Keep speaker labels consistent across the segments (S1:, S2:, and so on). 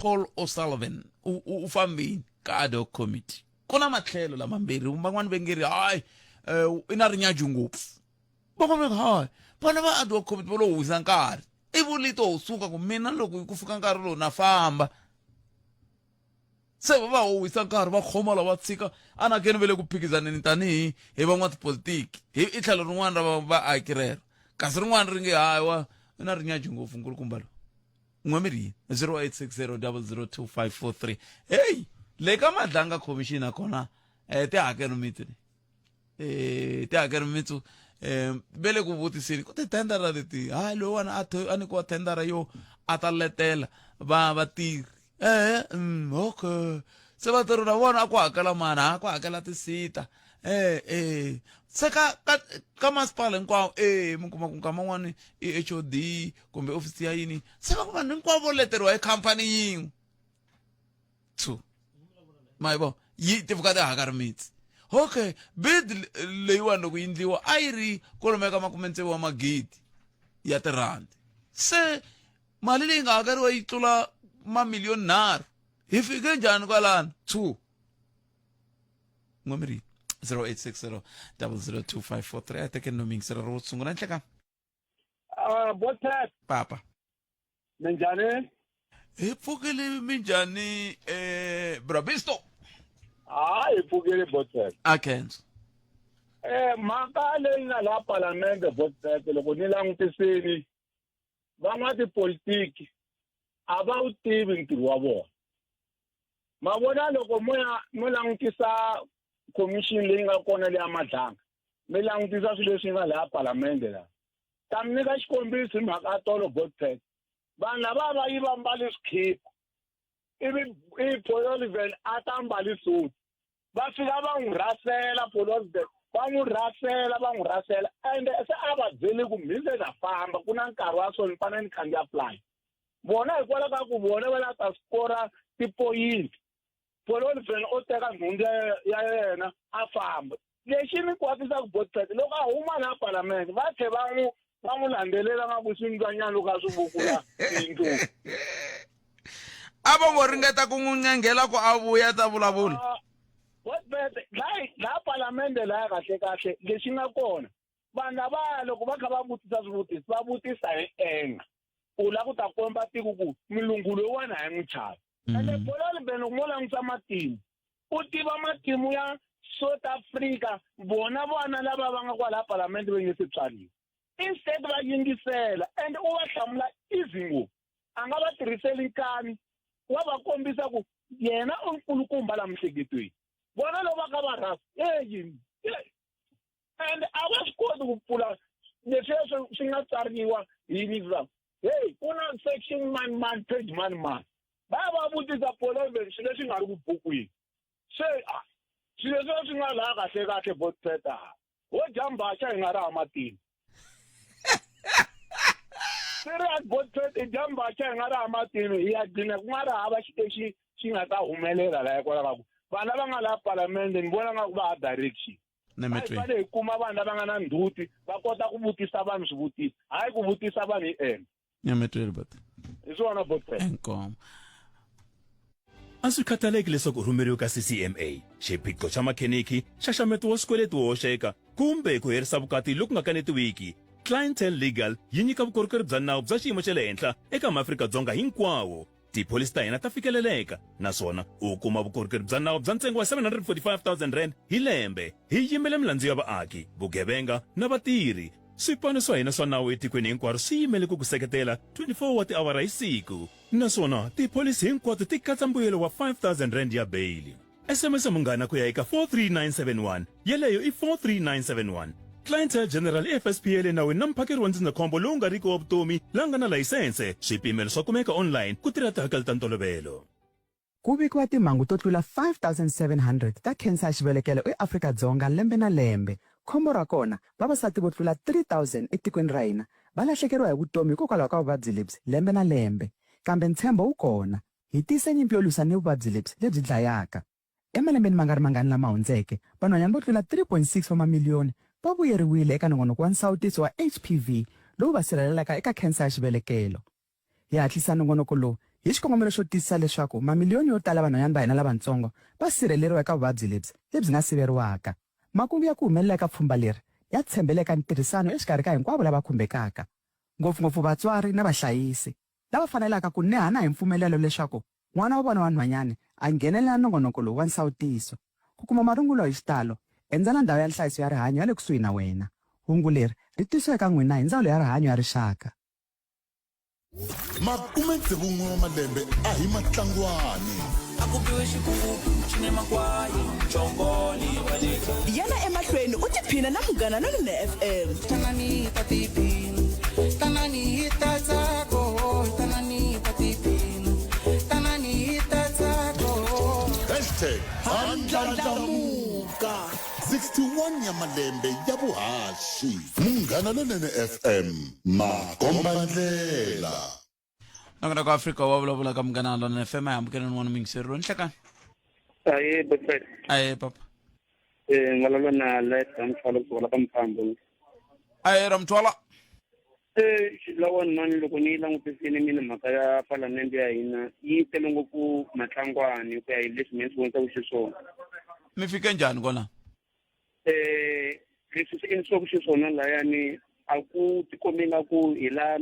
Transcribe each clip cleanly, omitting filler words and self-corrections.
S1: Paul O'Sullivan ufambini ka ad hoc committee kona matlhelo lamambirhi van'wana va nge ri hayi i na rinyaju ngopfu van'wana hayi vana va ad hoc committee va lo huwisa nkarhi i vulito ho suka ku mina loko ku fika nkarhi lowu na famba se va huwisa nkarhi va khoma lava tshika anakeni va le ku phikizaneni tanihi hi van'watipolitiki hi tlhelo rin'wana ra vaaki rero kasi rin'wana ri nge hayi wa i na rinyaju ngopfu nkulukumba lo n'wamiri 0860002543 hey le ka madlanga commission kona ti hakelo mitsu ti hakelo mitsu bele ku vutisini ku ti tendera leti hayi lo wana a ni ko tendera yo a ta letela va tirhi okay se va tirhi na vona a ku hakela mani a ku hakela tisita se ka masipala hinkwawo mi kuma ku nkama n'wani i HOD kumbe ofisi ya yini se va ku vanhu hinkwavo leteriwa hi khampani yin'we ma vo yi ti pfuka ti hakari mitsi okay bid leyiwani loko yi ndliwa a yi ri kwalomu ka 60 magidi ya tirandi se mali leyi nga hakeriwa yi tlula mamiliyoni nharhu hi fike njhani kwalano n'wamiri 0860002543 a teke nomingsera ro sungula nhleka
S2: Botat
S1: papa
S2: minjhani
S1: hi pfukile minjhani Brabisto
S2: hi pfukile Botat
S1: akenzo
S2: mhaka leyi nga laha palamende Botat loko ni langutisini van'watipolitiki a va wu tivi ntirho wa vona ma vona loko mo langutisa commission leyi nga kona leya madlanga mi langutisa swilo leswi nga laha palamende la ta mi nyika xikombiso hi mhaka tolo Botat vanhu lava va yi va mbali swikhipa ivi Paul O'Sullivan a ta mbali suti va fika va n'wi rasela Paul O'Sullivan va n'wi rasela ende se a va byeli ku mi se na famba ku na nkarhi wa so ni fanele ni khandziya fly vona hikwalaho ka ku vona va la ta skora tipoyinti Paul O'Sullivan o teka nhundzu ya yena a famba lexi ni kwatisaka Botat loko a huma na palamende va tlhe va n'wi landzelela nga ku swindzwanyana loko a swi vukula tiyindlu
S1: a vo ngo ringeta ku n'wi nyangela ku a vuya ta vulavula
S2: Botat la palamende la kahle lexi nga kona vanhu lava loko va kha va vutisa swivutiso va vutisa hi enga u la ku ta komba tiko ku milungu loyiwani a yi n'wi chavi ende Paul O'Sullivan loko mo langutisa matimu u tiva matimu ya South Africa vona vana lava va nga kwala palamende va nge se tswariwa instead va yingisela ende u va hlamula easy ngopfu a nga va tirhiseli nkani wa va kombisa ku yena u nkulukumba la mihleketweni vona loko va ka va rasa ende a va swi koti ku pfula leswi swi nga tsariwa hi nizam ku na section man page man va vutisa Paul O'Sullivan swilo leswi nga ri ku bukwini se swilo leswi swi nga laha kahle Botat ho jambaxa hi nga ri hamatini serious Botat i jambaxa hi nga ri hamatini hi ya gcina ku nga ri hava xitexi xi nga ta humelela laha hikwalaho ka ku vanhu lava nga laha palamende ni vona nga ku va ha direction fane hi kuma vanhu lava nga na ndzhuti va kota ku vutisa vanhu swivutiso hayi ku vutisa vanhu hi ena
S1: nyametweni Botat
S2: hi swona Botat
S1: enkomo
S3: a swi khataleki leswaku u rhumeriwe ka CCMA xiphiqo xa makheniki xaxameto wa swikweleti wo hoxeka kumbe ku herisa vukati loku nga kanetiwiki Clientele Legal yi nyika vukorhokeri bya nawu bya xiyimo xa le henhla eka maAfrika-Dzonga hinkwawo tipholisi ta hina ta fikeleleka naswona u kuma vukorhokeri bya nawu bya ntsengo wa 745,000 rand hi lembe hi yimele milandzu ya vaaki vugevenga na vatirhi swipano swa hina swa nawu etikweni hinkwaro swi yimele ku ku seketela 24 wa tiawara hi siku naswona tipholisi hinkwato ti katsa mbuyelo wa 5,000 rand ya beyili SMS munghana ku ya eka 43971 yeleyo i 43971 Clientele General FSPL nawini na mphakeri wa ndzindzakhombo lowu nga riki wa vutomi la nga na layisense swipimelo swa kumeka online ku tirha tihakelo ta ntolovelo
S4: ku vikiwa timhangu to tlula 5,700 ta khensa ya xivelekelo eAfrika-Dzonga lembe na lembe khombo ra kona vavasati vo tlula 3,000 etikweni ra hina va lahlekeriwa hi vutomi hikokwalaho ka vuvabyi lebyi lembe na lembe kambe ntshembo wu kona hi tise nyimpi yo lwisana ni vuvabyi lebyi dlayaka emalembeni mangani lama hundzeke vanhwanyana vo tlula 3.6 wa mamiliyoni va vuyeriwile eka nongonoko wa nsawutiso wa HPV lowu va sirhelelaka eka khensa ya xivelekelo hi hatlisa nongonoko lowu Hi xikongomelo xo tiyisisa leswaku mamiliyoni yo tala vanhwanyana va hina lavatsongo va sirheleriwa eka vuvabyi lebyi nga siveriwaka. Makungu ya ku humelela eka pfhumba leri ya tshembeleka ntirhisano exikarhi ka hinkwavo lava khumbekaka, ngopfungopfu vatswari na vahlayisi lava fanelaka ku nehana hi mpfumelelo leswaku n'wana wa vona wa nhwanyana a nghenelela nongonoko lowu wa nsawutiso. Ku kuma marungulo hi xitalo endzela ndhawu ya nhlayiso ya rihanyo ya le kusuhi na wena. Hungu leri ri tisiwa eka n'wina hi Ndzawulo ya Rihanyo ya Rixaka.
S5: Makume tsevu wa malembe a hi matlangwani.
S6: Yana emahlweni u tiphina na Munghana Lonene FM.
S7: Tanani patipino, tanani tatsako, tanani patipino, tanani tatsako.
S5: #Andlandlamuka 61 ya malembe ya vuhashi. Munghana Lonene FM, Makombandlela.
S1: Nakona ka Afrika wa vulavula ka Munghana Lonene FM ya amukela n'wana mingisero nhlekani.
S8: Aye, but
S1: Aye papa.
S8: Ngalalo na let amthwala kuzola kamphambo.
S1: Aye ramthwala.
S8: Lawa nani loko ni langutisini mina mhaka ya parliament ya hina yi tele ngopfu matlangwani ku ya hi leswi mina swi vonisa ku xiswona.
S1: Mi fike njhani kona?
S8: Leswi swi endlisiwa ku xiswona layani a ku tikombi nga ku hi la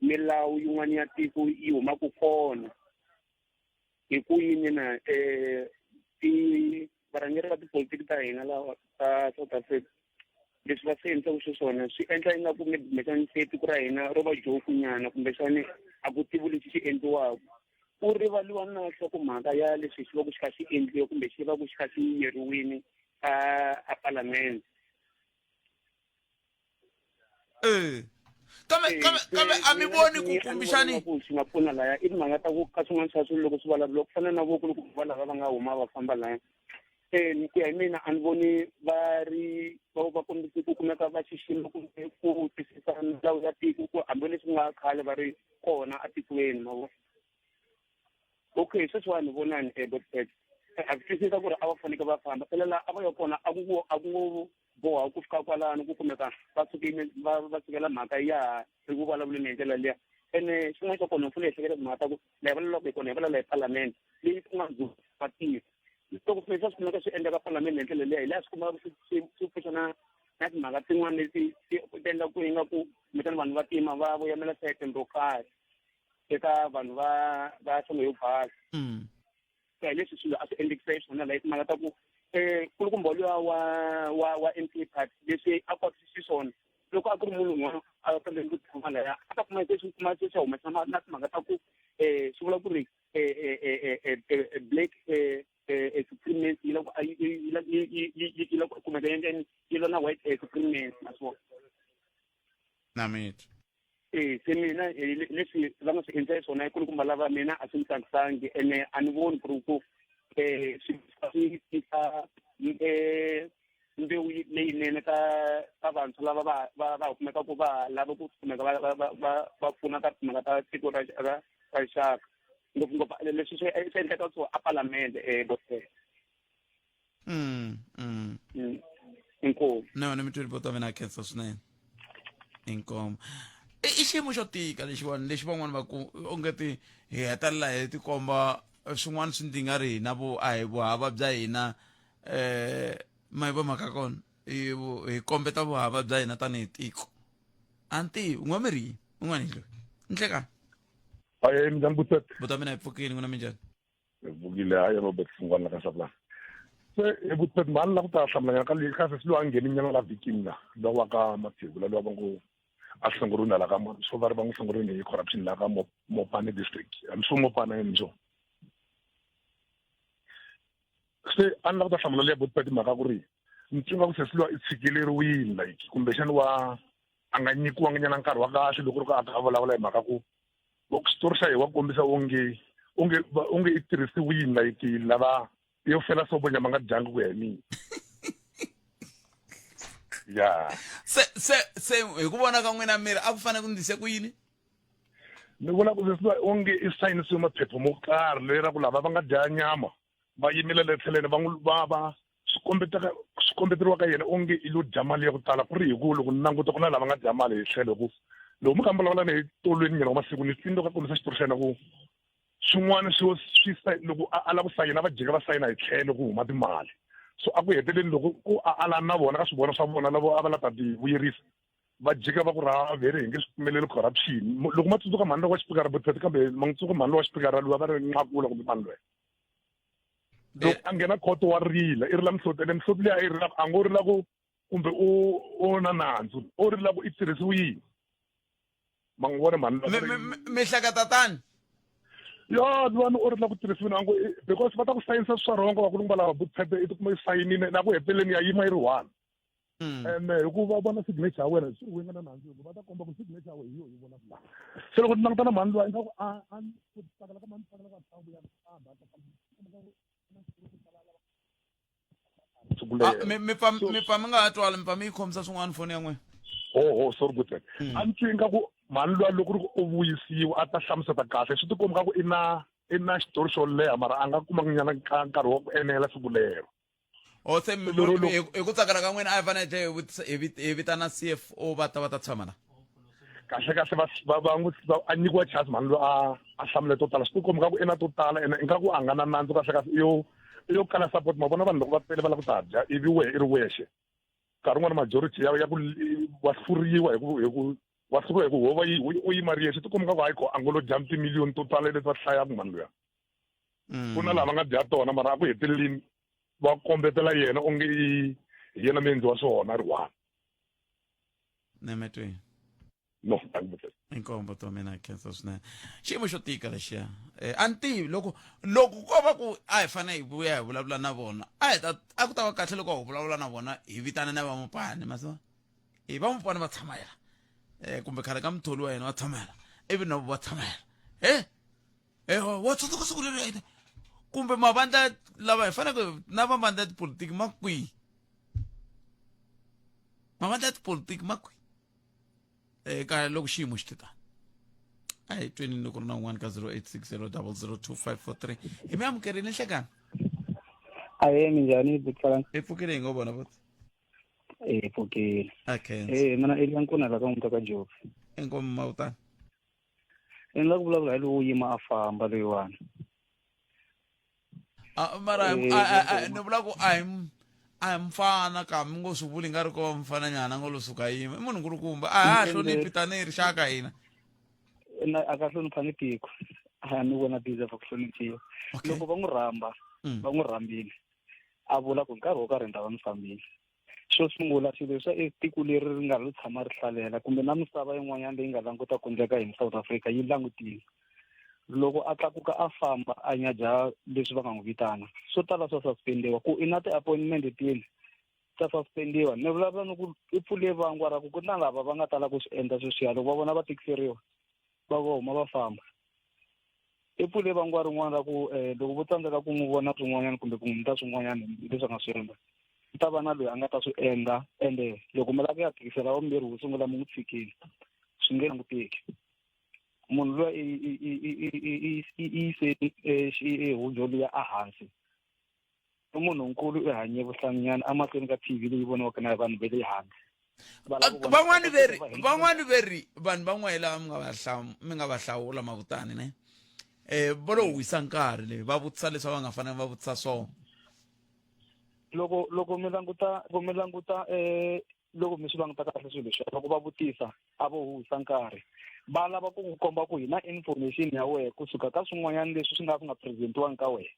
S8: milawu yin'wana ya tiko yi humaka kona. Hi ku yini na varhangeri va tipolitiki ta hina lawa ta South Africa leswi va swi endlaka xiswona swi endla ingaku kumbexani se tiko ra hina ro va jokunyana kumbexani a ku tivi lexi xi endliwaka ku rivaliwa na nhlokomhaka ya leswi xi va ku xi kha xi endliwa kumbe xi va ku xi kha xi yeriwini a parliament.
S1: Kambe a mi voni ku kumbexani
S8: swi nga pfuna laya i timhaka ta ku ka swin'wana swa swilo loko swi vulavula ku fana na voko loko va lava va nga huma va famba laya ku ya hi mina a ni voni va ri va kombisi ku kumeka va xixima kumbe ku twisisa ndhawu ya tiko ku hambileswi nga khale va ri kona a tikweni ma vo. Okay, sweswiwani ni vonani Botford a twisisa ku ri a va faneke va famba phela la a va ya kona a ku boha ku fika kwalano ku kumeka va sukela mhaka ya hi ku vulavuleni hi ndlela liya ene xin'wana xa kona u fanele ehleketa timhaka ta ku la hi vulavulaka hi kona hi vulavula hi parliament leyi ku nga vatirhi loko swi swi kumeka swi endleka parliament hi ndlela liya hi laha swi kumaka swi pfuxana na timhaka tin'wana leti ti endla ku ingaku kumbexani vanhu va tima va voyamela second ro karhi eka vanhu va nhlonge yo basa. Hi leswi swilo a swi endlekisa hi swona laha timhaka ta ku kulukumba luya wa MP party leswi a kota xiswona loko a ku ri munhu un'wana a tsandzeka ku tshama laya a ta kuma leswi kuma xa humesa na timhaka ta ku swi vula ku ri black supremacy yi la ku kumeka yi la na white supremacy na swona.
S1: Namit.
S8: Se mina leswi va nga swi endla swona i kulukumba lava mina a swi ni tsakisangi ene a ni voni ku ri ku swi tisa mbewu leyinene ka vantshwa lava va kumeka ku va lava ku kumeka va pfuna ka timhaka ta tiko ra rixaka ngopfungopfu leswi swi endleka swo a palamende inkomu
S1: no ni mi twi ripoto mina khensa swinene inkomu i xiyimo xo tika lexiwani lexi van'wani va ku ongeti hi hetelela hi tikomba swin'wana swi ndzi ri hina a hi vuhava bya hina ma hi vomhaka kona hi kombeta vuhava bya hina tanihi tiko anti un'we mi ri yini un'wana hi loyi nhlekani
S2: Aye minjhani Butset?
S1: buta mina hi pfukile n'wina minjhani
S2: Vukile hayi Robert Singwana ka Sapla. Se Butset mani la ku ta hlamulanya ka le ka se lo angeni nyana la victim la lo wa ka Mathieu la lo ba ngo a senguruna la ka mo so ba re ba ngo senguruna hi corruption la ka Mopane district. Am so Mopane njo. Se an la ku ta hlamulanya Butset maka ku ri ntsinga ku sesiliwa itshikileriwini like kumbexani wa anga nyikiwanga nyana nkarhi wa kahle loko ri ka a vulavula hi mhaka ku story xa hi wa kombisa onge i tirhisiwini like lava yo fela sobonya manga dyangu ku ya hi mina ya
S1: se hi ku vona ka n'wina miri a ku fanele ku ndlise ku yini
S2: ni vona ku sesiwa onge i sayinisiwe maphepha mo karhi leyi ra ku lava va nga dya nyama va yimile le tlhelweni va swi kombeteriwa ka yena onge i lo dya mali ya ku tala ku ri hi ku loko ni languta ku na lava nga dya mali hi tlhelo ku
S9: loko mi kamba lavula ni tolweni nyina wa masiku ni tsindlo ka kombisa xitori xa yena ku swin'wana swi loko a lava ku sayina va jika va sayina hi tlhelo ku huma timali so a ku heteleni loko ku alani na vona ka swivona swa vona lavo a va la ta ti vuyerisa va jika va ku raha vhele hi nge swi pfumeleli corruption loko ma tsundzuka mhani loko wa xipikara butete kambe ma tsundzuka mhani loko wa xipikara luwa va ri nqakula kumbe mani loyi loko a nghena khoto wa rila i rila mihloti ene mihloti leyi a yi rilaka a ngo rila ku kumbe u na nandzu u rila ku i tirhisiwe yini ma n'wi vone mhani
S1: mihleketa tani
S9: ya luwani u rila ku tirhisiwini a ngo because va ta ku sayinisa swa rongo va kulungu va lava butete i tikuma yi sayinile na ku heteleni ya yima yi ri one ene hikuva vona signature ya wena u nga na nandzu va ta komba ku signature ya wena hi yo yi vonaka laha se loko ti languta na mhani luwa ingaku a ku tsakela ka mhani tsakela ka thangu ya
S1: mi pfa mi nga ha twali mi pfa mi yi khomisa swin'wana foni ya n'wina
S9: sorry good a ni twi ingaku mhani luwa loko ri ku u vuyisiwa a ta hlamuseta kahle swi tikombi ka ku i na xitori xo leha mara a nga kumanginyana nkarhi wa ku enela siku lero
S1: se hi ku tsakela ka n'wina a hi fanele hi vitana CFO va ta tshama la
S9: kahle a nyikiwa chance mhani loyi a hlamule to tala swi tikombi ka ku i na to tala ene ingaku a nga na nandzu kahle iyo kala support ma vona vanhu loko va tele va lava ku ta dya ivi wehe i ri wexe nkarhi wun'wana majority ya ku wa hluriwa hi ku wa hluriwa hi ku hova u yima ri yexe tikombi ka ku hayi ko a ngo lo dya timiliyoni to tala leti va hlayaka mhani luya ku na lava nga dya tona mara a ku heteleleni va kombetela yena onge hi yena menzi wa swona ri one
S1: ne me twi
S9: no
S1: inkombo to mina khensa swinene xiyimo xo tika lexiya a ni tivi loko ko va ku a hi fanele hi vuya hi vulavula na vona a ku ta va kahle loko hi vulavula na vona hi vitana na vamupani masiva hi vamupani va tshama yela kumbe khale ka muthori wa yena wa tshama yela ivi na va tshama yela wa tsundzuka siku leri yini kumbe mavandla lava hi faneke na mavandla ya tipolitiki ma kwihi mavandla ya tipolitiki ma kwihi ka loko xiyimo xi titani a hi tweni loko ri na un'wana ka 0860002543 hi mi amukerile nhlekani
S8: ahee minjhani butsalani
S1: hi pfukile hi ngo vona vot
S8: hi pfukile
S1: okay
S8: mina eliyankuna la ka n'wita ka jobi
S1: enkomo mawutani
S8: ni la ku vulavula hi lowu yima a famba loyiwani
S1: mara ni vula ku a hi mfana kambe ngo swi vuli nga ri ko mfana nyana ngo lo suka yima i munhu nkulukumba a ha hloniphi tanihi rixaka hina
S8: a ka hlonipha ni tiko a ni vona deserve ku hloniphiwa loko va n'wi rhamba va n'wi rhambile a vula ku nkarhi wo karhi ni ta va ni fambile xo sungula swilo leswa tiko leri ri nga ri tshama ri hlalela kumbe na misava yin'wanyana leyi nga languta ku endleka hi South Africa yi langutile loko a tlakuka a famba a nyadya leswi va nga n'wi vitana swo tala swa suspendiwa ku i na ti-appointment tini ta suspendiwa ni vulavula ni ku i pfule vangwa ra ku na lava va nga tala ku swi endla sweswiya loko va vona va tikiseriwa va huma va famba i pfule vangwa rin'wana ra ku loko vo tsandzeka ku n'wi vona swin'wanyana kumbe ku n'wi ta swin'wanyana leswi a nga swi endla i ta va na loyi a nga ta swi endla ende loko mi lava ku ya tikisela vambirhi wu sungula mi n'wi tshikile swi nge languteki munhu loyi i yise hundzo liya ehansi i munhu nkulu i hanye vuhlanginyana amahlweni ka TV leyi voniwaka na vanhu ve le handle
S1: van'wani veri vanhu van'wana mi nga va hlawula mavutani ne volo wisa nkarhi leyi va vutisa leswi va nga fanele va vutisa swona
S8: loko mi languta loko mi swi languta kahle swilo leswi loko va vutisa a vo huwisa nkarhi va lava ku komba ku hi na information ya wena kusuka ka swin'wanyana leswi swi nga presentiwangi ka wena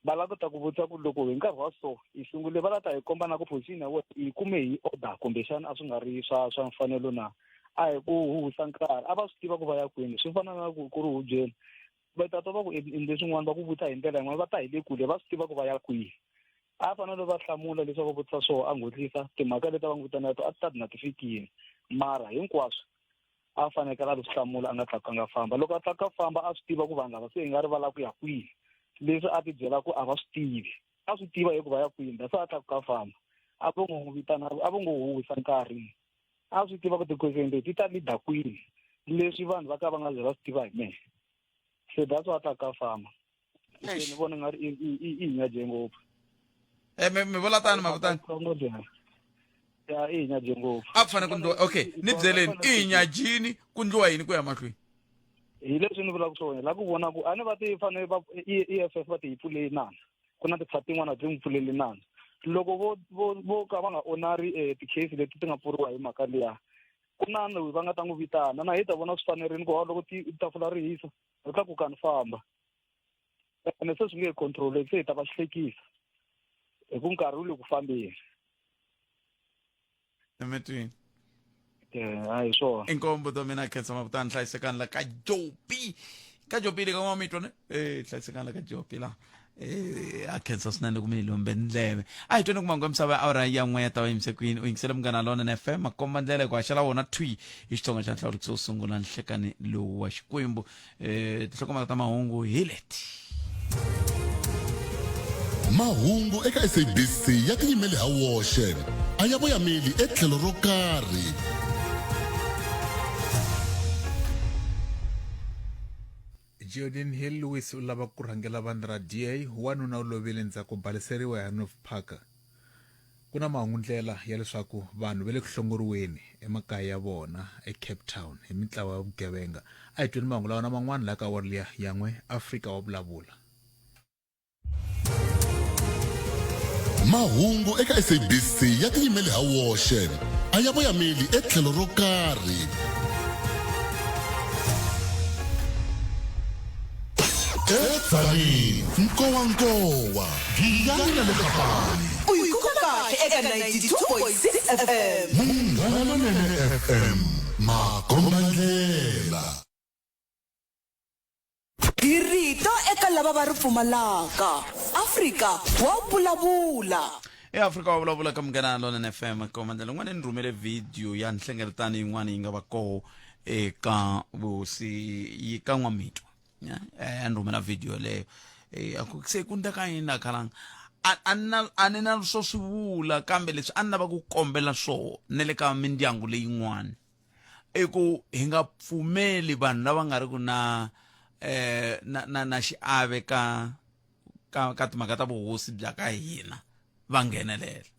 S8: va lava ku ta ku vutisa ku loko hi nkarhi wa so hi sungule va la ta hi komba na ku position ya wena hi kume hi order kumbexana a swi nga ri swa mfanelo na a hi ku huwisa nkarhi a va swi tiva ku va ya kwini swi fana na ku ri hubyeni va ta va ku endle swin'wana va ku vutisa hi ndlela yin'wana va ta hi le kule va swi tiva ku va ya kwihi a fanele va hlamula leswaku va vutisa swoho a nghotlisa timhaka leti va n'wi vitana to a ti ta ti na ti fikile mara hinkwaswo a fanekele a swi hlamula a nga tlakanga famba loko a tlaka famba a swi tiva ku vanhu lava se hi nga ri va lava ku ya kwihi leswi a ti byela ku a va swi tivi a swi tiva hi ku va ya kwini se a tlakuka famba a vo n'wi vitana a vo n'wi huwisa nkarhi a swi tiva ku ti-question leti ti ta leader kwini leswi vanhu va ka va nga ze va swi tiva hi mehe se that's why a tlakuka famba se ni vona nga ri i hinyadye ngopfu
S1: mi vula tani mavutani
S10: ya inyajini ngopfu
S1: a ku fanele ku ndliwa okay ni byeleni inyajini ku ndliwa yini ku ya mahlweni
S10: hi leswi ni vulaka swona la ku vona ku a ni va ti fanele EFF va ti yi pfuleli nandzu ku na tiphati tin'wana byi n'wi pfuleli nandzu loko vo ka va nga onari ti-case leti ti nga pfuriwa hi mhaka liya ku na loyi va nga ta n'wi vitana na hi ta vona swi fanerile ku loko tafula ri hisa hi ka ku kani famba ene se swi nge control se hi ta va xihlekisa hi ku nkarhi wu le ku fambeni
S1: emetweni
S10: hayi swona
S1: inkombo to mina khensa mavutani hlayisekani la ka jopi le ka n'wamitwa ne hlayisekani la ka jopi la a khensa swinene kumbe lombe ndleve a hi twene ku mangu ya misava ya awura ya n'we ya ta va yimise kwini u yingisele munghana lona na FM makomba ndlela ku haxela wona twi hi xitsonga xa nhlawulo wo sungula nhlekani lowu wa xikwembu tinhlokomhaka ta mahungu hi leti
S5: mahungu eka SABC ya tiyimele ha woxe a ya voyameli etlhelo ro karhi
S11: Jordan Hill Lewis u lava ku rhangela vandla ra DA wanuna u lovile ndzhaku baliseriwa ya North Park ku na mahungundlela ya leswaku vanhu va le ku hlongoriweni emakaya ya vona eCape Town hi mitlawa ya vugevenga a hi twini mahungu lawa na man'wana la ka awara ya n'we Afrika wa vulavula
S5: mahungu eka SABC ya tiyimele ha woxe a ya voyameli etlhelo ro karhi Etsani, nkowankowa, giyani na lekapani.
S6: Uyikuka eka 92.6 FM.
S5: Munghana Lonene FM, makombandlela.
S6: Irito eka lava va ri pfumalaka. Afrika wa vulavula.
S1: eAfrika wa vulavula ka munghana lona FM komandela n'wana ni rhumele video ya nhlengeletano yin'wana yi nga va koho eka vusi yi ka n'wamitwa ni rhumela video leyo se ku ndeka yini la khalanga a ni na swo swi vula kambe leswi a ni lava ku kombela swo ne le ka mindyangu leyin'wana i ku hi nga pfumeli vanhu lava nga ri ku na xiave ka timhaka ta vuhosi bya ka hina va nghenelela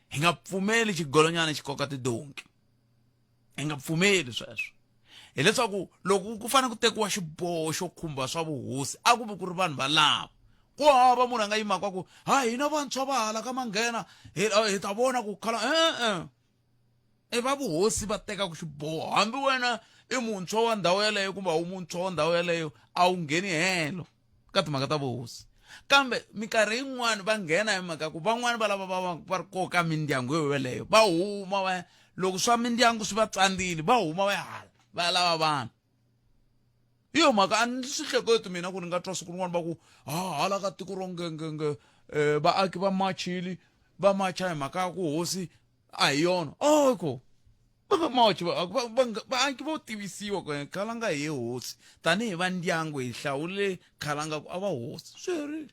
S1: hi nga pfumeli xigolonyana xi koka tidonki hi nga pfumeli sweswo hileswaku loko ku fanele ku tekiwa xiboho xo khumba swa vuhosi a ku vi ku ri vanhu valavo ku hava munhu a nga yimaka ku ha hina vantshwa va hala ka manghena hi ta vona ku khala va vuhosi va tekaku xiboho hambi wena i muntshwa wa ndhawu yeleyo kumbe a wu muntshwa wa ndhawu yeleyo a wu ngheni helo ka timhaka ta vuhosi kambe minkarhi yin'wani va nghena hi mhaka ku van'wani va lava va ri koka mindyangu yeleyo va huma loko swa mindyangu swi va tsandzile va huma va hala va lava vanhu hi yo mhaka a ni swi hleketi mina ku ni nga twa siku rin'wana va ku hala ka tiko ro ngengenge vaaki va machili va macha hi mhaka ya ku hosi a hi yona oko vaaki vo tivisiwa ku khalanga hi hosi tanihi va ndyangu hi hlawule khalanga ku a va hosi swi herile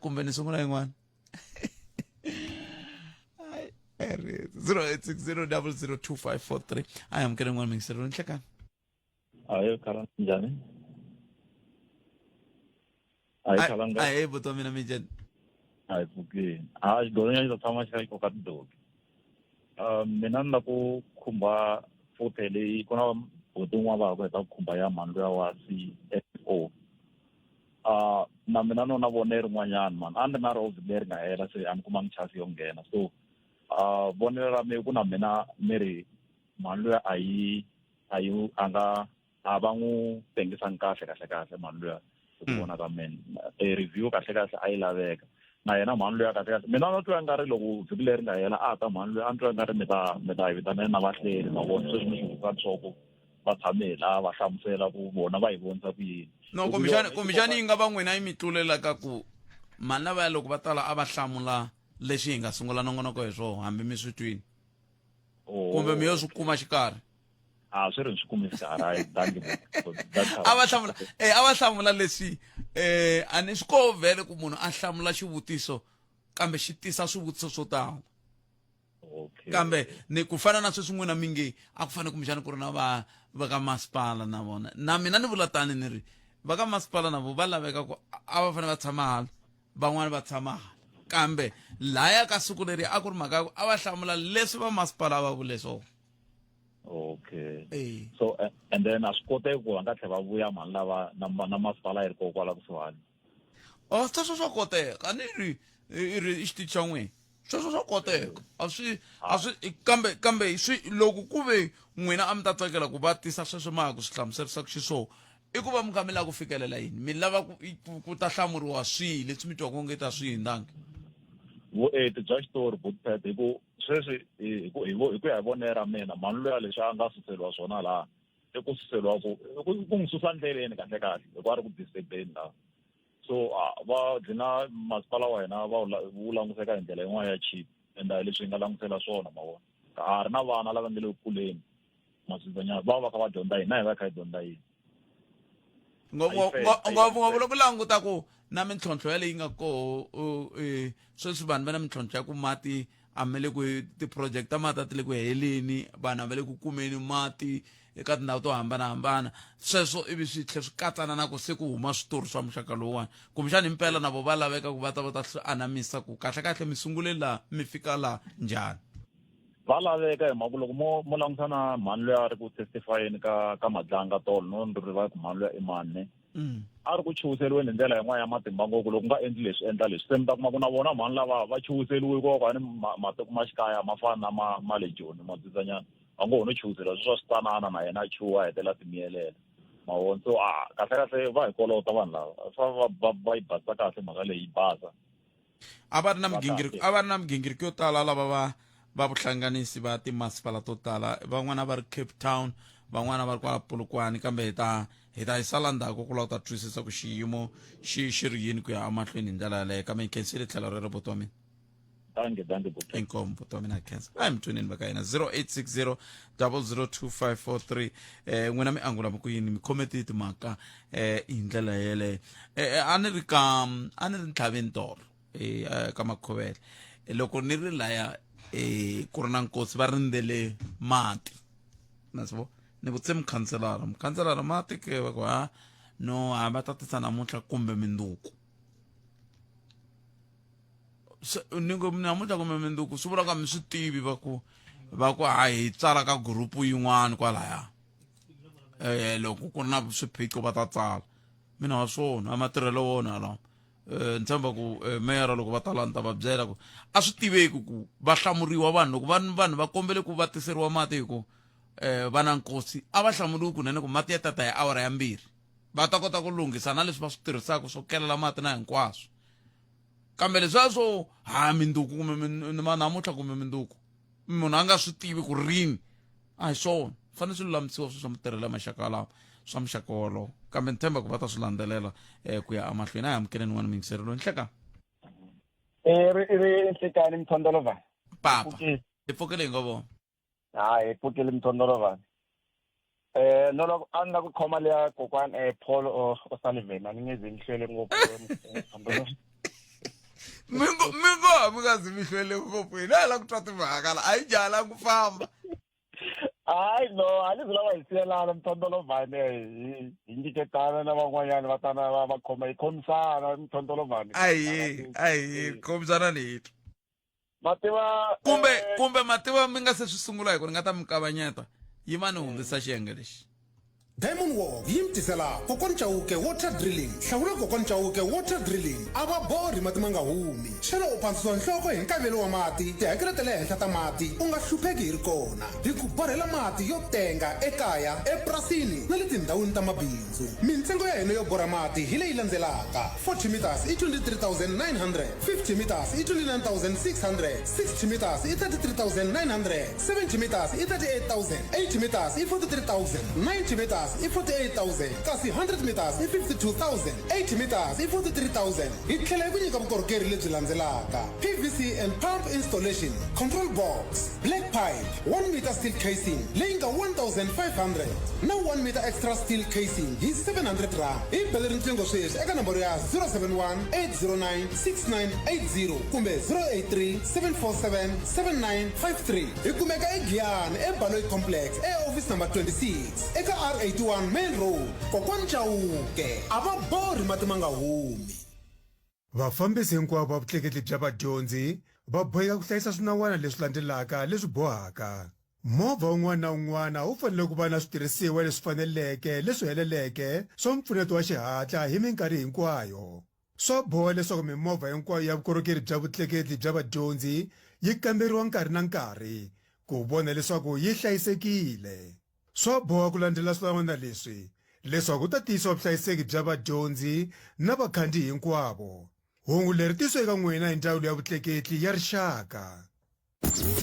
S1: kumbe ni sungula yin'wana 0860002543 I am getting one mixer on cheka
S12: ayo khalanga njhani ayo khalanga
S1: ayi buto mina mijeni
S12: ayi pfukini xigolonyana xi ta tshama xi kha xi koka tidonki mina ni la ku khumba futhi leyi ku na buti n'wana va ku heta ku khumba ya mhani luya wa CFO na mina no na vone rin'wanyana mani a ni na ri ovhi leri nga hela se a ni kumangi chance yo nghena so vonelo ra mehe ku na mina ni ri mhani luya a va n'wi tengisangi kahle mhani luya hi ku vona ka mina review kahle a yi laveka na yena mhani luya kahle mina na twa nga ri loko vhiki leri nga hela a ta mhani luya a ni twa nga ri mi ta hi vitaneni na vahleri ma vona sweswi mi swi ka ntsoko va tshame laha va hlamusela ku vona va hi vonisa ku yini
S1: no kumbexani yi nga va n'wina yi mi tlulelaka ku mani lavaya loko va tala a va hlamula leswi hi nga sungula nongonoko hi swona hambi mi swi twini kumbe mi yo swi kuma xikarhi
S12: swi ri swi kumi xikarhi
S1: a va hlamula leswi a ni swi koho vhele ku munhu a hlamula xivutiso kambe xi tisa swivutiso swo tala kambe ni ku fana na sweswi n'wina mi nge a ku fanele kumbexani ku ri na va ka masipala na vona na mina ni vula tani ni ri va ka masipala na vo va laveka ku a va fanele va tshama hala van'wani va tshama hala kambe laya ka siku leri a ku ri mhaka a va hlamula leswi va masipala va vule swona.
S12: Okay. So and then a swi koteki ku va nga tlhela va vuya mani lava na masipala yi ri koho kwala kusuhani.
S1: Sweswo swa koteka a ni ri xitichi xa n'wina sweswo swa koteka a swi kambe loko ku ve n'wina a mi ta tsakela ku va tisa sweswo ma ha ku swi hlamuserisaka xiswona i ku va mi kha mi lava ku fikelela yini mi lava ku ta hlamuriwa swihi leswi mi twaku onge ta swi hindanga.
S12: Vuenti bya xitori Bootpad hi ku sweswi hi ku ya hi vonelo ra mina mani luya leswi a nga suseriwa swona laha i ku suseriwa ku n'wi susa ndleleni kahle hi ku a ri ku disturbeni laha. So va dlina masipala wa hina wu languseka hi ndlela yin'wana ya cheap enda leswi hi nga langutisela swona mavona a ri na vana lava nga le kuleni masizanyana va va kha va dyondza yini na hi va kha hi dyondza yini.
S1: ngopfungopfu loko languta ku na mintlhontlho ya leyi nga koho sweswi vanhu va na mintlhontlho ya ku mati a mi le ku ti-project ta mati a ti le ku heleni vanhu a va le ku kumeni mati eka tindhawu to hambanahambana sweswo ivi swi tlhela swi katsana na ku se ku huma switori swa muxaka lowuwani kumbexani impela na vo va laveka ku va ta swi anamisa ku kahlekahle mi sungule laha mi fika laha njhani.
S12: Va laveka hi mhaka loko mo langusa na mani loyi a ri ku testifyeni ka madlanga tolo no ri va ku mani loyi i mani a ri ku chuhiseriweni hi ndlela yin'wana ya matimba ngopfu loko nga endli leswi endla leswi se mi ta kuma ku na vona mani lava va chuhiseriwe kokani matiko ma xikaya ma fana na ma le joni matsitsanyana va ngo ho no chuhiseriwa swi swa switanana na yena a chuha hetela timiyelela mavona so kahlekahle va hi kolota vanhu lava va yi basisa kahle mhaka leyi yi basa.
S1: A va ri na migingiriko yo tala lava va vuhlanganisi va timasipala to tala van'wana va ri Cape Town van'wana va ri kwala Polokwane kambe hi ta hi sala ndzhaku ku lava ku ta twisisa ku xiyimo xi ri yini ku ya emahlweni hi ndlela yaleyo kambe hi khensile tlhelo rero buti wa mina. Inkomu buti wa mina a khensa a hi mi twaneni va ka hina 0860 002543 n'wina mi angula ku yini mi khometi timhaka hi ndlela yeleyo. A ni ri ntlhaveni tolo ka Makhuvele loko ni ri laya ku ri na nkosi va rindzele mati na swi vo ni vutise mukhanselara mati ke va ku no va ta tisa namuntlha kumbe mindzuku ni ngo namuntlha kumbe mindzuku swi vula ka mi swi tivi va ku hi tsala ka gurupu yin'wana kwalaya loko ku ri na swiphiqo va ta tsala mina wa swona a matirhelo wona lawa ni tshemba ku meyara loko va tala ni ta va byela ku a swi tiveki ku va hlamuriwa vanhu loko vanhu va kombele ku va tiseriwa mati hi ku va na nkosi a va hlamuriwi kunene ku mati ya tata hi awara ya 2 va ta kota ku lunghisa na leswi va swi tirhisaka swo kelela mati na hinkwaswo kambe leswiya swo mindzuku kumbe namuntlha kumbe mindzuku munhu a nga swi tivi ku rini a hi swona fanele swi lulamisiwa swo swa mutirhela maxaka lawa swa muxaka wolowo kambe ni tshemba ku va ta swi landzelela ku ya emahlweni a hi amukeleni n'wana mingiselelo nhleka
S13: ri nhlekani Mthondolovani
S1: papa hi pfukele hi ngo vona
S13: hi pfukele Mthondolovani no loko a ni la ku khoma leya kokwani Paul O'Sullivan a ni nge ze ni hlwele ngopfu
S1: mi nga zi mi hlwele ngopfu hina hi la ku twa timhaka la a yi jala ku famba.
S13: Hayi no a ni zi lava hi siyelana Mthondolovani hi nyiketana na van'wanyana va tana va khoma hi khomisana Mthondolovani
S1: ayi khomisana leti
S13: mativa
S1: kumbe mativa mi nga se swi sungula hi ku ni nga ta mi kavanyeta yi va ni hundzisa xiyenge lexi.
S14: Diamond Walk yi mi tisela kokwana Chauke water drilling. Hlawula kokwana Chauke water drilling a va borhi mati ma nga humi. Xana u pandzisiwa nhloko hi nkavelo wa mati tihakelo ta le henhla ta mati u nga hlupheki hi ri kona hi ku borhela mati yo tenga ekaya epurasini na le tindhawini ta mabindzu. Mintsengo ya hina yo borha mati hi leyi landzelaka 40 meters i 23,900 50 meters i 29,600 60 meters i 33,900 70 meters i 38,000 80 meters i 43,000 90 meters i 48,000 kasi 100 meters i 52,000 80 meters i 43,000 hi tlhela hi ku nyika vukorhokeri lebyi landzelaka PVC and pump installation control box black pipe 1 meter steel casing leyi nga 1,500 na 1 meter extra steel casing hi 700 rand hi bele riqingho sweswi eka nomboro ya 071 809 6980 kumbe 083 747 7953 hi kumeka eGiyani eBaloyi complex office number 26 eka R81 Main Road kokwana Chauke a va borhi mati ma nga humi. vafambisi hinkwavo va vutleketli bya vadyondzi va boheka ku hlayisa swinawana leswi landzelaka leswi bohaka. Movha wun'wana na wun'wana wu fanele ku va na switirhisiwa leswi faneleke leswi heleleke swa mpfuneto wa xihatla hi minkarhi hinkwayo. Swa boha leswaku mimovha hinkwayo ya vukorhokeri bya vutleketli bya vadyondzi yi kamberiwa nkarhi na nkarhi ku vona leswaku yi hlayisekile. Swa boha ku landzela swinawana leswi leswaku ta tiyisa vuhlayiseki bya vadyondzi na vakhandziyi hinkwavo. Hungu leri tisiwe eka n'wina hi Ndzawulo ya Vutleketli ya Rixaka.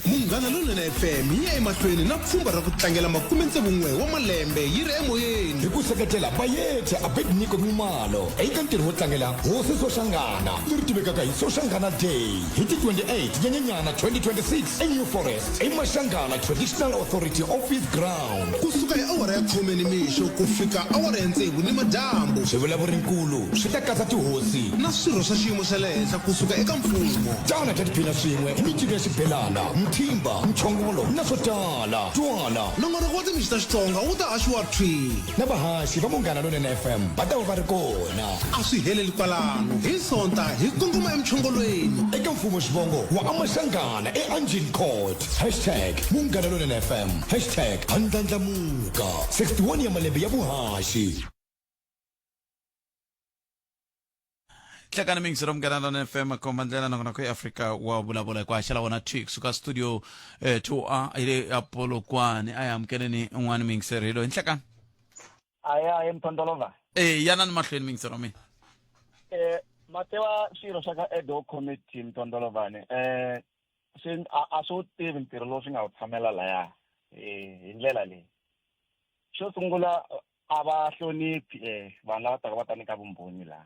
S15: Munghana Lonene FM yi ya emahlweni na pfhumba ra ku tlangela 61 wa malembe yi ri emoyeni
S16: hi ku seketela Bayethe Abednego Khumalo eka ntirho wo tlangela Hosi Soshangana leri tivekaka hi Soshangana Day hi ti 28 Nyenyenyana 2026 eNew Forest eMashangana Traditional Authority Office Ground
S15: kusuka hi awara ya 10 nimixo ku fika awara ya 6 nimadyambu.
S16: Swivulavurinkulu swi ta katsa tihosi
S15: na swirho swa xiyimo xa le henhla kusuka eka mfumo.
S16: tana ta tiphina swin'we hi mincino ya xibelana mthimba mchongolo na swo tala twala
S15: nongonoko wa timixi ta Xitsonga wu ta haxiwa thwi
S16: na vahaxi va Munghana Lonene FM va ta va ri kona.
S15: A swi heleli kwalano hi Sonta hi kongoma emchongolweni
S16: eka mfumo xivongo wa Amashangana eAngel Court #Munghana Lonene FM #andlandlamuka 61 ya malembe ya vuhaxi.
S1: hlakani mingisiro Munghana Lonene FM komandlela nakona ku Africa wa vulavula kwa xala wona Twix suka studio 2A ile Apollo kwane ayamkeleni un'wana mingisiro hilo hlakani
S8: aya Mtondolova
S1: yana ni mahlweni mingisiro mina
S8: matewa xiro xa ka ad hoc committee Mtondolovane swi a swo tivi ntirho lowu swi nga wu tshamela laya hi ndlela leyi. Xo sungula a va hloniphi vanhu lava taka va ta nyika vumbhoni laha.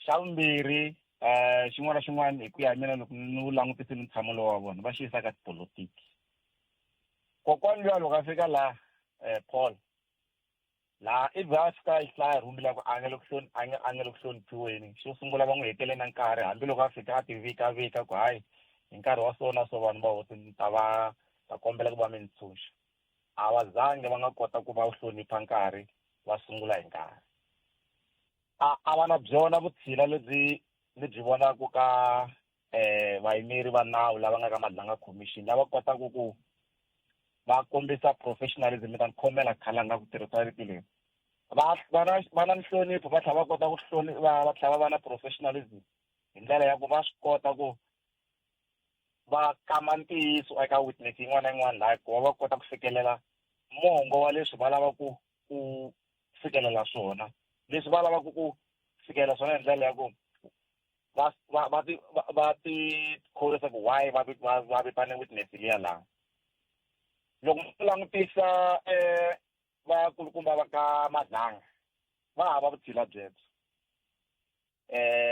S8: Xa vumbirhi xin'wana na xin'wana hi ku ya hi mina loko ni wu langutisile ntshamo lowu wa vona va xiyisa ka tipolotiki. Kokwani luya loko a fika laha Paul laha i va fika i hlaya rhumbi la ku a nge le ku hloniphiweni. Xo sungula va n'wi hetele na nkarhi hambiloko a fika a ti vika ku hayi hi nkarhi wa so na so vanhu va hosi ni ta kombela ku va mi ni tshunxa. A va zangi va nga kota ku va hlonipha nkarhi va sungula hi nkarhi. A va na byona vutshila lebyi vonaka ka vayimeri va nawu lava nga ka Madlanga Commission lava kotaka ku va kombisa professionalism ta khomela khalanga ku tirhisa riti leri. Va na nhlonipho va tlhela va kota ku va tlhela va na professionalism hi ndlela ya ku va swi kota ku va kama ntiyiso eka witness yin'wana na yin'wana laha ku va kota ku fikelela mongo wa leswi va lava ku fikelela swona. Leswi va lavaka ku fikelela swona hi ndlela ya ku va ti khorwisa ku why va vitane witness liya laha. Loko u langutisa vakulukumba va ka Madlanga va hava vutshila byebyo.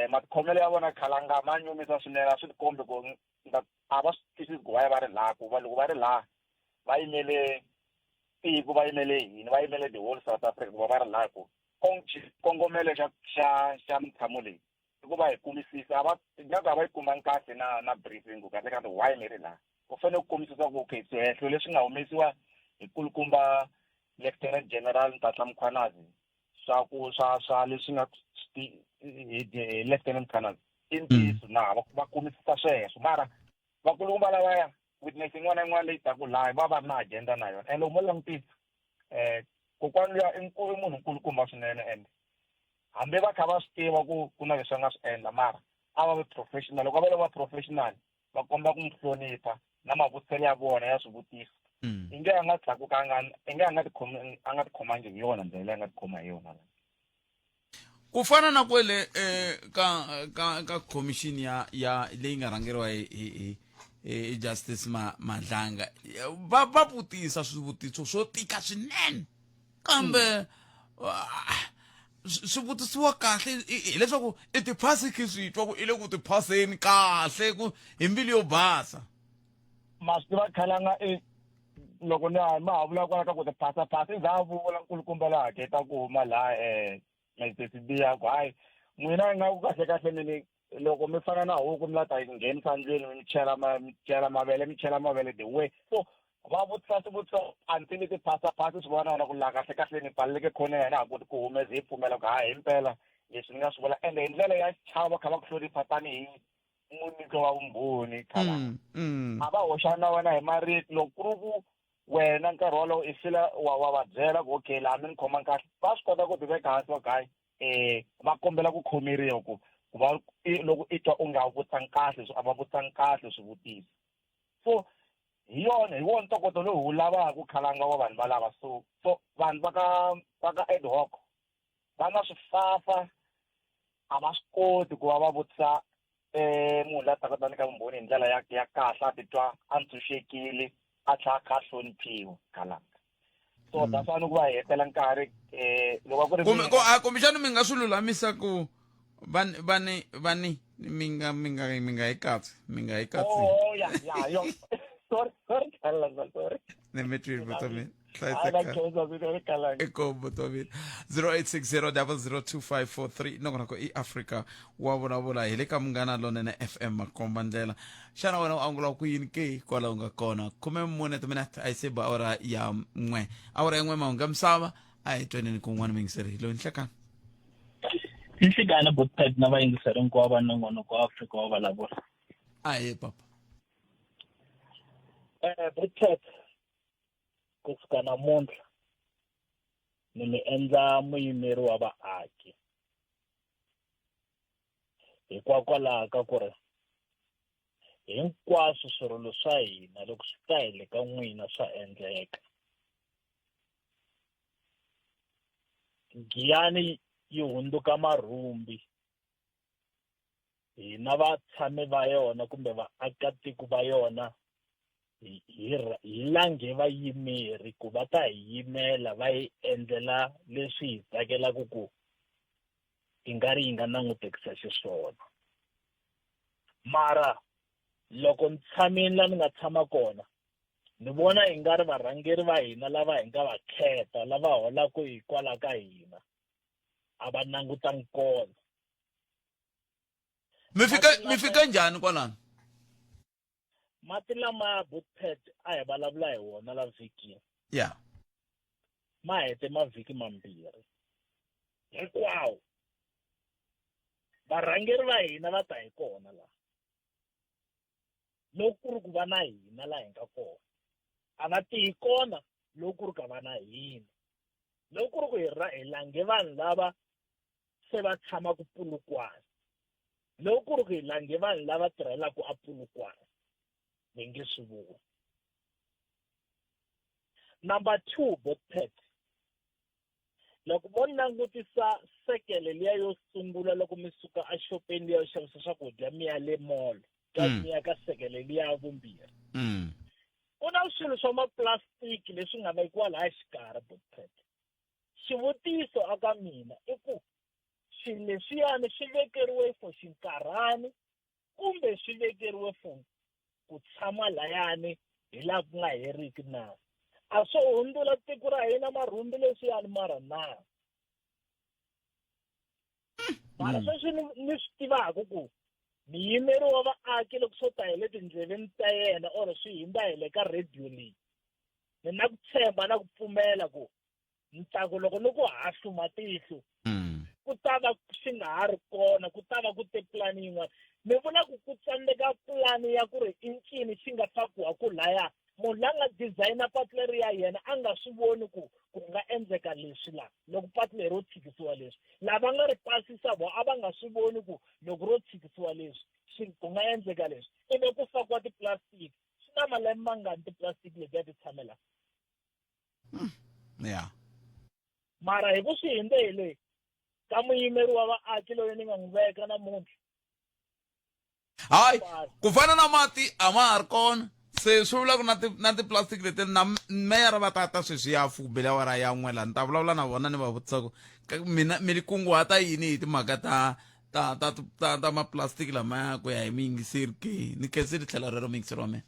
S8: Matikhomelo ya vona khalanga ma nyumisa swinene swi tikombe ku a va swi twisisi ku why va ri laha ku loko va ri laha va yimele tiko va yimele yini va yimele the whole South Africa ku va ri laha ku kongomelo xa mintshamo leyi i ku va hi kumisisa nga ka va yi kumangi kahle na briefing kahle kambe why mi ri laha ku fanele ku kombisisa ku okay swihehlo leswi nga humesiwa hi kulukumba Lieutenant General Ntatla Mkhwanazi swa leswi nga hi Lieutenant Mkhwanazi i ntiyiso na va kombisisa sweswo mara vakulukumba lavaya witness yin'wana na yin'wana leyi taku laha va va na agenda na yona and loko mo langutisa kokwani luya i munhu nkulukumba swinene and hambi va kha va swi tiva ku na leswi va nga swi endla mara a va professional. Loko va professional va komba ku n'wi hlonipha na mavutiselo ya vona ya swivutiso i nge a nga tlakukanga i nge a nga tikhomangi hi yona ndlela a nga tikhoma hi yona.
S1: Ku fana na kwele ka commission ya leyi nga rhangeriwa hi Justice Madlanga va vutisa swivutiso swo tika swinene kambe swivutisiwa kahle hileswaku i tiphasi khi swi twa ku i le ku tiphaseni kahle ku hi mbilu yo basa.
S8: Maswi va khalanga loko ma ha vula kwala ka ku tiphasa za a vula nkulukumba laha ke ta ku huma laha biya ku hayi n'wina nga ku kahle nini loko mi fana na huku mi la ta nghenisa ndlwini mi chela mavele the way so va vutisa swivutiso until tiphasa swi vona ku laha kahle ni pfaleleke khona yena a koti ku humesa hi pfumela ku hayi impela
S13: leswi ni nga swi vula ende hi ndlela ya xichava kha va ku hlonipha tanihi munyiko wa vumbhoni khalanga a va hoxa na wena hi marito loko ku ri ku wena nkarhi wolowo i fila wa va byela ku okay laha mi ni khoma kahle va swi kota ku ti veka hansi wagayi va kombela ku khomeriwa ku va loko i twa u nga vutanga kahle a va vutanga kahle swivutiso so hi wona ntokoto lowu wu lavaka ku khalanga wa vanhu valava so vanhu va ka ad hoc va na swifafa a va swi koti ku va va vutisa munhu la taka tani ka vumbhoni hi ndlela ya kahle a titwa a ntshunxekile a tlhela a kha a hloniphiwa khalanga so ta fana ku va hetela nkarhi loko ku ri
S1: kumbexani mi nga swi lulamisa ku vani mi nga yi katsi
S13: oh ya yo sorry sorry
S1: ne me twi vutomi eko vutomi 0860002543 noko i Africa wa vulavula hi le ka Munghana Lonene FM makomba ndlela xana wena u angula ku yini ke kwala u nga kona 14 minute ai se ba ora ya n'we awara ya n'we mahunga misava a hi tweneni kun'wana mingiseri lo nhlekana
S17: Inhlekana bothet na vayingiseri hinkwavo va nongonoko wa Africa wa vulavula
S1: aye papa
S17: bothet kusuka namuntlha ni mi endla muyimeri wa vaaki hikwakwalaho ka ku ri hinkwaswo swirilo swa hina loko swi ta hi le ka n'wina swa endleka Giyani yi hunduka marhumbi hina vatshami va yona kumbe vaakatiko va yona hi lange vayimeri ku va ta hi yimela va yi endlela leswi hi tsakelaka ku hi nga ri yi nga langutekisa xiswona mara loko ni tshamini la ni nga tshama kona ni vona hi nga ri varhangeri va hina lava hi nga va kheta lava holaka hikwalaho ka hina a va langutangi kona
S1: mi fika njhani kwalano
S17: mati lama botpet a hi vulavula hi wona la vhikini
S1: ya
S17: ma hete mavhiki mambirhi hinkwawo varhangeri va hina va ta hi kona la loko ku ri ku va na hina la hi nga kona a va tihi kona loko ku ri ka va na hina loko ku ri ku hi lange vanhu lava se va tshama ku Polokwane loko ku ri ku hi lange vanhu lava tirhelaka a Polokwane ni nge swi vuli number 2 botpet loko vo langutisa sekele liya yo sungula loko mi suka a xopeni liya yo xavisa swakudya mi ya le mall mi ya ka sekele liya ya vumbirhi ku na swilo swa maplastiki leswi nga vekiwa laha xikarhi botpet xivutiso aka mina i ku swilo leswiyani swi vekeriwe for xinkarhani kumbe swi vekeriwe for ku tshama layani hi laha ku nga heriki na a swo hundzula tiko ra hina marhumbi leswiyani mara na mara sweswi ni swi tivaka ku muyimeri wa vaaki loko swo ta hi le tindleveni ta yena or swi hindza hi le ka radio leyi ni na ku tshemba na ku pfumela ku ntsako loko ni ku hahluma tihlo ku ta va swi nga ha ri kona ku ta va ku te pulani yin'wana mi vula ku tsandzeka pulani ya ku ri i ncini xi nga fakiwa ku laya munhu la nga designer patu leri ya yena a nga swi voni ku nga endleka leswi laha loko patu leri ro tshikisiwa leswi lava nga ri pasisa vo a va nga swi voni ku loko ro tshikisiwa leswi ku nga endleka leswi ivi ku fakiwa tiplastiki swi na malembe mangani tiplastiki letiya ti tshamela mara hi ku swi hindze hi leyi ka muyimeri wa vaaki loyi ni nga n'wi veka namuntlha
S1: hayi ku fana na mati a ma ha ri kona se swi vula ku na tiplastic leti na meyara va tata sweswi ya fubele awara ya n'we la ni ta vulavula na vona ni va vutisa ku mina mi li kunguhata yini hi timhaka ta maplastic lamaya ku ya hi miyingiseri ke ni khense ni tlhela rero miyingiseri wa mina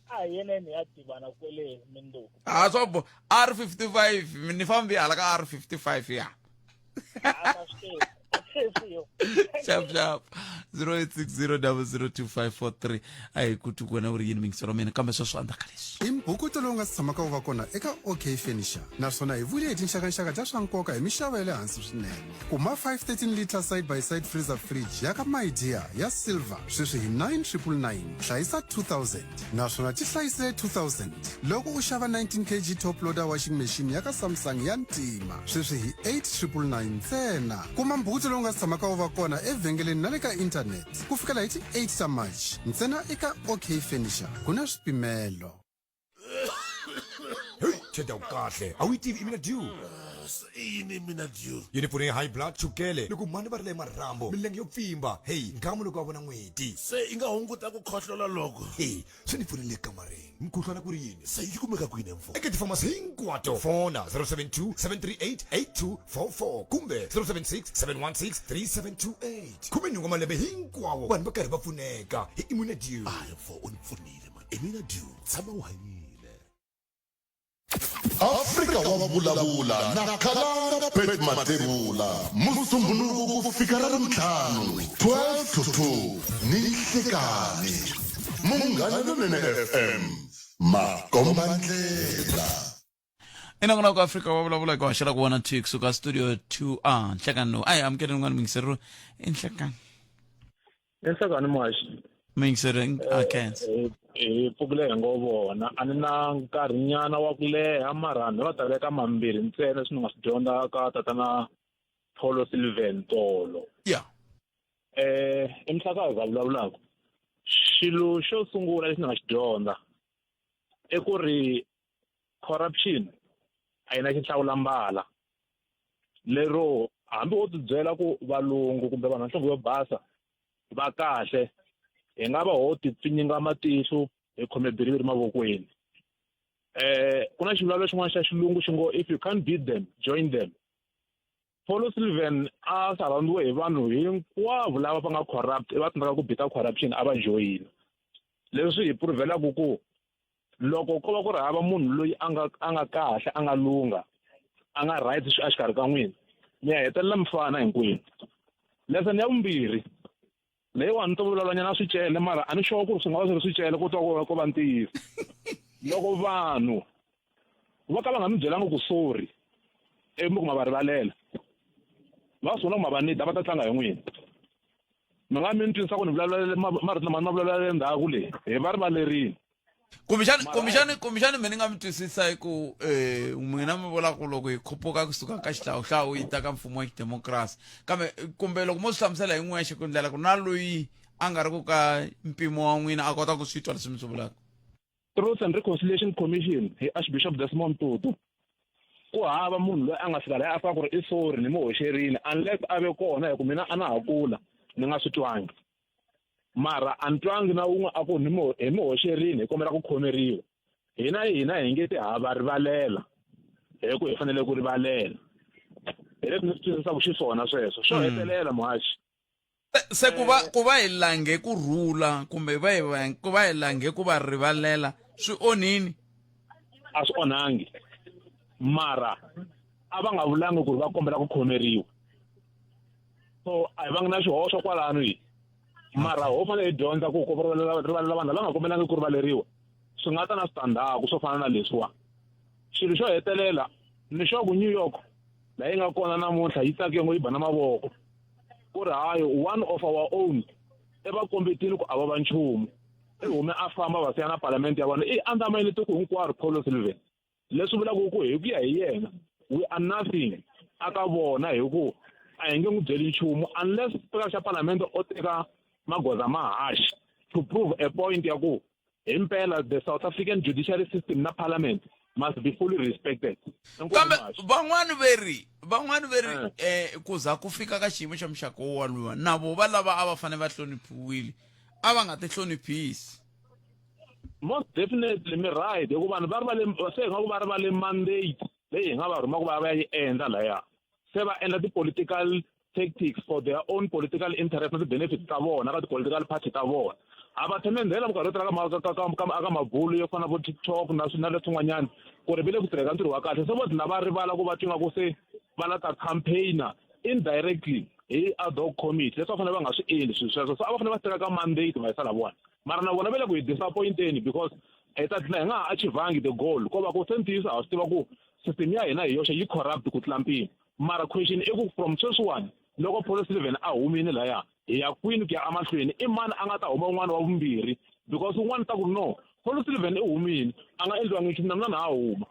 S17: a yeneni ya tivana kwele minduku
S1: a swo R55 ni fambi hala ka R55 ya
S17: sesiyo
S1: sharp 0860002543 ayi kuthi kwena uri yini mingisero mina kambe sweswo andaka leswi
S14: imbukuto lowu nga si tshamaka wu va kona eka OK Furniture naswona hi vule hi tinxakanxaka ta swa nkoka hi mixavo ya le hansi swinene kuma 513 liter side by side freezer fridge ya ka Midea ya silver sweswi hi 9999 hlayisa 2000 naswona ti hlayisile 2000 loko u xava 19 kg top loader washing machine ya ka Samsung ya ntima sweswi hi 8999 ntsena kuma mbukuto lowu nga si tshamaka wu va kona evhengeleni na le ka internet ku fikela hi ti 8 ta March ntsena eka OK Furniture kuna swipimelo.
S16: Cheta ukahle awuyitivi imina due
S18: yini mina due
S16: yini pfune high blood chukele loko mani va ri le marhambo milenge yo pfimba hey ngamu loko a vona n'weti
S18: se i nga hunguta ku khohlola loko
S16: hey swi ni pfunile kamareni mukhuhlwana ku ri yini
S18: se yi kumeka kwini mfo
S16: eka tifamasi hinkwato fona 072-738-8244 kumbe 076-716-3728 khume nhungu malembe hinkwawo vanhu va karhi va pfuneka hi imina due
S18: mfo u ni pfunile man imina due tshama u hanyile
S5: Afrika wa vulavula na Khalanga Pet Matebula musumbhunuku ku fika ra rintlhanu 12 to 2 ni nhlekani Munghana Lonene FM makomba ndlela
S1: ina kuna ku Afrika wa vulavula ku waxela ku vona Twix suka studio 2 nhlekani no ayi amukele n'wana mingisero enhlekani
S10: mashi
S1: mingisero akens
S10: pfukile ngobona a ni na nkarhinyana wa ku leha mara ni va ta veka mambirhi ntsena leswi ni nga swi dyondza ka tatana Paulo Sylvan Tolo emhlakazi va vulavulaka xilo xo sungula lexi ni nga xi dyondza i ku ri corruption a yi na xihlawulambala lero hambi wo tibyela ku valungu kumbe vanhu nhlonge yo basa va kahle hi nga va ho tipfinyinga matihlo hi khome biri mavokweni ku na xivulavula xin'wana xa xilungu xi ngo if you can't beat them join them. Paulo Sylvan a sarandiwe hi vanhu hinkwavo lava va nga corrupt va tsandzeka ku bita corruption a va joyina leswi hi puruvhelaku ku loko ko va ku ri hava munhu loyi a nga kahle a nga lunga a nga right a xikarhi ka n'wina mi ya hetelela mfana hinkwenu. Lesson ya vumbirhi leyiwani to vulavulanyana swicele mara a ni sure ku ri swi nga va swi ri swicele ku twa ko va ntiyiso loko vanhu va ka va nga mi byelanga ku sorry mi ku ma va rivalela va swi vona ku ma va nita va ta tlanga hi n'wina mi nga mi ni twisisa ku ni vulavula marito lama ma vulavula le ndzhaku leyi hi va rivalerini
S1: kumbexani me ni nga mi twisisa hi ku n'wina mi vula ku loko hi khuphuka kusuka ka xihlawuhlawu yi ta ka mfumo wa xidemokirasi kambe kumbe loko mo swi hlamusela hi n'wexe ku ndlela ku na loyi a nga ri ku ka mpimo wa n'wina a kota ku swi twa leswi mi swi vulaka.
S10: Truth and Reconciliation Commission hi Archbishop Desmond Tutu ku hava munhu loyi a nga fika laha a fika ku ri i sorry ni mi hoxerile unless a ve kona hi ku mina a na ha kula ni nga swi twangi mara a ni twangi na wun'we a ku hi mi hoxerile hi kombela ku khomeriwa hina hi nge ti hava rivalela hi ku hi fanele ku rivalela hi leswi ni swi twisisaka xiswona sweswo xo hetelela muhaxi
S1: se ku va hi lange ku rhula kumbe ku va hi lange ku va rivalela swi onhini
S10: a swi onhangi mara a va nga vulangi ku ri va kombela ku khomeriwa so a hi va nga na xihoxo kwalano hi mara ho fanele hi dyondza ku rivalela vanhu lava nga kombelanga ku rivaleriwa swi nga ta na switandzhaku swo fana na leswiwa xilo xo hetelela ni xo ku New York laha yi nga kona namuntlha yi tsakile ngo yi ba na mavoko ku ri hayi one of our own i va kombetile ku a va nchumu i hume a famba va siya na parliament ya vona i andzamayile tiko hinkwaro Paulo Sylvan leswi vulaka ku hi ku ya hi yena we are nothing aka vona hi ku a hi nge n'wi byeli nchumu unless xipika xa parliament o teka magoza mahaxi to prove a point ya ku himpela the South African judiciary system na parliament must be fully respected.
S1: Kambe van'wani veri ku za ku fika ka xiyimo xa muxaka wo waluwa na vo va lava a va fanele va hloniphiwile a va nga ti hloniphisi.
S10: Most definitely mi right hikuva vanhu va se hi nga ku va ri va le mandate leyi hi nga va rhuma ku va yi endla laya se va endla ti-political tactics for their own political interest na ti-benefits ta vona ka ti-political party ta vona a va themendhela minkarhi yo tala ka mabulu yo fana vo TikTok na leswin'wanyana ku ri vi le ku tirheka ntirho wa kahle se vo dina va rivala ku va twi nga ku se va la ta campaigner indirectly
S19: hi ad hoc committee leswi va fanele va nga swi endli swilo sweswo so a va fanele va teka ka mandate va yisa lavona mara na vona va le ku hi disappointeni because hi ta tlhela hi nga ha achievangi the goal ko va ku sentisa ha swi tiva ku system ya hina hi yoxe yi corrupt ku tlula mpimo mara question i ku from sweswiwani loko Paul Sullivan a humile laya hi ya kwini ku ya amahlweni i mani a nga ta huma un'wana wa vumbirhi because un'wana ta ku no Paul Sullivan i humile a nga endliwa ngithi na mina ha huma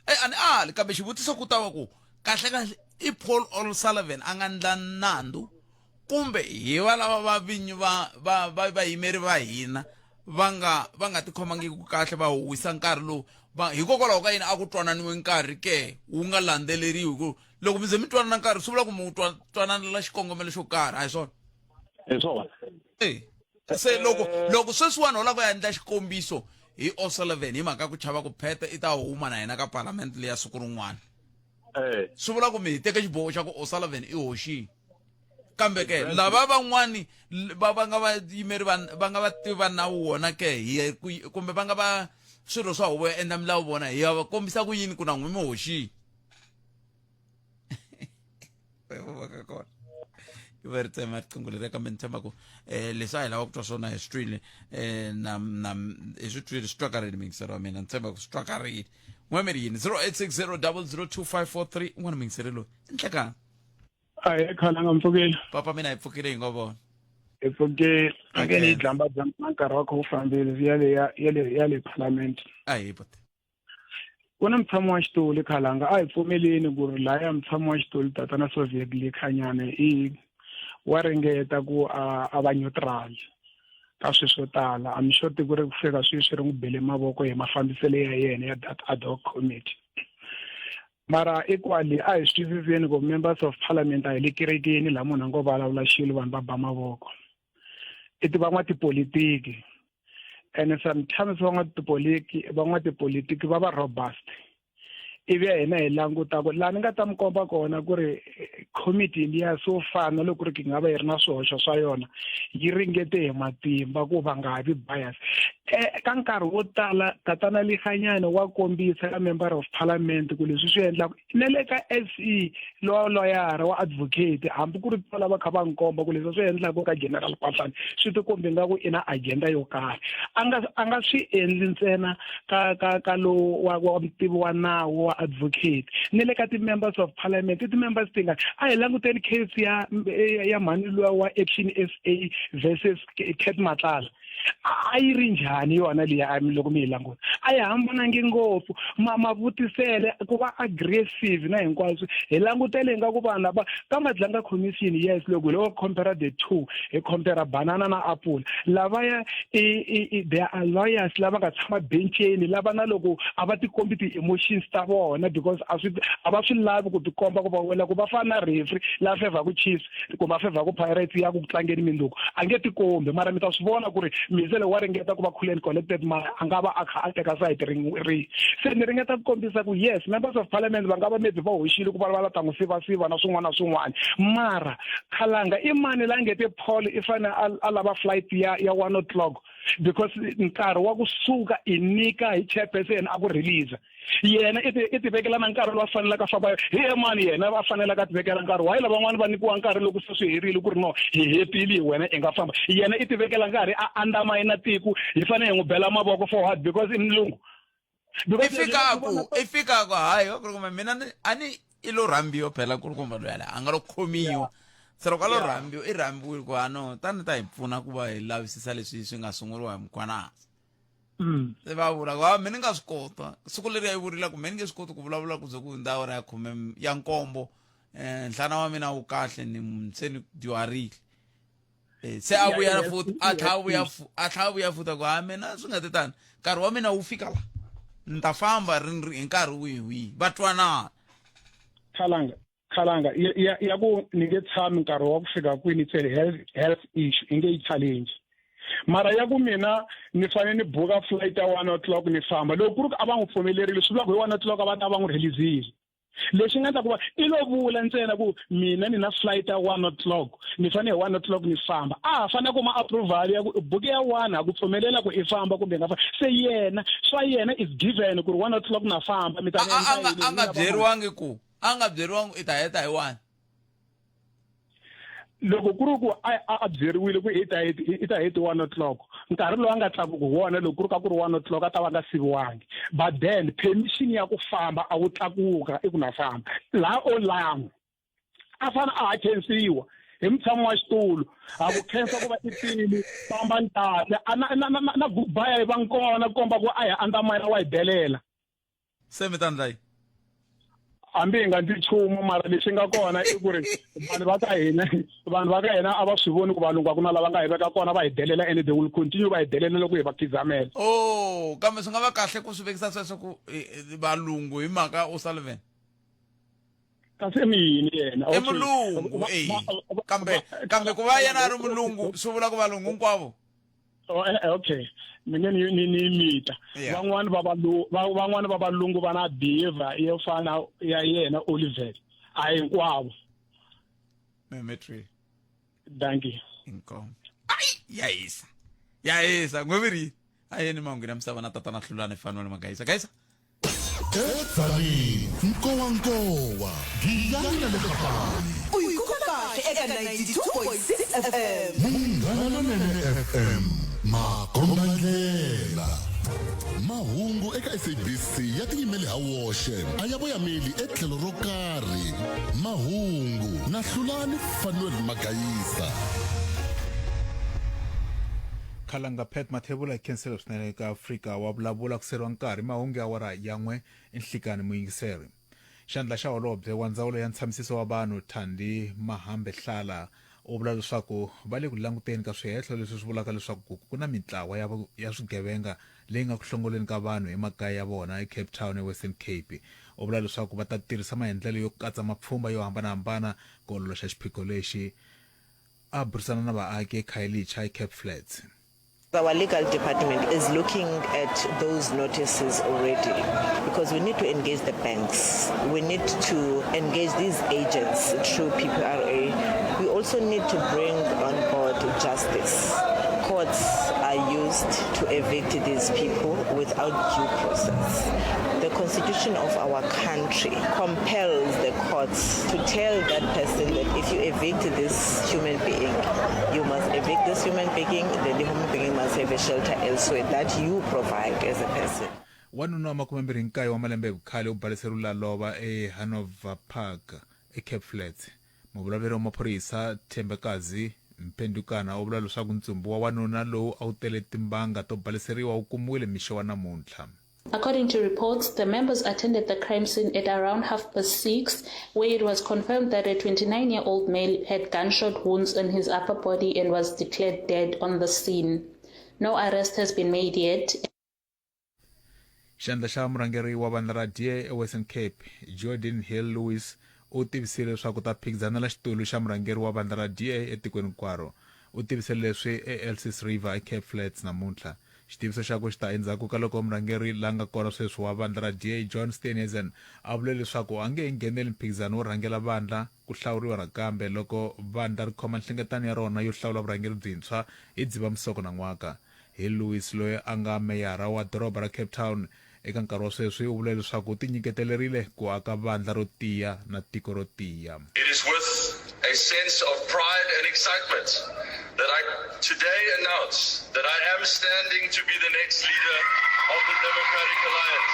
S1: ani kambe xivutiso ku ta va ku kahle i Paul O'Sullivan a nga ndla nandu kumbe hi va lava va vinyi va yimeri va hina va nga tikhomangi ku kahle va huwisa nkarhi lowu hikokwalaho ka yini a ku twananiwe nkarhi ke wu nga landzeleriwi ku loko mi ze mi twanana nkarhi swi vula ku mi twananela xikongomelo xo karhi a hi swona
S19: hi swona
S1: se loko sweswiwani ho lava ku ya endla xikombiso hi O'Sullivan hi mhaka ku chava ku pheta i ta huma na hina ka parliament leya siku rin'wana swi vula ku mi hi teke xiboho xa ku O'Sullivan i hoxini kambe ke lava van'wani va nga va yimeri va nga va tiva nawu wona ke kumbe va nga va swilo swa huvo ya endla milawu vona hi ya va kombisa ku yini ku na n'wi mi hoxini va ri tsema riqingho leri kambe ni tshemba ku leswi a hi lava ku twa swona hi swi twile hi swi twile swi twakarile mingisero wa mina ni tshemba ku swi twakarile n'we mi ri yini 0860002543 n'wana mingiseri loyi i nhlekani
S20: ayi khalanga mpfukile
S1: papa mina hi pfukile hi ngo vona
S20: hi pfukile ake ni dlamba na nkarhi wa kho wu fambile ya le parliament
S1: ayi but
S20: ku na mutshamo wa xitulu khalanga a hi pfumeleni ku ri laya mutshamo wa xitulu tatana Soviet Likhanyane i wa ringeta ku a va neutral ka swilo swo tala I'm sure ku ri ku fika swi ri n'wi bele mavoko hi mafambiselo ya yena ya ad hoc committee mara equally a hi swi twisiseni ku members of parliament a hi le kerekeni la munhu a ngo vulavula xilo vanhu va ba mavoko i van'watipolitiki and sometimes van'watipolitiki va robust ivi ya hina hi languta ku laha ni nga ta mi komba kona ku ri committee liya so fana loko ri nga va yi ri na swihoxo swa yona yi ringete hi matimba ku va nga ha vi bias ka nkarhi wo tala tatana Likhanyane wa kombisa ka member of parliament ku leswi swi endlaka ne le ka SE lawyer wa advocate hambi ku ri tola va kha va nkomba ku leswi swi endlaka ka general Patlani swi ti kombi nga ku ina agenda yo karhi a nga swi endli ntsena ka lo wa mutivi wa nawu wa advocate ne le ka ti members of parliament ti members tinga a hi languteni case ya mhani luwa wa Action SA versus Cat Matlala a yi ri njhani yona liya loko mi yi languta a yi hambanangi ngopfu mavutisele ku va aggressive na hinkwaswo hi langutele nga ku vanhu lava ka Madlanga commission yes loko loko compare the two hi compare banana na apple lavaya there are lawyers lava nga tshama bencheni lava na loko a va ti kombi ti emotions ta vona because a va swi lavi ku ti komba ku va wela ku va fana na referee la favor ku Chiefs ku va favor ku Pirates ya ku tlangeni minduku a nge ti kombi mara mi ta swi vona ku ri mizele wa ringeta ku va Cool Collected ma a nga va a kha a teka side ri se ni ringeta ku kombisa ku yes members of parliament va nga va maybe va hoxile ku va ta n'wi siva na swin'wana mara khalanga i mani la ngete Paul i fane a lava flight ya 1 o'clock because nkarhi wa ku suka inika hi chairperson a ku release yena i ti vekela na nkarhi lowu fanele ka famba hi mani yena va fanele ka ti vekela nkarhi wa lava van'wana va nikiwa nkarhi loko se swi herile ku ri no hi hetile wena i nga famba yena i ti vekela nkarhi a andamina tiko hi fanele hi n'wi bela mavoko forward because i mlungu
S1: ifikaku hayi ku ri kumbe mina ani i lo rhambiwa phela ku ri kumbe loyala a nga lo khomiwa se loko a lo rhambiwa i rhambiwile ku ano tani ta hi pfuna ku va hi lavisisa leswi swi nga sunguriwa hi mukwanasi se va vula ku mina ni nga swi kota siku leri a yi vurile ku mina ni nge swi koti ku vulavula ku ze ku ndhawu ra ya 10 ya nkombo nhlana wa mina wu kahle se ni dyuharile se a vuya futhi a tlha vuya futhi ku mina swi nga ti tani nkarhi wa mina wu fika la ni ta famba hi nkarhi wihi va twanana
S20: khalanga ya ku ni nge tshami nkarhi wa ku fika kwini it's a health issue i nge yi challenge mara ya ku mina ni fanele ni buka flight ya 1 o'clock ni famba loko ku ri a va n'wi pfumelerile swi vula ku hi 1 o'clock a va ta va n'wi releasile leswi nga ta ku va i lo vula ntsena ku mina ni na flight ya 1 o'clock ni fanele hi 1 o'clock ni famba a fanele ku ma approval ya ku buke ya 1 a ku pfumelela ku i famba kumbe nga famba se yena swa yena is given ku ri 1 o'clock na famba mi ta
S1: a nga byeriwangi ku a nga byeriwangi i ta heta hi 1
S20: loko ku ri ku a byeriwile ku i ta heti 1 o'clock nkarhi lowu a nga tlakuka wona loko ku ri ka ku ri 1 o'clock a ta va nga siviwangi but then permission ya ku famba a wu tlakuka i ku na famba laha Orlando a fana a khensiwa hi mutshami wa xitulu a ku khensa ku va titili famba ntate na goodbye va nkona komba ku a hi andamana wa hi delela
S1: se mi ta ndlayi
S20: hambi hi nga ndzi nchumu mara lexi nga kona i ku ri vanhu va ka hina a va swi voni ku valungu a ku na lava nga hi veka kona va hi delela and they will continue va hi delela loko hi va khizamela
S1: kambe swi nga va kahle ku swi vekisa sweswo ku valungu hi mhaka O'Sullivan
S20: kasi mini yena
S1: i mulungu kambe ku va yena a ri mulungu swi vula ku valungu hinkwavo
S20: okay mina ni mita van'wani va valungu va na behavior yo fana ya yena Oliver a hinkwavo
S1: Memetri
S20: thank you
S1: inkomo yayisa ngweviri ayeni mangu na msava na tata na hlulane fanele magaisa gaisa
S5: Etsani nkowa giyani le kapani
S6: uyikuka eka 92.6 FM
S5: Munghana FM Makombandlela mahungu eka SABC ya tiyimeli ha woxe a ya voyameli etlhelo ro karhi mahungu na hlulani Fanuel Magayisa
S11: khalanga Pet Mathebula cancel swinene ka Afrika wa vulavula ku seriwa nkarhi mahungu ya wara yan'we enhlikani muyingiseri xandla xa holobye wa ndzawulo ya ntshamiselo wa vanhu Thandi Mahambe Hlala u vula leswaku va le ku languteni ka swihehlo leswi swi vulaka leswaku ku na mitlawa ya swigevenga leyi nga ku hlongoleni ka vanhu emakaya ya vona eCape Town eWestern Cape u vula leswaku va ta tirhisa maendlelo yo katsa mapfhumba yo hambanahambana ku ololoxa xiphiqo lexi a burisana na vaaki eKhayelitsha eCape Flats.
S21: Our legal department is looking at those notices already because we need to engage the banks. We need to engage these agents through PPRA. We also need to bring on board justice. Courts are used to evict these people without due process. The constitution of our country compels the courts to tell that person that if you evict this human being, you must evict this human being, then the human being must have a shelter elsewhere that you provide as a person.
S11: Wanuna makumembiri nkayi wa malembe bukhali u baliserula lova Hanover Park eCape Flats. Muvulaveri wa maphorisa Thembekazi Mpendukana u vula leswaku ntsumbu wa wanuna lowu a wu tele timbanga to baliseriwa wu kumiwile mixo wa namuntlha.
S22: According to reports, the members attended the crime scene at around 6:30, where it was confirmed that a 29-year-old male had gunshot wounds on his upper body and was declared dead on the scene. No arrest has been made yet.
S11: Xandla xa murhangeri wa vandla ra DA eWestern Cape, Jordan Hill Lewis, u tivisile leswaku ta phikizana la xitulu xa murhangeri wa vandla ra DA etikweni hinkwaro. U tivisile leswi eElsis River eCape Flats namuntlha. Xitiviso xa ku xi ta endzhaku ka loko murhangeri la nga kona sweswi wa vandla ra DA John Steenhuisen a vule leswaku a nge ngheneli mphikizano wo rhangela vandla ku hlawuriwa nakambe loko vandla ri khoma nhlengetano ya rona yo hlawula vurhangeri byintshwa hi Dzivamusoko na n'waka. Hill Lewis loyi a nga meyara wa doroba ra Cape Town eka nkarhi wa sweswi u vule leswaku u tinyiketelerile ku aka vandla ro tiya na tiko ro tiya.
S23: It is with a sense of pride and excitement that I today announce that I am standing to be the next leader of the Democratic Alliance.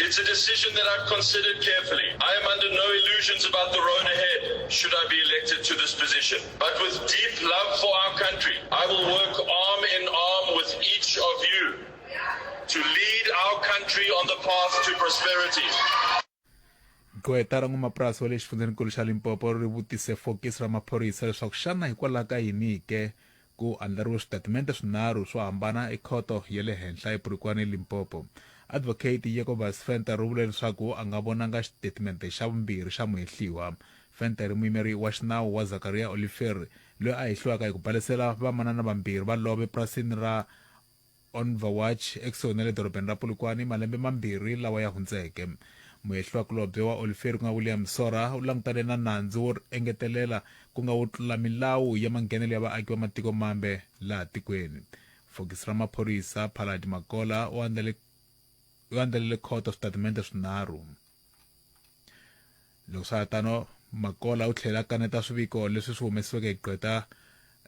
S23: It's a decision that I've considered carefully. I am under no illusions about the road ahead should I be elected to this position. But with deep love for our country, I will work arm in arm with each of you to lead our country on the path to prosperity.
S11: Gweta ra n'wamapurasi wa le xifundzeninkulu xa Limpopo ri vutise fokisi ra maphorisa leswaku xana hikwalaho ka yini ke ku andlariwe switatimende swinharhu swo hambana ekhoto ya le henhla ePurukwana eLimpopo. Advocate Jacobus Venter u vule leswaku a nga vonanga xitatimende xa vumbirhi xa muhehliwa. Venter muyimeri wa xinawu wa Zakaria Olivier loyi a hehliwaka hi ku balisela vamanana vambirhi va love epurasini ra Onverwatch ekusuhi na le dorobeni ra Polokwane malembe mambirhi lawa ya hundzeke. Muhehliwa kulobye wa Olivier ku nga William Sora u langutane na nandzu wo engetelela ku nga wo tlula milawu ya manghenelo ya vaaki va matiko mambe laha tikweni. Fokisi ra maphorisa Paladi Makola u andlalele khoto switatimende swinharhu. Loko swa tano Makola u tlhela kaneta swiviko leswi swi humesiweke hi gqweta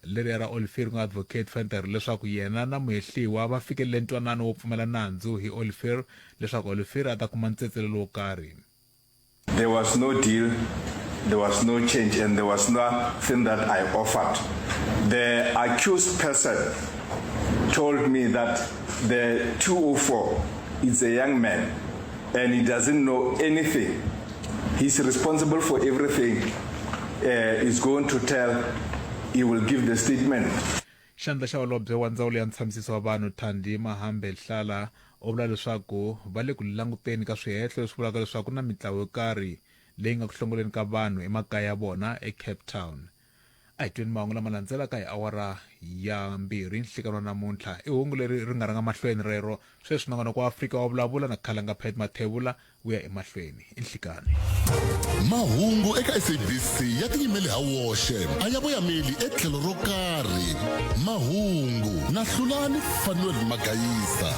S11: leri ra Olivier nga advocate Venter leswaku yena na muhehliwa va fikelele ntwanano wo pfumela nandzu hi Olivier leswaku Olivier a ta kuma ntsetselelo wo karhi.
S3: There was no deal, there was no change, and there was nothing that I offered. The accused person told me that the 204 is a young man and he doesn't know anything. He's responsible for everything. He's going to tell, he will give the statement.
S11: Xandla xa Holobye wa Ndzawulo ya Ntshamisano wa Vanhu Thandi Mahambe Hlala u vula leswaku va le ku languteni ka swihehlo leswi vulaka leswaku na mitlawa yo karhi leyi nga ku hlongoleni ka vanhu emakaya ya vona eCape Town. A hi tweni mahungu lama landzelaka hi awara ya 2 nhlikano namuntlha i hungu leri ri nga ranga mahlweni rero sweswi nongonoko wa Afrika wa vulavula na Khalanga Phet Mathebula wu ya emahlweni inhlikani.
S5: Mahungu eka SABC ya tiyimeli ha woxe a ya voyameli etlhelo ro karhi. Mahungu na Hlulani Fanuel Magayisa.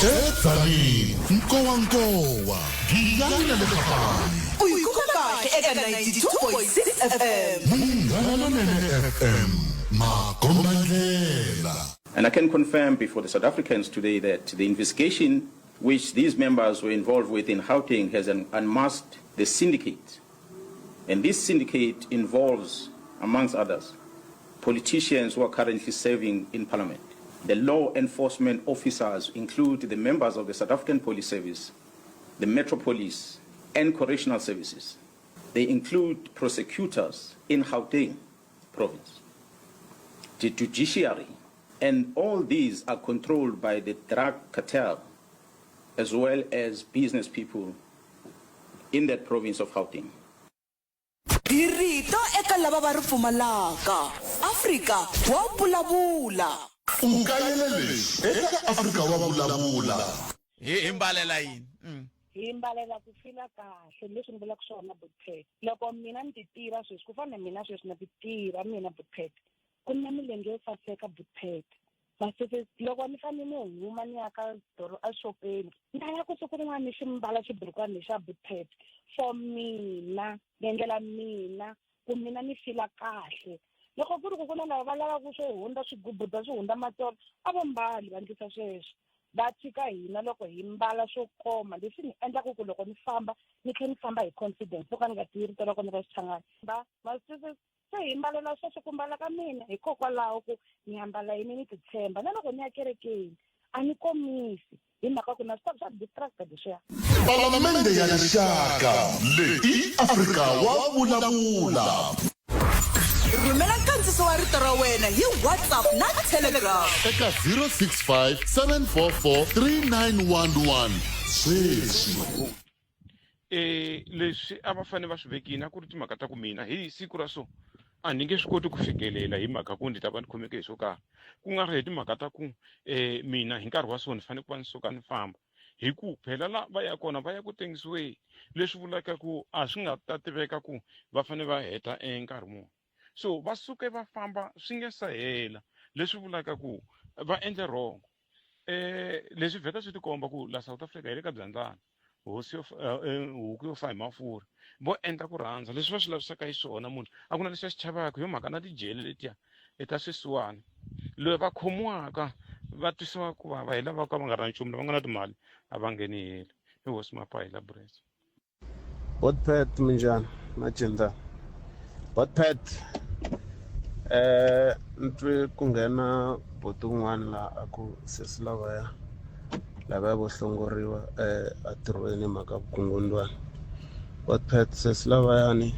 S5: Edzani Nkowankowa Giyani na Lekapani.
S6: Uyikukahle eka 92.6 FM.
S5: Munghana Lonene FM. Makombandlela.
S4: And I can confirm before the South Africans today that the investigation which these members were involved with in Gauteng has unmasked the syndicate. And this syndicate involves, amongst others, politicians who are currently serving in Parliament. The law enforcement officers include the members of the South African Police Service, the Metro Police, and Correctional Services. They include prosecutors in Gauteng province, the judiciary, and all these are controlled by the drug cartel as well as business people in that province of Gauteng.
S6: Dirito eka lava va ri pfumalaka. Afrika wa vulavula.
S5: Ukayelele eka Afrika wa vulavula.
S1: Imbalela yini?
S7: Hi mbalela ku fila kahle leswi ni vulaka swona Butpet. Loko mina ni ti tirha sweswi ku fana mina sweswi na ti tirha mina Butpet. Ku na milenge yo saseka Butpet. Basese loko ni fanele ni huma ni ya ka doro a shopeni. Nda ya ku siku rin'wana ni ximbala xiburukwana xa Butpet. For mina, ngendlela mina, ku mina ni fila kahle. Loko ku ri ku kuna lava va lava ku swo hundza swigubuda swi hundza matolo a va mbali va ndlisa sweswo. Va tshika hina loko hi mbala swo koma leswi ni endlaka ku loko ni famba ni tlhela ni famba hi confidence loko ni nga tirhi loko ni ri xichangani va se hi mbalela sweswo ku mbala ka mina hikokwalaho ku ni ambala yini ni titshemba na loko ni ya kerekeni a ni komisi hi mhaka ku na swa distracted leswiya.
S5: Palamende ya Rixaka leyi Afrika wa vulavula.
S6: Rhumela nkandziso wa rito ra wena hi WhatsApp na Telegram
S5: eka 065 744 3911. Sweswi
S24: leswi a va fane va swi vekini a ku ri timhaka ta ku mina hi siku ra so a ni nge swi koti ku fikelela hi mhaka ku ni ta va ni khomeke hi swo karhi ku nga ri hi timhaka ta ku mina hi nkarhi wa so ni fanele ku va ni suka ni famba hi ku phela la va ya kona va ya ku tengisiweni leswi vulaka ku a swi nga ta tiveka ku va fanele va heta nkarhi muni so va suke va famba swi nge sa hela leswi vulaka ku va endle wrong leswi vheta swi tikomba ku la South Africa hi le ka byandzana hosi huku yo fa hi mafurha vo endla ku rhandza leswi va swi lavisaka hi swona munhu a ku na lexi a xi chavaka hi mhaka na tijele letiya ta swisiwana loyi va khomiwaka va twisiwa ku vava hi lava ka va nga ri na nchumu lava nga na timali a va ngheni heli i hosi mapa hi labrese.
S25: Butpet minjhani Majinda Butpet ntwe ku nghena boto un'wana laha a ku sesi lava vo hlongoriwa atirhweni mhaka vukungundzwana. Butpet sesi lavayani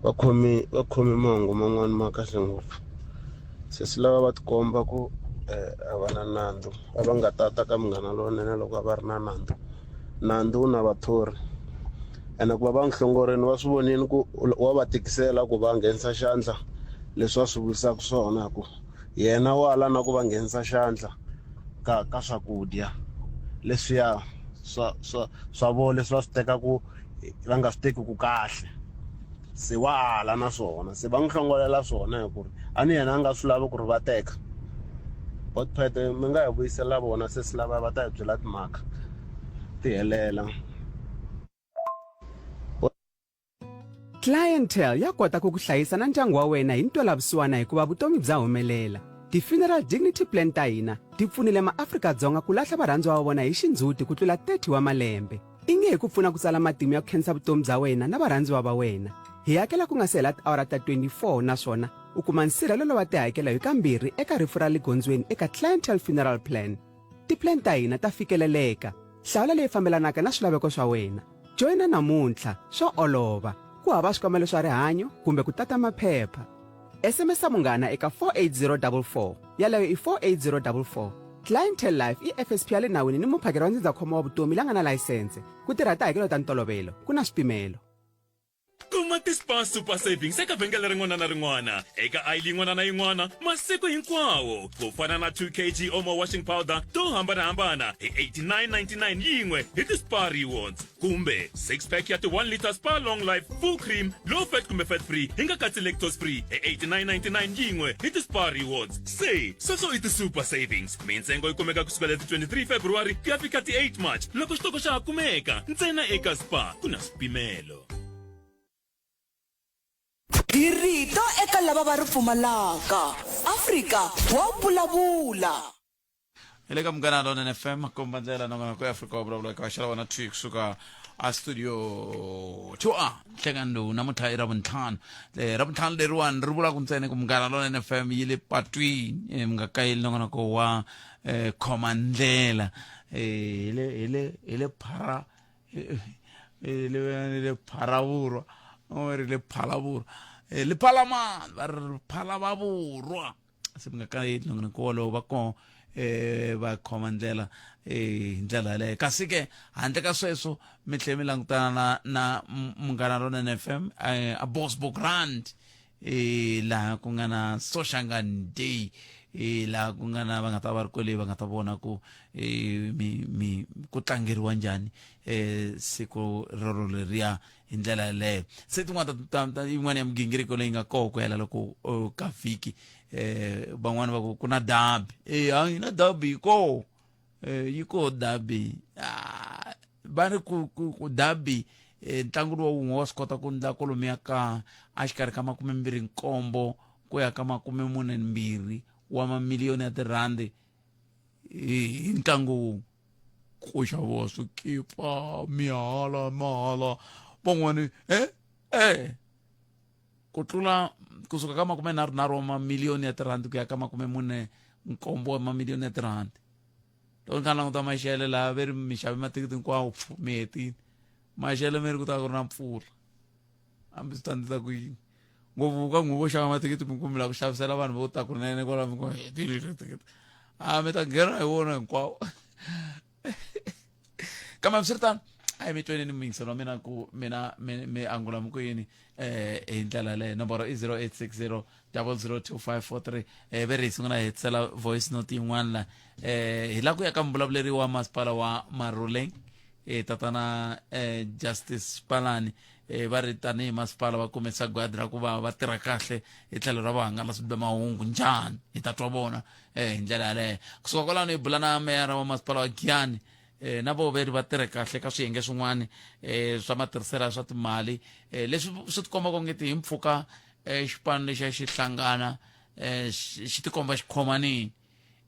S25: va khomi mahungu man'wana ma kahle ngopfu. Sesi lava va tikomba ku a va na nandzu a va nga tata ka Munghana Lonene loko a va ri na nandzu wu na vathori ene ku va va n'wi hlongorini va swi vonini ku wa va tikisela ku va nghenisa xandla leswi va swi vulisaka swona ku yena wala na ku va nghenisa xandla ka swakudya leswiya swa vo leswi va swi teka ku va nga swi teki ku kahle se wa ala na swona se va n'wi hlongolela swona hi ku ri a ni yena a nga swi lava ku ri va teka. Butpet mi nga hi vuyisela vona se si lava va ta hi byela timhaka ti helela.
S2: Clientele ya kota ku ku hlayisa na ndyangu wa wena hi ntwelavusiwana hikuva vutomi bya humelela. Ti-funeral dignity plan ta hina ti pfunile maAfrika-Dzonga ku lahla varhandziwa va vona hi xindzhuti ku tlula 30 wa malembe. I nge hi ku pfuna ku tsala matimu ya ku khensa vutomi bya wena na varhandziwa va wena. Hi hakela ku nga se hela tiawara ta 24 naswona u kuma nsirhelelo wa tihakela hi kambirhi eka rifu ra le gondzweni eka Clientele Funeral Plan. Ti-plan ta hina ta fikeleleka. Hlawula leyi fambelanaka na swilaveko swa wena. Joina namuntlha, swo olova. Ku hava swikombelo swa rihanyo kumbe ku tata maphepha. SMS munghana eka 48044. Yaleyo i 48044. Clientele Life i FSP ya le nawini ni muphakeri wa ndzindzakhombo wa vutomi la nga na layisense. Ku tirha tihakelo ta ntolovelo, ku na swipimelo.
S8: Kuma ti-Spar Super Savings eka vhengele rin'wana na rin'wana eka aisle yin'wana na yin'wana masiku hinkwawo ku fana na 2 kg Omo washing powder to hambanahambana hi 89.99 yin'we hi ti-Spar Rewards kumbe 6 pack ya ti-1 liter Spar Long Life full cream low fat kumbe fat free hi nga katsi lactose free hi 89.99 yin'we hi ti-Spar Rewards. Se sweswo i ti-Super Savings mintsengo yi kumeka kusukela ti 23 February ku ya fika ti 8 March loko xitoko xa ha kumeka ntsena eka Spar ku na swipimelo.
S6: Irito eka lava va ri pfumalaka. Afrika wa vulavula.
S1: Ile ka Munghana Lonene FM komba ndlela nongana ku Afrika wa vulavula ka xala wana tweak suka a studio 2A hlengando namuntlha i Ravuntlhanu. Ravuntlhanu leriwani ri vula ku ntsena ku Munghana Lonene FM yi le patwini mi nga kayeli nongana ko wa khoma ndlela ile phara ile pharavurwa o ri le phalavurwa le palama va ri phalavavurwa se mi nga kayeli nongana ko lo va ko va khoma ndlela ndlela leyo kasi ke handle ka sweswo mi tlhela mi langutana na Munghana Lonene FM a Bosbokrand laha ku nga na Soshangana Day laha ku nga na va nga ta va ri kwele va nga ta vona ku ku tlangeriwa njhani siku rero leriya hi ndlela leyo. Se tin'wana yin'wana ya migingiriko leyi nga koho ku hela loko ka vhiki van'wana va ku na dabi hayi na dabi yi ko dabi va ri ku dabi ntlangu lowu wun'we wa swi kota ku ndla kolomiya ka a xikarhi ka 27 ku ya ka 42 wa mamiliyoni ya tirhandi hi ntlangu ku xaviwa swikipa mahala van'wani ku tlula kusuka ka 30 wa mamiliyoni ya tirhandi ku ya ka 44 wa mamiliyoni ya tirhandi. Loko nga languta maxelo laha ve ri mi xavi matikiti hinkwawo mi hetile maxelo mi ri ku ta ku ri na mpfula hambi swi ta ndzi ta ku yini ngopfu ka n'wi vo xava matikiti mi kumela ku xavisela vanhu vo ta kunene kwala mi ku hetile tikiti mi ta nghena hi wona hinkwawo kambe swi ri tano a hi mi tweni ni mingiselo wa mina ku mi angula mi ku yini hi ndlela leyo nomboro i 0860 002543 ve ri hi sungula hi tsela voice note yin'wana la hi la ku ya ka mbulavuleri wa masipala wa Maruleng tatana Justice Palani va ri tanihi masipala va kume sagwadi ra ku va tirha kahle hi tlhelo ra vuhangalasi bya mahungu njhani hi ta twa vona hi ndlela yaleyo kusuka kwalano hi bula na meyara wa masipala wa Giyani na vo veri va tirhe kahle ka swiyenge swin'wana swa matirhiselo swa timali leswi swi tikomba ku ngeti hi mpfhuka xipano lexi xi hlangana xi tikomba xikhomanini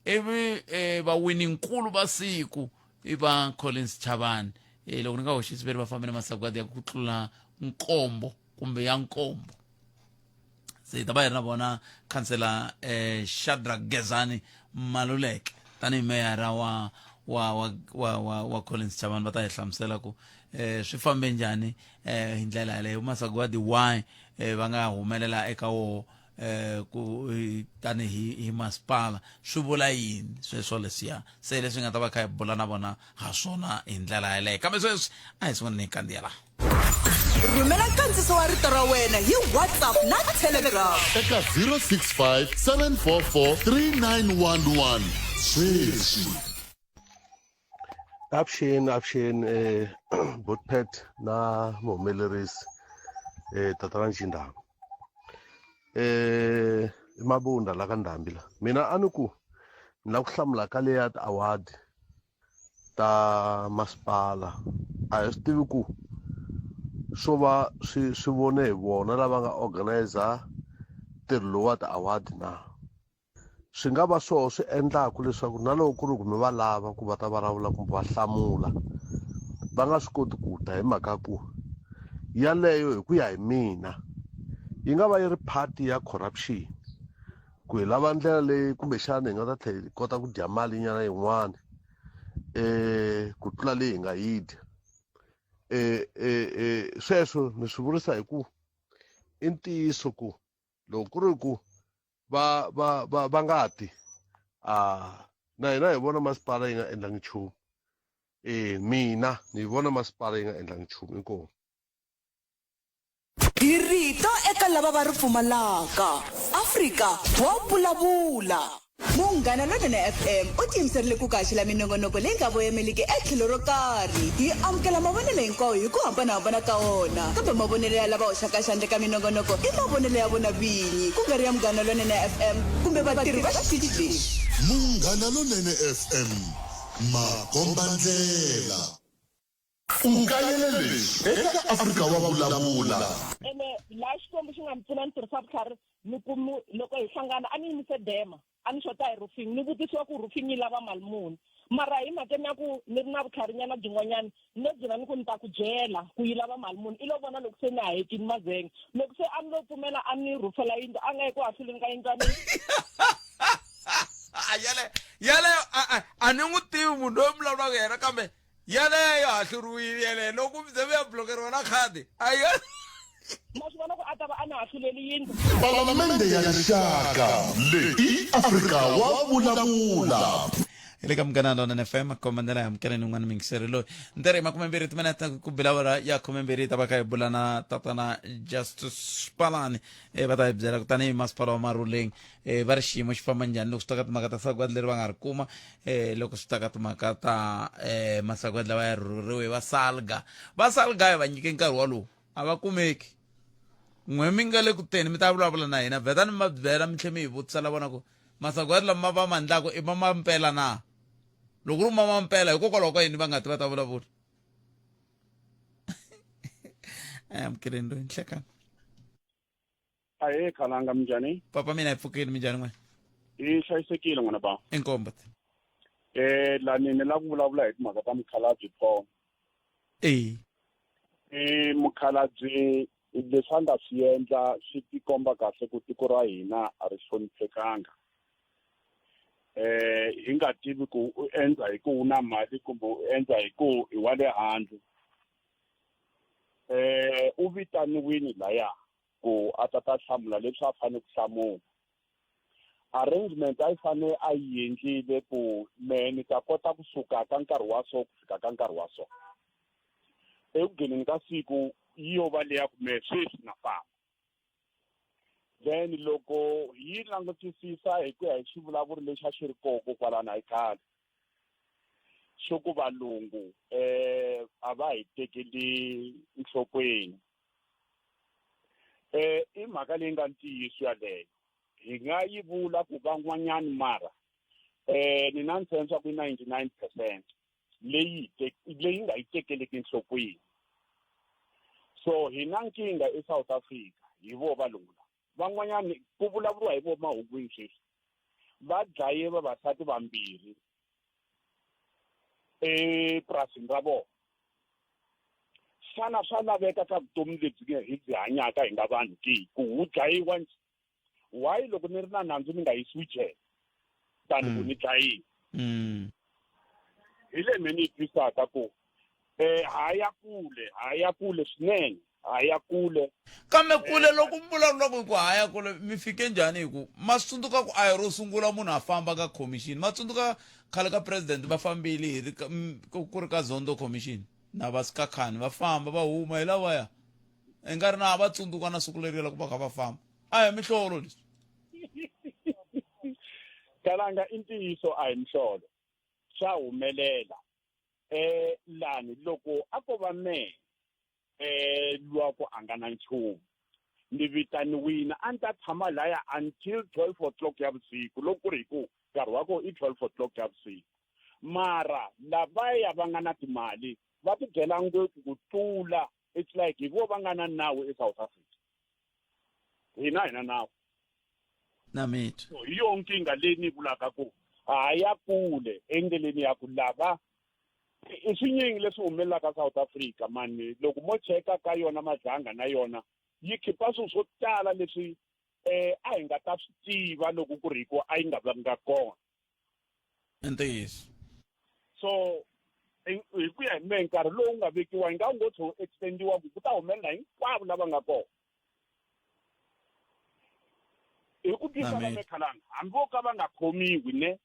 S1: ivi vawininkulu va siku i va Collins Chavani loko ni nga hoxisi veri va fambile masagwadi ya ku tlula 7 kumbe ya 7 se ta va hi ri na vona khansela Shadrack Gezani Maluleke tanihi meyara wa Collins Chavani va ta hi hlamusela ku swi fambe njhani hi ndlela yaleyo masagwadi why va nga humelela eka wo ku tanihi hi masipala swi vula yini sweswo leswiya se leswi nga ta va kha hi bula na vona ha swona hi ndlela yaleyo kambe sweswi a hi sungula ni kandziyela
S6: rhumela nkandziso wa rito ra wena hi WhatsApp na Telegram
S5: eka 065 744 3911 sweswi.
S18: Avuxeni Botpet na muhumelerisi tatana Nxindaba Mabunda la ka Ndhambi la mina a ni ku ni la ku hlamula ka leya ti-award ta masipala a hi swi tivi ku swo va swi vone hi vona lava nga organizer ntirho lowu wa ti-award na swi nga va swoho swi endlaka leswaku na loko ku ri kumbe va lava ku va ta vulavula kumbe va hlamula va nga swi koti ku ta hi mhaka ku yaleyo hi ku ya hi mina yi nga va yi ri party ya corruption ku hi lava ndlela leyi kumbexana hi nga ta tlhela hi kota ku dya mali nyana yin'wana ku tlula leyi hi nga yi dya sweswo ni swi vurisa hi ku i ntiyiso ku loko ku ri ku va nga ti na hina hi vona masipala yi nga endlangi nchumu mina ni vona masipala yi nga endlangi nchumu inkomu
S6: hi rito eka lava va ri pfumalaka Afrika wa vulavula Munghana Lonene FM u tiyimiserile ku kaxela minongonoko leyi nga voyameliki etlhelo ro karhi hi amukela mavonelo hinkwawo hi ku hambanahambana ka wona kambe mavonelo ya lava hoxaka xandla ka minongonoko i mavonelo ya vona vinyi ku nga ri ya Munghana Lonene FM kumbe vatirhi va xitichi lexi.
S5: Munghana Lonene FM makombandlela ungayelele eka Afrika wa vulavula
S7: la xikombo xi nga mi pfuna ni tirhisa vutlhari ni ku loko hi hlangana a ni yimise dema a ni xota hi roofing ni vutisiwa ku roofing yi lava mali muni mara hi mhakeni ya ku ni ri na vutlharinyana byin'wanyana no byela ni ku ni ta ku byela ku yi lava mali muni i lo vona loko se ni a hetini mazenge loko se a ni lo pfumela a ni rhufela yindlu a nga yi ku hahluleni ka yindlu
S1: yaleyo a ni n'wi tivi munhu loyi mi vulavulaka yena kambe yaleyo hahluriwile yaleyo loko mi ze mi ya blokeriwa na khadi
S7: masivona ku a ta va a ni hahluleli yindlu
S5: palamende ya rixaka leyi Afrika wa vulavula
S1: ile ka Munghana Lonene FM komandela ya mukele n'wana mingiseri loyi ntirho hi 20 timinete ku bilavula ya 20 ta va ka hi bula na tatana Justice Palani va ta hi byela kutani hi masipala wa Maruleng va ri xiyimo xi famba njhani loko swi ta ka timhaka ta sagwadi leri va nga ri kuma loko swi ta ka timhaka ta masagwadi lawa ya rhurheriwe va salga hi va nyike nkarhi walowu a va kumeki n'we mi nga le ku teni mi ta vulavula na hina vhetani mi ma byela mi tlhe mi hi vutisa la vona ku masagwadi lama va ma endlaka i mama mpela na loko ri mama mpela hikokwalaho ka yini va nga ti va ta vulavula amkeleni loyi nhlekani
S9: ahee khalanga minjhani
S1: papa mina hi pfukeni minjhani n'we
S9: hi hlayisekile n'wana ba
S1: inkomba
S9: lani ni la ku vulavula hi timhaka ta mukhalabye Paul mukhalabye leswi a nga swi endla swi tikomba kahle ku tiko ra hina a ri hloniphekanga hi nga tivi ku u endla hi ku u na mali kumbe u endla hi ku i wa le handle u vitaniwini laya ku a ta hlamula leswi a fanele ku hlamula arrangement a yi fanele a yi endlile ku mehe ni ta kota kusuka ka nkarhi wa so ku fika ka nkarhi wa so ekugheneni ka siku yo va leya kume sweswi na famba then loko yi langutisisa hi ku ya hi xivulavuri lexi a xi ri koko kwalana hi khale xo ku valungu a va hi tekeli nhlokweni i mhaka leyi nga ntiyiso yaleyo hi nga yi vula ku van'wanyani mara ni na nsenso wa ku 99% leyi nga yi tekeleki nhlokweni so hi na nkinga eSouth Africa hi vo valungu van'wanyani ku vulavuriwa hi vo mahungwini sweswi va dlaye vavasati vambirhi epurasini ra vona xana swa laveka ka vutomi lebyi hi byi hanyaka hi nga vanhu ki ku wu dlayiwa why loko ni ri na nandzu ni nga yi switchela tani ku ni dlayiwa hi le me ni yi twisaka ku haya kule swinene haya kule
S1: kambe kule loko mi vulavulaka ku haya kule mi fike njhani hi ku ma tsundzuka ku a hi ro sungula munhu a famba ka commission ma tsundzuka khale ka president va fambile hi ku ri ka Zondo commission na vasikakhani va famba va huma hi lavaya hi nga ri na va tsundzuka na siku leri la ku va kha va famba a hi mihlolo leswi
S9: kalanga i ntiyiso a hi mihlolo swa humelela lani loko a ko va mehe loko a nga na nchumu ni vitaniwile a ni ta tshama laya until 12 o'clock ya vusiku loko ku ri hi ku nkarhi wa ko i 12 o'clock ya vusiku mara lavaya va nga na timali va ti byela ngopfu ku tlula it's like hi vo va nga na nawu eSouth Africa hina hina nawu
S1: na mithi
S9: so hi yona nkinga leyi ni vulaka ku haya kule endleleni ya ku lava i swinyingi leswi humelelaka South Africa mani loko mo cheka ka yona mazanga na yona yi khipa swilo swo tala leswi a hi nga ta swi tiva loko ku ri ku a yi nga kona
S1: ntiyiso
S9: so hi ku ya hi mehe nkarhi lowu nga vekiwa hi nga ngo tsho extendiwa ku ta humelela hinkwavo lava nga kona hi ku tisa na mekhalanga hambi vo ka va nga khomiwi ne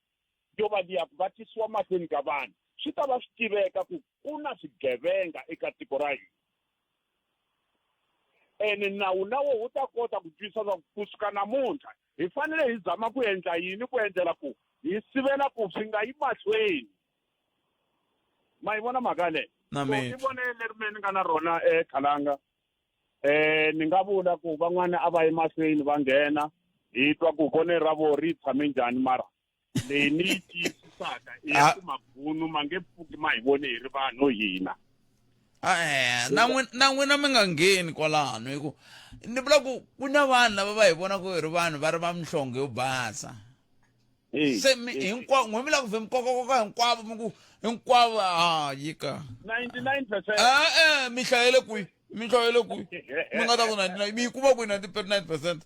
S9: yo va liya va tisiwa mahlweni ka vanhu swi ta va swi tiveka ku ku na swigevenga eka tiko ra hina ene nawu na wo wu ta kota ku twisa kusuka namuntlha hi fanele hi zama ku endla yini ku endlela ku hi sivela ku swi nga yi mahlweni ma yi vona mhaka leyi ni vone leri me ni nga na rona Khalanga ni nga vula ku van'wana a va yi mahlweni va nghena hi twa ku kone ra vo ri tshame njhani mara leyi ni yi tiyisisaka i ya ku mabunu ma nge pfuki ma hi vone hi ri vanhu hina
S1: na n'wina mi nga ngheni kwalano hi ku ni vula ku na vanhu lava va hi vonaka hi ri vanhu va ri va mihlonge yo basa se hinkwavo n'we mi la ku vhe mikokokoka hinkwavo mi ku hinkwavo yika
S9: 99%
S1: mi hlayele kwihi mi hlayele kwihi mi nga ta ku 99 mi yi kuma kwihi 99%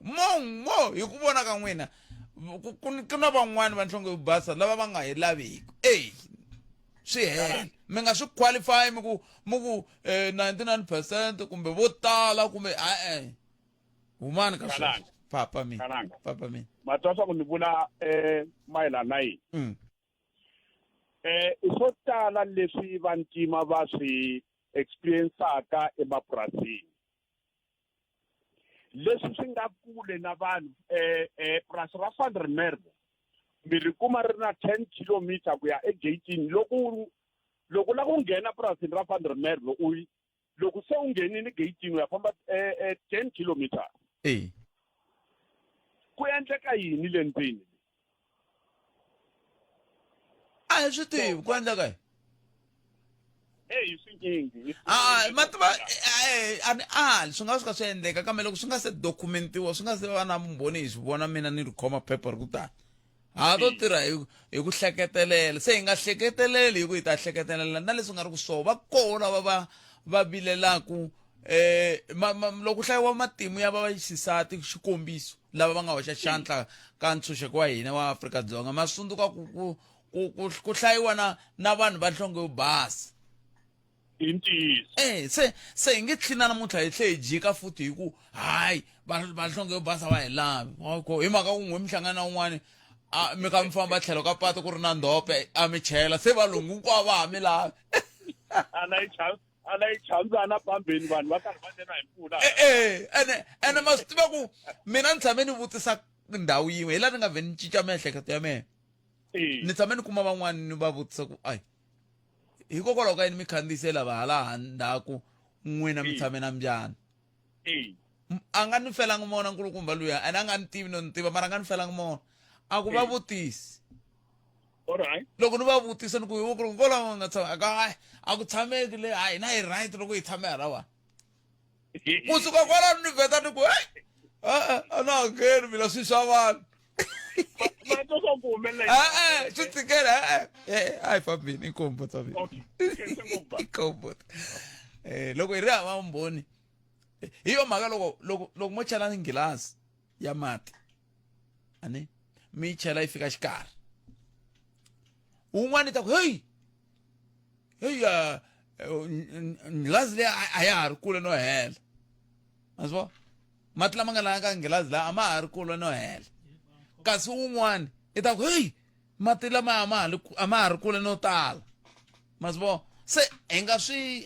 S1: mo hi ku vona ka n'wina ku na van'wani va nhlonge yo basa lava va nga hi laveki swi hela mi nga swi qualify mi ku 99% kumbe vo tala kumbe humani ka swona papa mina
S9: matwa swa ku ni vula mayelana na yini i swo tala leswi vantima va swi experienceaka emapurasini leswi swi nga kule na vanhu purasi ra Van der Merwe mi ri kuma ri na 10 kilometer ku ya egatini loko la ku nghena purasini ra Van der Merwe loko se u nghenini gatini u ya famba 10 kilometer ku endleka yini le ndzeni
S1: a hi swi tivi ku endleka yini
S9: swinyingi
S1: mativa swi nga suka swi endleka kambe loko swi nga se dokumentiwa swi nga se va na vumbhoni hi swi vona mina ni ri khoma phepha ri ku tani to tirha hi ku hleketelela se hi nga hleketeleli hi ku hi ta hleketelela na leswi nga ri ku so va kona va vilelaku loko hlayiwa matimu ya vaxisati xikombiso lava va nga hoxa xandla ka ntshunxeko wa hina wa Afrika-Dzonga ma sundzuka ku hlayiwa na vanhu va nhlonge yo basa se hi nge tlhina namuntlha hi tlhe hi jika futhi hi ku hayi va nhlonge yo basa va hi lavi hi mhaka ku n'we mi hlangana na un'wana mi ka mi famba tlhelo ka patu ku ri na ndope a mi chela se valungu hinkwavo va ha mi lavi
S9: ala yi chandzana pambeni vanhu va karhi va tena hi mpfula
S1: ene ma swi tiva ku mina ni tshame ni vutisa ndhawu yin'we hi laha ni nga vhe ni cinca miehleketo ya mehe ni tshame ni kuma van'wani ni va vutisa ku hikokwalaho ka yini mi khandziyisela va hala handhaku n'wina mi tshame na mbyana a nga ni felanga mona nkulukumba luya ene a nga ni tivi no ni tiva mara a nga ni felanga mona a ku va vutisi loko ni va vutisa ni ku hikokwalaho nga tshama a ku tshameki le hayi na hi right loko hi tshame harawa kusuka kwalano ni vheta ni ku a na ngheni mina swi swa vanhu swi tikela hayi fambini inkombo ta mina inkombo loko hi ri hava vumbhoni hi yo mhaka loko mo chela ni ngilasi ya mati ani mi yi chela yi fika xikarhi un'wana ta ku heyi nghilazi leyi a ya ha ri kule no hela ma swi vona mati lama nga laha ka nghilazi laha a ma ha ri kule no hela kasi un'wana i ta ku heyi mati lama a ma ha ri kule no tala ma swi vona se hi nga swi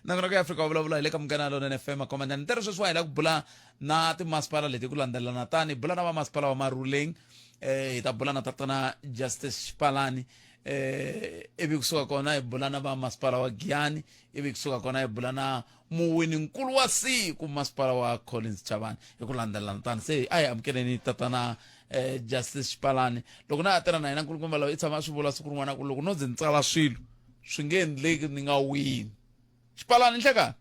S1: nangona ku ya Afrika wa vulavula hi le ka Munghana Lonene FM akomandani ntirho sweswi wa hi la ku bula na timasipala leti ku landzelelana tani hi bula na vamasipala wa Maruleng hi ta bula na tatana Justice Xipalani ivi kusuka kona hi bula na vamasipala wa Giyani ivi kusuka kona hi bula na muwini nkulu wa siku masipala wa Collins Chavani hi ku landzelelana tani se a hi amukeleni tatana Justice Xipalani loko na tirha na yena nkulukumba lawa I tshama swi vula siku rin'wana ku loko no ze ni tsala swilo swi nge endleki ni nga wini. Xipalani nhlekani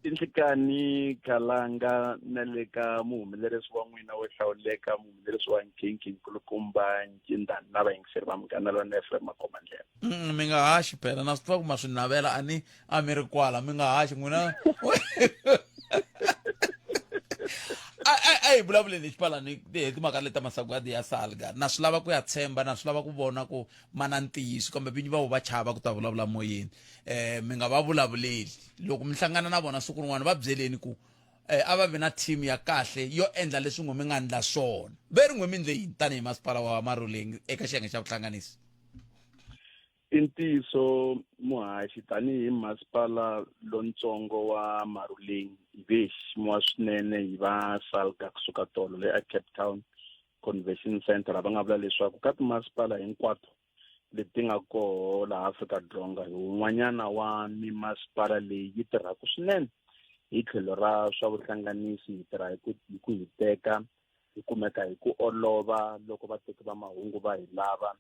S12: Inhlikani Kalanga na le ka muhumelerisi wa n'wina wo hlawuleka muhumelerisi wa Nkinki nkulukumba Njindani na vayingiseri va Munghana na FM Makomandlela.
S1: Mi nga haxi phela na swi tiva ku ma swi navela ani a mi ri kwala mi nga haxi n'wina ai vulavuleni Xipalani hi timhaka leta masagwadi ya Salga na swi lava ku ya tshemba na swi lava ku vona ku mana ntiyiso kambe vinyi va va chava ku ta vulavula moyeni mi nga va vulavuleli loko mi hlangana na vona siku rin'wana va byeleni ku a va vi na team ya kahle yo endla leswi n'we mi nga endla swona ve ri n'we mi endle yini tanihi masipala wa Maruleng eka xiyenge xa vuhlanganisi.
S12: I ntiyiso muhaxi tanihi masipala lontsongo wa Maruleng hi ve xiximiwa swinene hi va Salga kusuka tolo le a Cape Town Convention Center va nga vula leswaku ka timasipala hinkwato leti nga koho laha Afrika-Dzonga hi un'wanyana wa mimasipala leyi yi tirhaka swinene hi tlhelo ra swa vuhlanganisi hi tirha hi ku hi teka hi kumeka hi ku olova loko vateki va mahungu va hi lava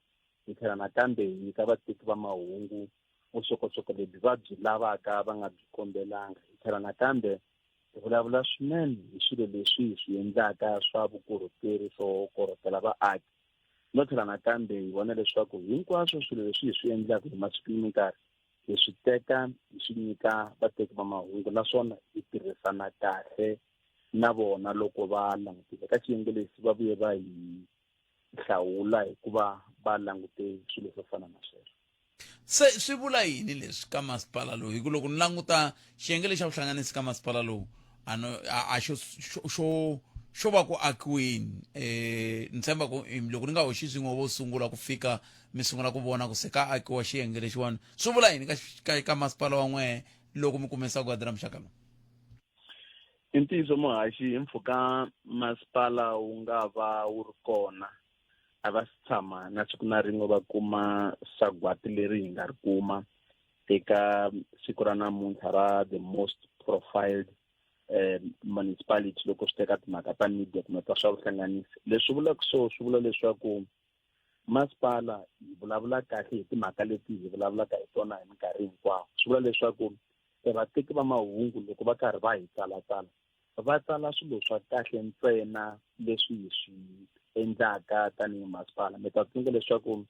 S12: hi tlhela nakambe hi ka vateki va mahungu vuxokoxoko lebyi va byi lavaka va nga byi kombelanga hi tlhela nakambe hi vulavula swinene hi swilo leswi hi swi endlaka swa vukorhokeri swo korhokela vaaki no tlhela nakambe hi vona leswaku hinkwaswo swilo leswi hi swi endlaka hi masiku ni nkarhi hi swi teka hi swi nyika vateki va mahungu naswona hi tirhisana kahle na vona loko va langutile ka xiyenge lexi va vuye va hi hlawula hikuva va langute swilo swo fana na sweswo.
S1: Se swi vula yini leswi ka masipala lowu hi ku loko ni languta xiyenge lexi xa vuhlanganisi ka masipala lowu a xo va ku akiweni ni tshemba ku loko ni nga hoxi swin'we vo sungula ku fika mi sungula ku vona ku se ka akiwa xiyenge lexiwani swi vula yini ka masipala wa n'we loko mi kumesa ku adira muxaka lowu.
S12: I ntiyiso muhaxi hi mpfhuka masipala wu nga va wu ri kona a va tshama na siku na rin'we va kuma sagwati leri hi nga ri kuma eka siku ra namuntlha ra the most profiled municipality loko swi teka timhaka ta media kumbe ta swa vuhlanganisi. Leswi vulaka swi vula leswaku masipala hi vulavula kahle hi timhaka leti hi vulavulaka hi tona hi minkarhi hinkwawo. Swi vula leswaku vateki va mahungu loko va karhi va hi tsalatsala va tsala swilo swa kahle ntsena leswi hi swi endlaka tanihi masipala. Mi ta tsundzuka leswaku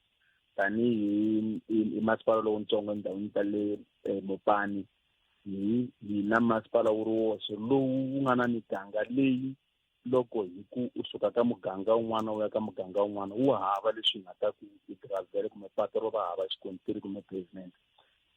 S12: tanihi masipala lowutsongo endhawini ta le Mopani hi na masipala wu ri woxe lowu wu nga na miganga leyi loko hi ku u suka ka muganga wun'wana wu ya ka muganga wun'wana wu hava leswi hi nga ta ku i gravele kumbe patu ro va hava xikontiri kumbe pavement.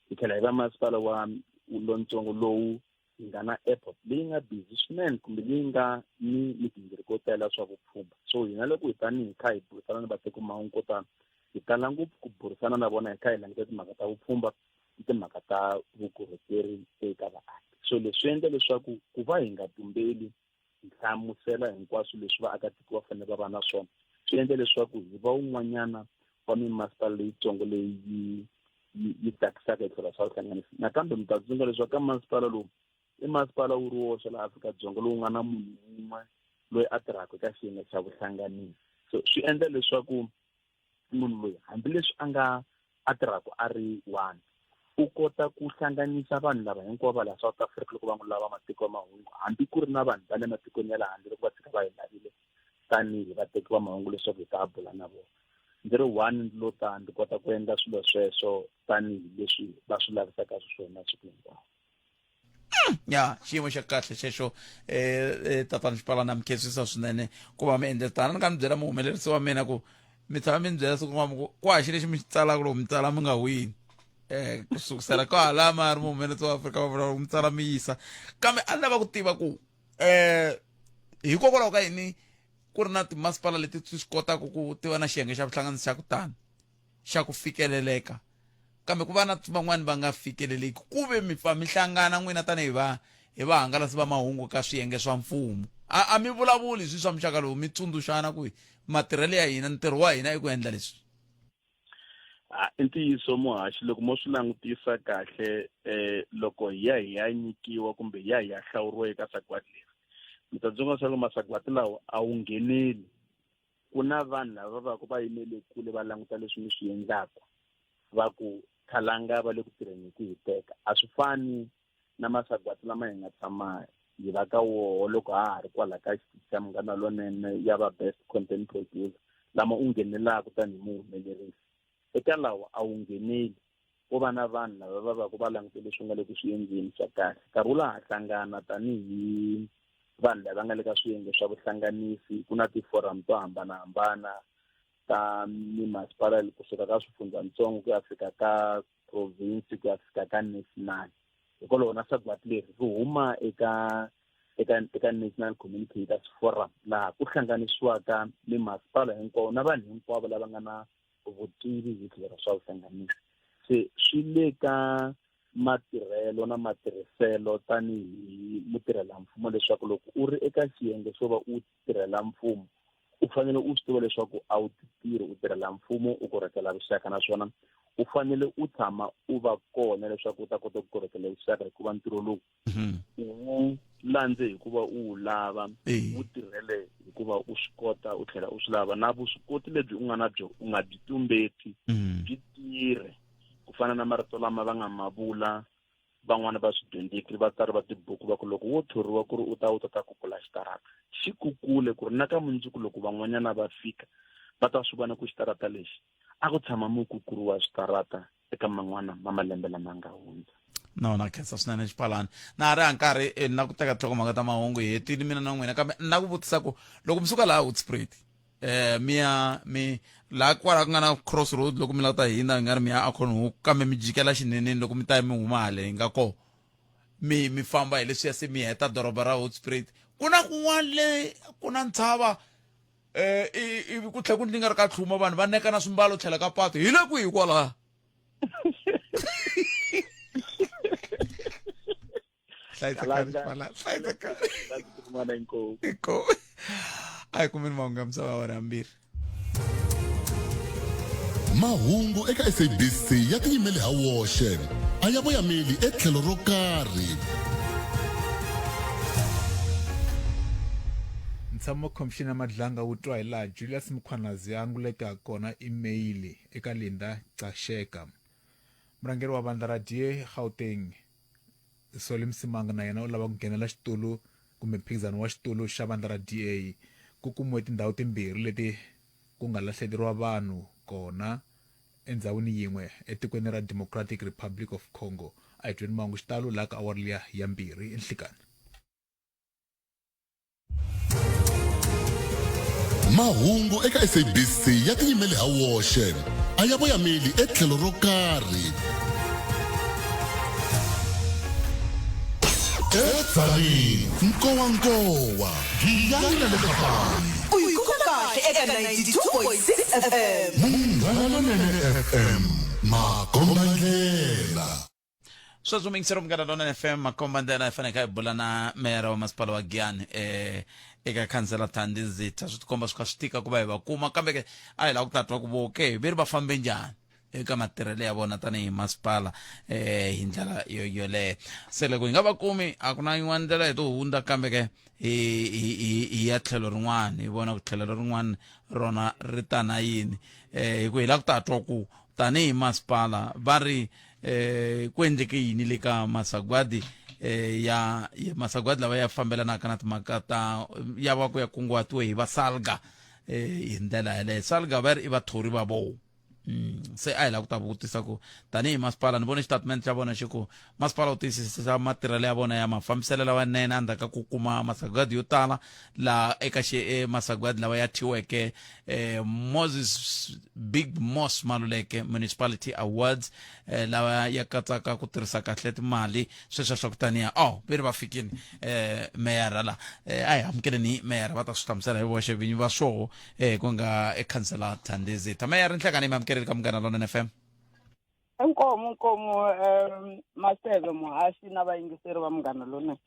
S12: Hi tlhela hi va masipala wa lontsongo lowu hi nga na airport leyi nga busy swinene kumbe leyi nga ni migingiriko yo tala swa vupfhumba. So hina loko hi tanihi hi kha hi burisana na vateki mahungu ko tani hi tala ngopfu ku burisana na vona hi kha hi languta timhaka ta vupfhumba ni timhaka ta vukorhokeri eka vaaki. So leswi endla leswaku ku va hi nga tumbeli hi hlamusela hinkwaswo leswi vaakatiko va fanele va va na swona swi endla leswaku hi va un'wanyana wa mimasipala leyitsongo leyi yi tsakisaka hi tlhelo swa vuhlanganisi. Nakambe mi ta tsundzuka leswaku ka masipala lowu i masipala wu ri woxe laha Afrika-Dzonga lowu nga na munhu un'we loyi a tirhaka eka xiyenge xa vuhlanganisi. So swi endla leswaku munhu loyi hambileswi a tirhaka a ri one u kota ku hlanganisa vanhu lava hinkwavo va laha South Africa loko va n'wi lava matiko mahungu hambi ku ri na vanhu va le matikweni ya le handle loko va tshika va hi lavile tanihi vateki va mahungu leswaku hi ta bula na vona. Ndzi ri one lo ta ndzi kota ku endla swilo sweswo tanihi leswi va swi lavisaka swona siku hinkwawo.
S1: Ya xiyimo xa kahle xexo tatana Xipalani na mi khensisa swinene ku va mi endle tani ni nga mi byela muhumelerisi wa mina ku mi tshama mi ni byela siku rin'wana ku haxi lexi mi xi tsalaka loko mi tsala mi nga wini ku sukusela ka hala ma ri muhumelerisi wa Afrika va vula mi tsala mi yisa kambe a ni lava ku tiva ku hikokwalaho ka yini ku ri na timasipala leti swi kotaka ku tiva na xiyenge xa vuhlanganisi xa ku tani xa ku fikeleleka kambe ku va na van'wani va nga fikeleleki ku ve mi pfa mi hlangana n'wina tanihi hi vahangalasi va mahungu ka swiyenge swa mfumo a mi vulavuli swi swa muxaka lowu mi tsundzuxana ku matirhelo ya hina ntirho wa hina i ku endla leswi.
S12: I ntiyiso muhaxi loko mo swi langutisa kahle loko hi ya nyikiwa kumbe hi ya hlawuriwa eka sagwadi leri mi ta tsundzuka leswaku masagwadi lawa a wu ngheneli ku na vanhu lava va ku va yimele kule va languta leswi mi swi endlaka va ku khalanga va le ku tirheni ku hi teka. A swi fani na masagwati lama hi nga tshama hi va ka woho loko ha ri kwala ka xitichi xa Munghana Lonene ya va best content producer lama u nghenelaka tanihi muhumelerisi. Eka lawa a wu ngheneli ku va na vanhu lava va ku va langute leswi nga le ku swi endleni swa kahle. Nkarhi wu laha hlangana tanihi vanhu lava nga le ka swiyenge swa vuhlanganisi, ku na tiforum to hambanahambana ta mimasipala kusuka ka swifundzatsongo ku ya fika ka province ku ya fika ka national. Hikwalaho na sagwati leri ri huma eka National Communicators Forum laha ku hlanganisiwaka mimasipala hinkwawo na vanhu hinkwavo lava nga na vutivi hi tlhelo ra swa vuhlanganisi. Se swi le ka matirhelo na matirhiselo tanihi mutirhelamfumo leswaku loko u ri eka xiyenge xo va u tirhela mfumo u fanele u swi tiva leswaku a wu tirhi u tirhela mfumo u korhokela vuxaka, naswona u fanele u tshama u va kona leswaku u ta kota ku korhokela vuxaka hikuva ntirho lowu u landze hikuva u wu lava, u tirhele hikuva u swi kota u tlhela u swi lava, na vuswikoti lebyi u nga na byo u nga byi tumbeti byi tirhe. Ku fana na marito lama va nga mavula van'wana va swidyondzeki va tsari va tibuku va ku loko wo thoriwa ku ri u ta ku kula xitarata xi kukule ku ri na ka mundzuku loko van'wanyana va fika va ta swi vona ku xitarata lexi a ku tshama mukukuru wa xitarata eka man'wana ma malembe lama nga hundza.
S1: No, na khensa swinene Xipalani. Na ha ri ha nkarhi na ku teka nhlokomhaka ta mahungu hi hetile mina na n'wina, kambe na ku vutisa ku loko mi suka laha Hoedspruit mi laha kwala ku nga na crossroad loko mi lava ta hindza hi nga ri mi ya Akhonohoek kambe mi jikela xineneni loko mi ta mi huma hale hi nga ko mi famba hi leswiya se mi heta doroba ra Hoedspruit ku na kun'wana le ku na ntshava ivi ku tlhela ku ndzi nga ri ka tlhuma vanhu va neka na swimbalo tlhela ka patu hi le kwihi kwalaha? Ai kumeni mahungu ya misava wa rhambiri.
S5: Mahungu eka SABC ya tiyimele ha woxe a ya voyameli etlhelo ro karhi.
S11: ntshamo commissioner Madlanga wu twa hi laha Julius Mkhwanazi a anguleke kona email eka Linda Casheka. Murhangeri wa vandla ra DA Gauteng Solly Msimanga na yena u lava ku nghenela xitulu kumbe mphikizano wa xitulu xa vandla ra DA. Ku kumiwe tindhawu timbirhi leti ku nga lahlekeriwa vanhu kona endzhawini yin'we etikweni ra Democratic Republic of Congo. A hi tweni mahungu xitalo laha ka awara liya ya mbirhi enhlikani.
S5: Mahungu eka SABC ya tiyimele ha woxe a ya voyameli etlhelo ro karhi. Etsari nkowankowa giyana le kapani
S6: uyikukahle eka 92.6 FM
S5: Munghana Lonene FM makombandlela.
S1: Sweswo mi ngisero Munghana Lonene FM makombandlela fanele ka bula na mera wa masipala wa Giyani eka khansela Thandi Zitha swi tikomba swi kha swi tika ku va hi va kuma kambe ke a hi la ku tatwa ku voke ve ri va fambe njhani eka matirhelo ya vona tanihi masipala hi ndlela yoleyo. Se loko hi nga va kumi a ku na yin'wana ndlela hi to hundza kambe ke hi ya tlhelo rin'wana hi vona ku tlhelo rin'wana rona ri ta na yini hi ku hi la ku tatwa ku tanihi masipala va ri ku endleke yini le ka masagwadi ya masagwadi lawa ya fambelanaka na timhaka ta ya va ku ya kunguhatiwe hi va SALGA hi ndlela yaleyo. SALGA va ri i vathori va vona. Se a hi la ku ta vutisa ku tanihi masipala ni vone xitatimende xa vona xi ku masipala wu tiyisisa matirhelo ya vona ya mafambiselo lawanene endzhaku ka ku kuma masagwadi yo tala laha eka masagwadi lawa ya thyiweke Moses Big Moss Maluleke Municipality Awards lawa ya katsaka ku tirhisa kahle timali sweswo swa ku taniya ve ri va fikini meyara la a hi amukeleni meyara va ta swi hlamusela hi voxe vinyi va swoho ku nga ekhansela Thandi Zitha. Meyara nhlekani mi amukeleli ka Munghana Lonene FM.
S7: Nkomo Maseve muhaxi na vayingiseri va Munghana Lonene.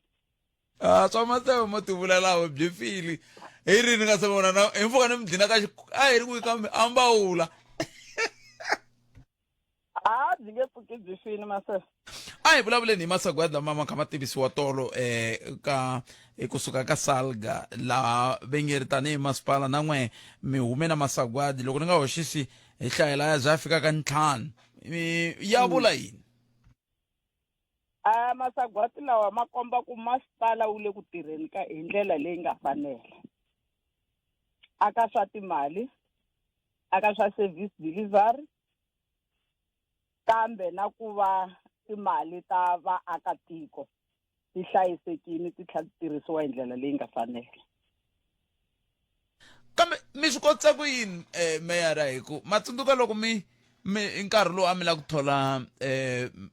S1: Swa Maseve mo tivulelaho byi fili hi rini nga se vona na hi mpfuka ni mi dlina ka a hi ri ku kambe ambawula
S7: Byi nge pfuki byi fini Maseve.
S1: a hi vulavuleni hi masagwadi lama ma kha ma tivisiwa tolo ka kusuka ka Salga laha vengeri tanihi masipala na n'we mi hume na masagwadi loko ni nga hoxisi hi hlayela ya za fika ka 5 ya vula yini?
S7: Masagwati lawa ma komba ku masipala wu le ku tirheni ka hi ndlela leyi nga fanela aka swa timali aka swa service delivery kambe na ku va timali ta vaakatiko ti hlayisekile ti tlhela tirhisiwa hi ndlela leyi nga fanela.
S1: Kambe mi swi kotisa ku yini meyara hi ku matsundzuka loko mi nkarhi lowu a mi la ku thola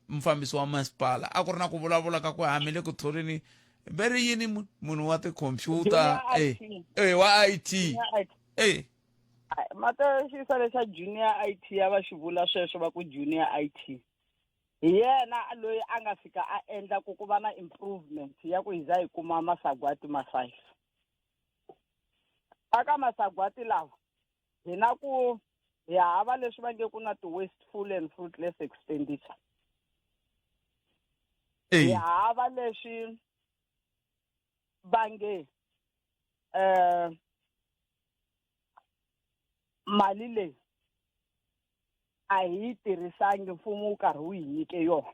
S1: mufambisi wa masipala a ku ri na ku vulavula ka ku hamile ku tholeni veri yini munhu wa tikhompyuta wa IT
S7: mata xisa lexa junior IT ya va xivula sweswo va ku junior IT hi yena loyi a nga fika a endla ku va na improvement ya ku hi za hi kuma masagwati ma 5 aka masagwati lawa hi na ku hi hava leswi va nge ku na ti-wasteful and fruitless expenditure hi hava leswi va nge mali leyi a hi tirhisangi mfumo wu karhi wu hi nyike yona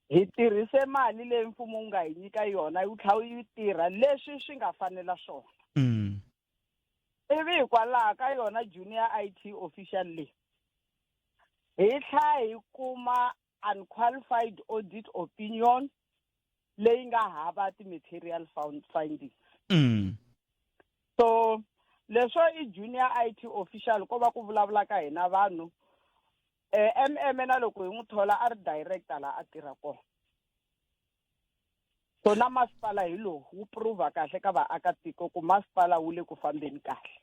S7: hi tirhise mali leyi mfumo wu nga hi nyika yona wu tlhela yi tirha leswi swi nga fanela swona ivi hikwalaho ka yona junior IT official leyi hi tlhela hi kuma unqualified audit opinion leyi nga hava ti-material findings so leswo i junior IT official ko va ku vulavula ka hina vanhu MM na loko hi n'wi thola a ri director la a tirha kona so na masipala hi lowu wu prove kahle ka vaakatiko ku masipala wu le ku fambeni kahle.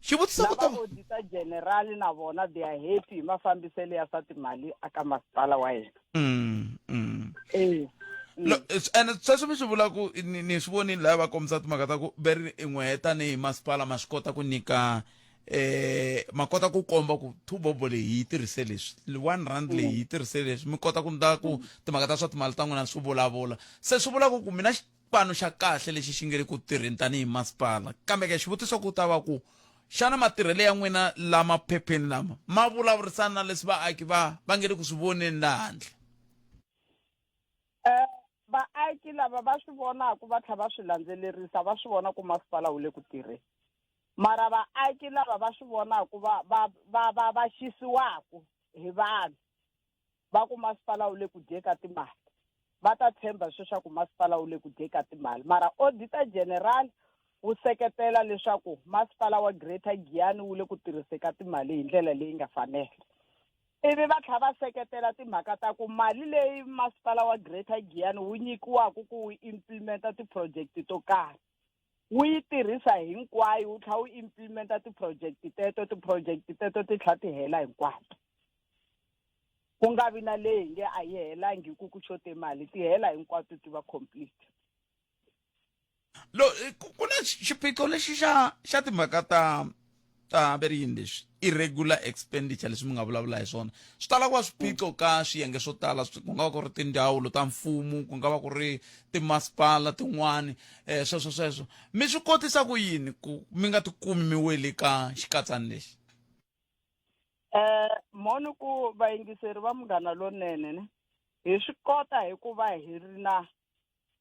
S1: Xivutiso ku ta
S7: auditor general na vona they are happy hi mafambiselo ya swa timali aka masipala wa yena.
S1: And sweswo mi swi vula ku ni swi vonile lava va kombisa timhaka ta ku veri n'we tanihi masipala ma swi kota ku nyika ma kota ku komba ku thubobo leyi hi tirhise leswi 1 rand leyi hi tirhise leswi mi kota ku ndla ku timhaka ta swa timali ta n'wina swi vulavula se swi vula ku mina xipano xa kahle lexi xi nge ri ku tirheni tanihi masipala kambe ke xivutiso ku ta va ku xana matirhelo ya n'wina lama phepheni lama ma vulavurisana na leswi vaaki va nge ri ku swi voneni laha handle?
S7: Vaaki lava va swi vonaka va tlhela va swi landzelerisa va swi vona ku masipala wu le ku tirheni mara vaaki lava va swi vonaka va xisiwaka hi vanhu va ku masipala wu le ku dyeka timali va ta tshemba sweswaku masipala wu le ku dyeka timali mara auditor general wu seketela leswaku masipala wa Greater Giyani wu le ku tirhiseka timali hi ndlela leyi nga fanela ivi va tlhela va seketela timhaka ta ku mali leyi masipala wa Greater Giyani wu nyikiwaka ku wu implementa ti-project to karhi wu yi tirhisa hinkwayo wu tlhela wu implementa ti-project teto ti tlhela ti hela hinkwato ku nga vi na leyi nge a yi helangi ku xote mali ti hela hinkwato ti va complete.
S1: Ku na xiphiqo lexi xa timhaka ta veri yini leswi irregular expenditure leswi mi nga vulavula hi swona swi tala ku va swiphiqo ka swiyenge swo tala ku nga va ku ri tindzawulo ta mfumo ku nga va ku ri timasipala tin'wani sweswo mi swi kotisa ku yini ku mi nga tikumi mi wele ka xikatsani lexi?
S7: Moni ku vayingiseri va Munghana Lonene ne hi swi kota hi ku va hi ri na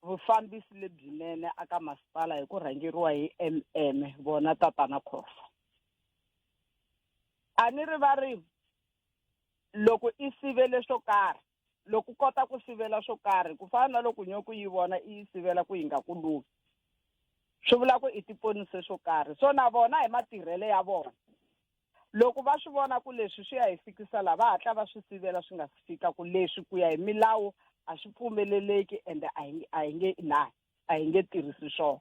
S7: vufambisi lebyinene aka masipala hi ku rhangeriwa hi MM vona Tatana Khofa. A ni ri va ri loko i sivele swo karhi loko kota ku sivela swo karhi ku fana na loko nyoku yi vona i sivela ku yi nga ku luki swi vula ku i tiponise swo karhi so na vona hi matirhelo ya vona loko va swi vona ku leswi swi ya hi fikisa la va hatla va swi sivela swi nga fika ku leswi ku ya hi milawu a swi pfumeleleki and a hi nge tirhisi swona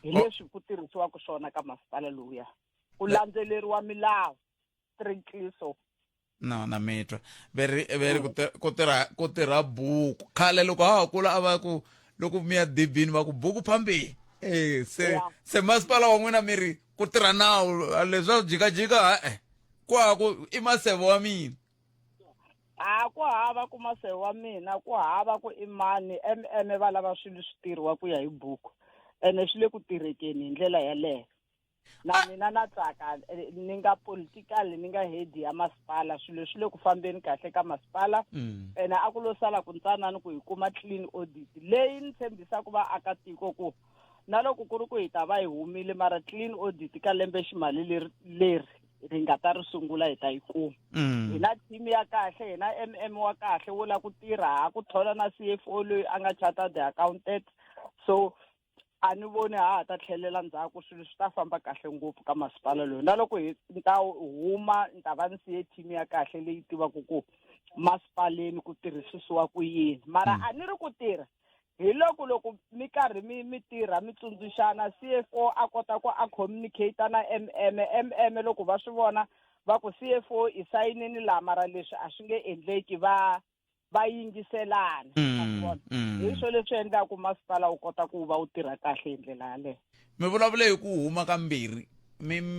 S7: hi leswi ku tirhisiwaka swona ka masipala lowuya ku landzeleriwa milawu strictly so.
S1: No na mitwa veri ku tirha buku khale loko ha kula a va ku loko mi ya dibini va ku buku phambeni se masipala wa n'wina miri ku tirha nawu leswa jikajika kwaku i maseve wa mina
S7: a ku hava ku mase wa mina ku hava ku imani va lava swilo swi tirhiwa ku ya hi buku ene swi le ku tirhekeni hi ndlela yaleyo na mina na tsaka ni nga political ni nga head ya masipala swilo swi le ku fambeni kahle ka masipala ene a ku lo sala ku ntsanani ku hi kuma clean audit leyi ni tshembisa ku va aka tiko ku na loko ku ri ku hi ta va hi humile mara clean audit ka lembe ximali leri ri nga ta ri sungula hi ta yi kuma hi na team ya kahle hi na MM wa kahle wo la ku tirha ku thola na CFO loyi a nga chartered accountant so a ni voni ta tlhelela ndzhaku swilo swi ta famba kahle ngopfu ka masipala loyi na loko hi ta huma ni ta va ni siye team ya kahle leyi tivaka ku masipaleni ku tirhisisiwa ku yini mara a ni ri ku tirha hi loko mi karhi mi tirha mi tsundzuxana CFO a kota ku a communicate na MM loko va swi vona va ku CFO i sayinini la mara leswi a swi nge endleki va yingiselana hi swo leswi endlaku masipala u kota ku va u tirha kahle hi ndlela yaleyo
S1: mi vulavule hi ku huma kambirhi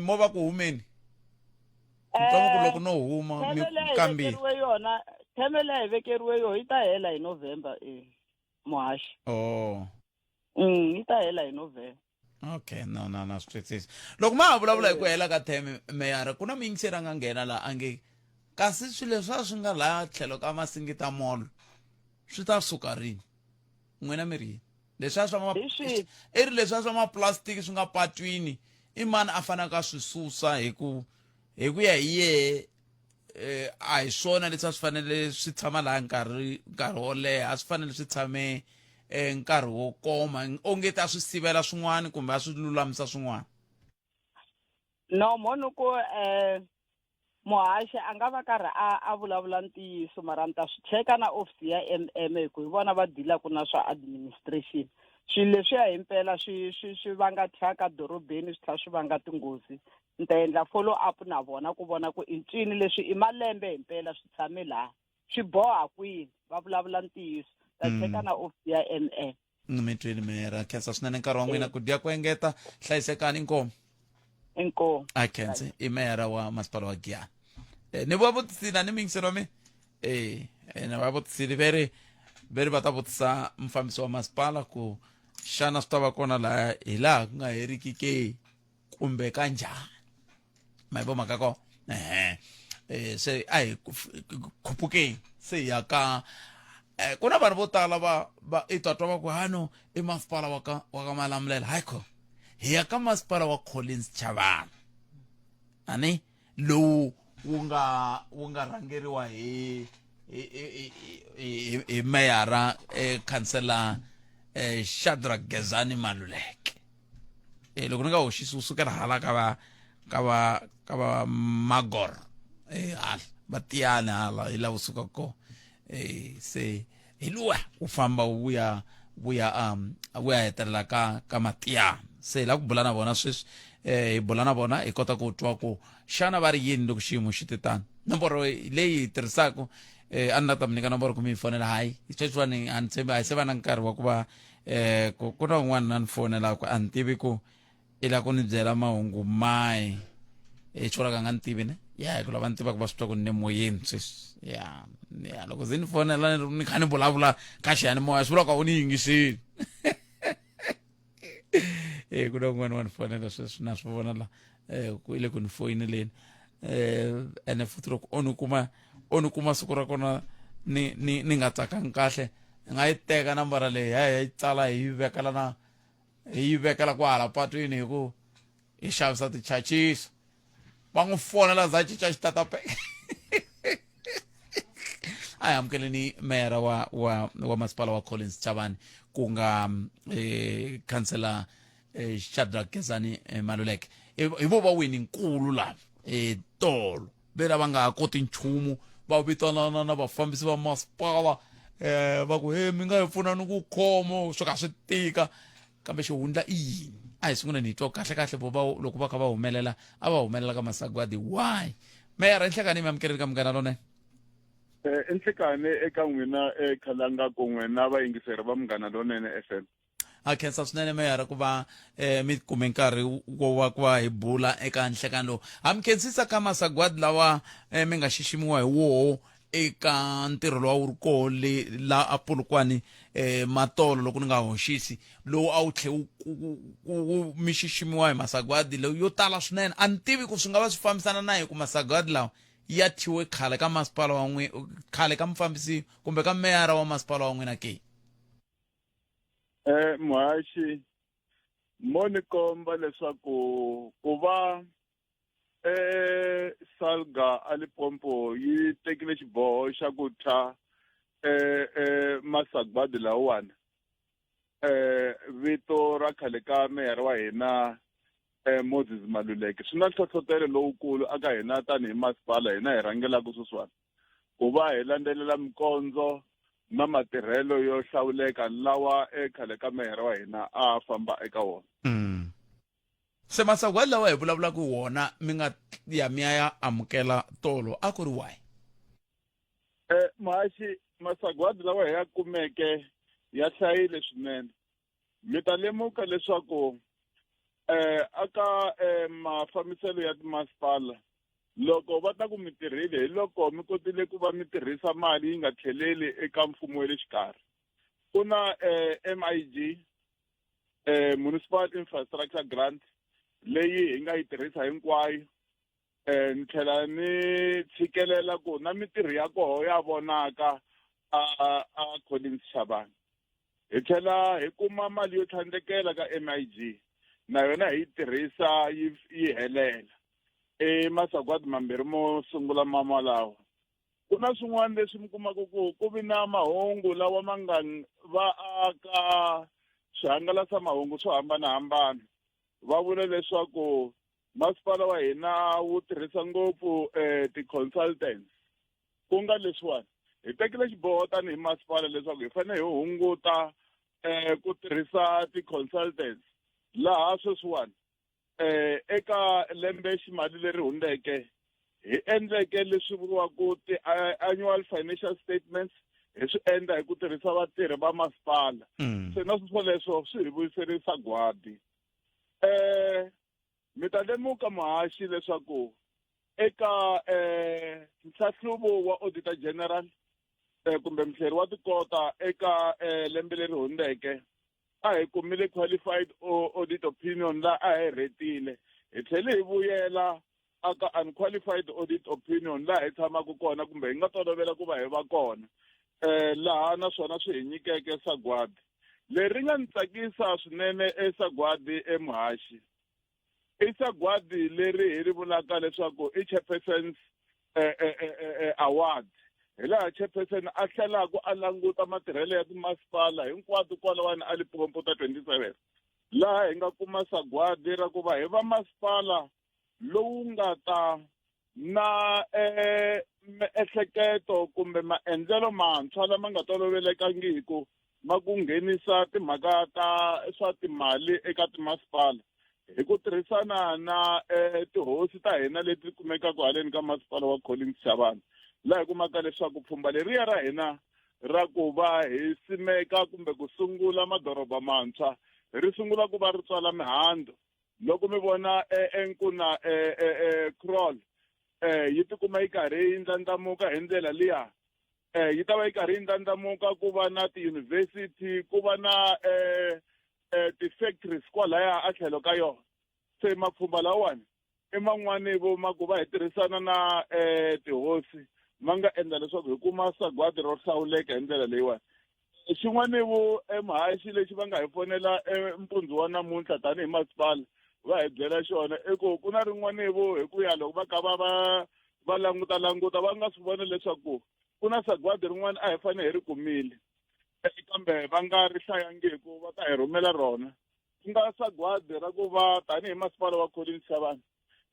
S1: mo va ku humeni ku loko no huma kambirhi
S7: yona theme leyi hi vekeriwe yo yi ta hela hi November Muhashi yi ta hela hi November
S1: okay no swi loko ma ha vulavula hi ku hela ka theme meyara ku na miyingiseri a nga nghena laha a nge kasi swilo swi nga laha tlhelo ka Masingita Mall swi ta suka rini n'wina mi ri leswiya swa maplastiki swi nga patwini i mani a fanaka swi susa hi ku ya hi ye a hi swona leswi a swi fanele swi tshama laha nkarhi wo leha a swi fanele swi tshame nkarhi wo koma onge ta swi sivela swin'wana kumbe a swi lulamisa swin'wana
S7: no moni ku Muhashi a nga va karhi a vulavula ntiyiso mara ni ta swi cheka na office ya MM ku hi vona va dealaku na swa administration swilo leswiya himpela swi vanga thyaka dorobeni swi tlhela swi vanga tinghozi ni ta endla follow up na vona ku vona ku i ncini leswi i malembe himpela swi tshame laha swi boha kwini va vulavula ntiyiso ta cheka na office ya MM
S1: mi twini mera khensa swinene nkarhi wa n'wina ku dya ku engeta hlayisekani
S7: inkomo
S1: a khense i mera wa masipala wa Giyani ni va vutisile ni mingisero mi ni va vutisile veri va ta vutisa mufambisi wa masipala ku xana swi ta va kona laha hi laha ku nga heriki ke kumbe ka njhani ma hi vomaka ko se a hi khupukeni se hi ya ka ku na vanhu vo tala va i tatwa va ku hano i masipala wa ka Malamulele hayikho hi ya ka masipala wa Collins Chavani ani lowu wu nga rhangeriwa hi meyara khansela Shadrack Gezani Maluleke loko ni nga hoxisi usukela hala ka va Magor hala va Tiyani hala hi la usuka ko se hi luwa u famba wu ya hetelela ka Matiyani se la ku bula na vona sweswi hi bula na vona hi kota ku twa ku xana va ri yini loko xiyimo xi te tani nomboro leyi hi tirhisaka a ni la ta mi nyika nomboro ku mi hi fonela hayi sweswiwani a ni tshembi a hi se va na nkarhi wa ku va ku na un'wana na ni fonelaka a ni tivi ku i la ku ni byela mahungu mahi xivulaka a nga ni tivi ne ya ku lava ni tivaka va swi twa ku ni ne moyeni sweswi ya loko ze ni fonela ni kha ni vulavula ka xiyanimoya swi vulaka u ni yingiseli ku na un'wana wa ni fonela sweswi na swi vona la ku ile ku ni foyineleni ene futhi loko o ni kuma siku ra kona ni nga tsakangi kahle nga yi teka nambara leyi hi yi tsala hi yi vekela ku hala patwini hi ku hi xavisa tichachisi va n'wi fonela za cica xitatape a hi amukeleni meyara wa masipala wa Collins Chavani ku nga khansela Shadrack Gezani Maluleke hi vo va wini nkulu lava tolo ve lava nga koti nchumu va vitanana na vafambisi va masipala va ku mi nga hi pfuna ni ku khoma swo ka swi tika kambe xihundla i yini a hi sungula ni twa kahle loko va kha va humelela a va humelela ka masagwadi why meyara nhlekani mi amukeleli ka Munghana Lonene
S9: enhlekani eka n'wina khalanga ku n'wina vayingiseri va Munghana Lonene FM
S1: a khensa swinene meyara ku va mi kume nkarhi wa ku va hi bula eka nhlekani lowu ha mi khensisa ka masagwadi lawa mi nga xiximiwa hi woho eka ntirho lowu wu ri kole la apulukwani matolo loko ni nga hoxisi lowu a wu tlhe wu mixiximiwa hi masagwadi lowu yo tala swinene a ni tivi ku swi nga va swi fambisana na hi ku masagwadi lawa ya thiwe khale ka masipala wa khale ka mufambisi kumbe ka meyara wa masipala wa n'wina ke
S9: Muhaxi mo ni komba leswaku ku va Salga Alipompo yi tekile xiboho xa ku tha masagwadi lawani vito ra khale ka meyara wa hina Moses Maluleke swi na nhlohlotelo lowukulu aka hina tanihi masipala hina hi rhangelaka sweswiwani ku va hi landzelela mikondzo na matirhelo yo hlawuleka lawa khale ka meyara wa hina a famba eka wona
S1: se masagwadi lawa hi vulavulaka wona mi nga ya mi ya amukela tolo a ku ri wahi
S9: Muhaxi masagwadi lawa hi ya kumeke ya hlayile swinene mi ta lemuka leswaku aka mafambiselo ya timasipala loko va ta ku mi tirhile hi loko mi kotile ku va mi tirhisa mali yi nga tlheleli eka mfumo wa le xikarhi ku na MIG Municipal Infrastructure Grant leyi hi nga yi tirhisa hinkwayo ni tlhela ni tshikelela ku na mitirho ya koho ya vonaka a Collins Shabane hi tlhela hi kuma mali yo tlhandlekela ka MIG na yona hi tirhisa yi helela masagwadi mambirhi mo sungula mamalawa ku na swin'wana leswi mi kumaka ku vi na mahungu lawa ma nga va aka swihangalasamahungu swo hambanahambana va vula leswaku masipala wa hina wu tirhisa ngopfu ti-consultants ku nga leswiwani hi tekile xiboho tanihi masipala leswaku hi fanele hi hunguta ku tirhisa ti-consultants laha sweswiwani eka lembe ximali leri hundzeke hi endleke leswi vuriwaka ti-annual financial statements hi swi endla hi ku tirhisa vatirhi va masipala se na sweswo swi hi vuyiseri sagwadi mi ta lemuka Muhaxi leswaku eka nhlahluvo wa auditor general kumbe muhleri wa tikota eka lembe leri hundzeke a hi kumile qualified audit opinion la a hi retile hi tlhele hi vuyela aka unqualified audit opinion la hi tshamaka kona kumbe hi nga tolovela ku va hi va kona laha naswona swi hi nyikeke sagwadi leri nga ni tsakisa swinene sagwadi Muhaxi i sagwadi leri hi ri vulaka leswaku i chairperson's award hi laha chairperson a tlhelaka a languta matirhelo ya timasipala hinkwato kwalawani a Limpopo ta 27 laha hi nga kuma sagwadi ra ku va hi va masipala lowu nga ta na miehleketo kumbe maendlelo mantshwa lama nga tolovelekangiki ma ku nghenisa timhaka ta swa timali eka timasipala hi ku tirhisana na tihosi ta hina leti kumekaka haleni ka masipala wa Collins Shabane laha hi kumaka leswaku pfhumba leriya ra hina ra ku va hi simeka kumbe ku sungula madoroba mantshwa ri sungula ku va ri tswala mihandzu loko mi vona enkuna Kroll yi tikuma yi karhi yi ndlandlamuka hi ndlela liya yi ta va yi karhi yi ndlandlamuka ku va na tiyunivhesiti ku va na ti-factories kwalaya a tlhelo ka yona se mapfhumba lawani i man'wani vo ma ku va hi tirhisana na tihosi ma nga endla leswaku hi kuma sagwadi ro hlawuleka hi ndlela leyiwani xin'wana vo Muhaxi lexi va nga hi fonela mpundzu wa namuntlha tanihi masipala va hi byela xona i ku na rin'wana vo hi ku ya loko va ka va languta va nga swi vona leswaku ku na sagwadi rin'wana a hi fanele hi ri kumile kambe va nga ri hlayangiki va ta hi rhumela rona ku nga sagwadi ra ku va tanihi masipala wa Collins Shabane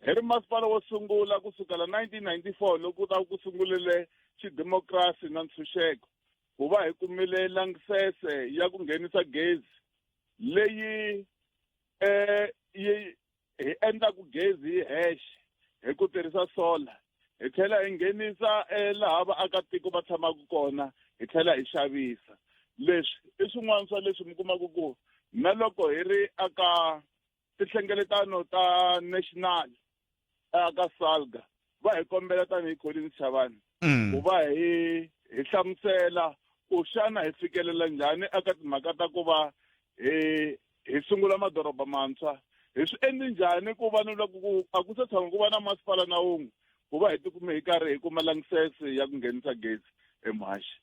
S9: hi ri masipala wo sungula kusukela 1994 loko ta ku sungulile xidemokirasi na ntshunxeko ku va hi kumile langsese ya ku nghenisa gezi leyi hi endlaku gezi hi hexe hi ku tirhisa solar hi tlhela hi nghenisa laha vaakatiko va tshamaka kona hi tlhela hi xavisa leswi i swin'wana swa leswi mi kumaka ku na loko hi ri aka tihlengeletano ta national aka Salga va hi kombela tanihi Collins Shabane ku va hi hlamusela ku xana hi fikelela njhani eka timhaka ta ku va hi sungula madoroba mantshwa hi swi endli njhani ku va ni loko a ku se tshama ku va na masipala na wun'we ku va hi tikume hi karhi hi kuma langsese ya ku nghenisa gezi eMhashi.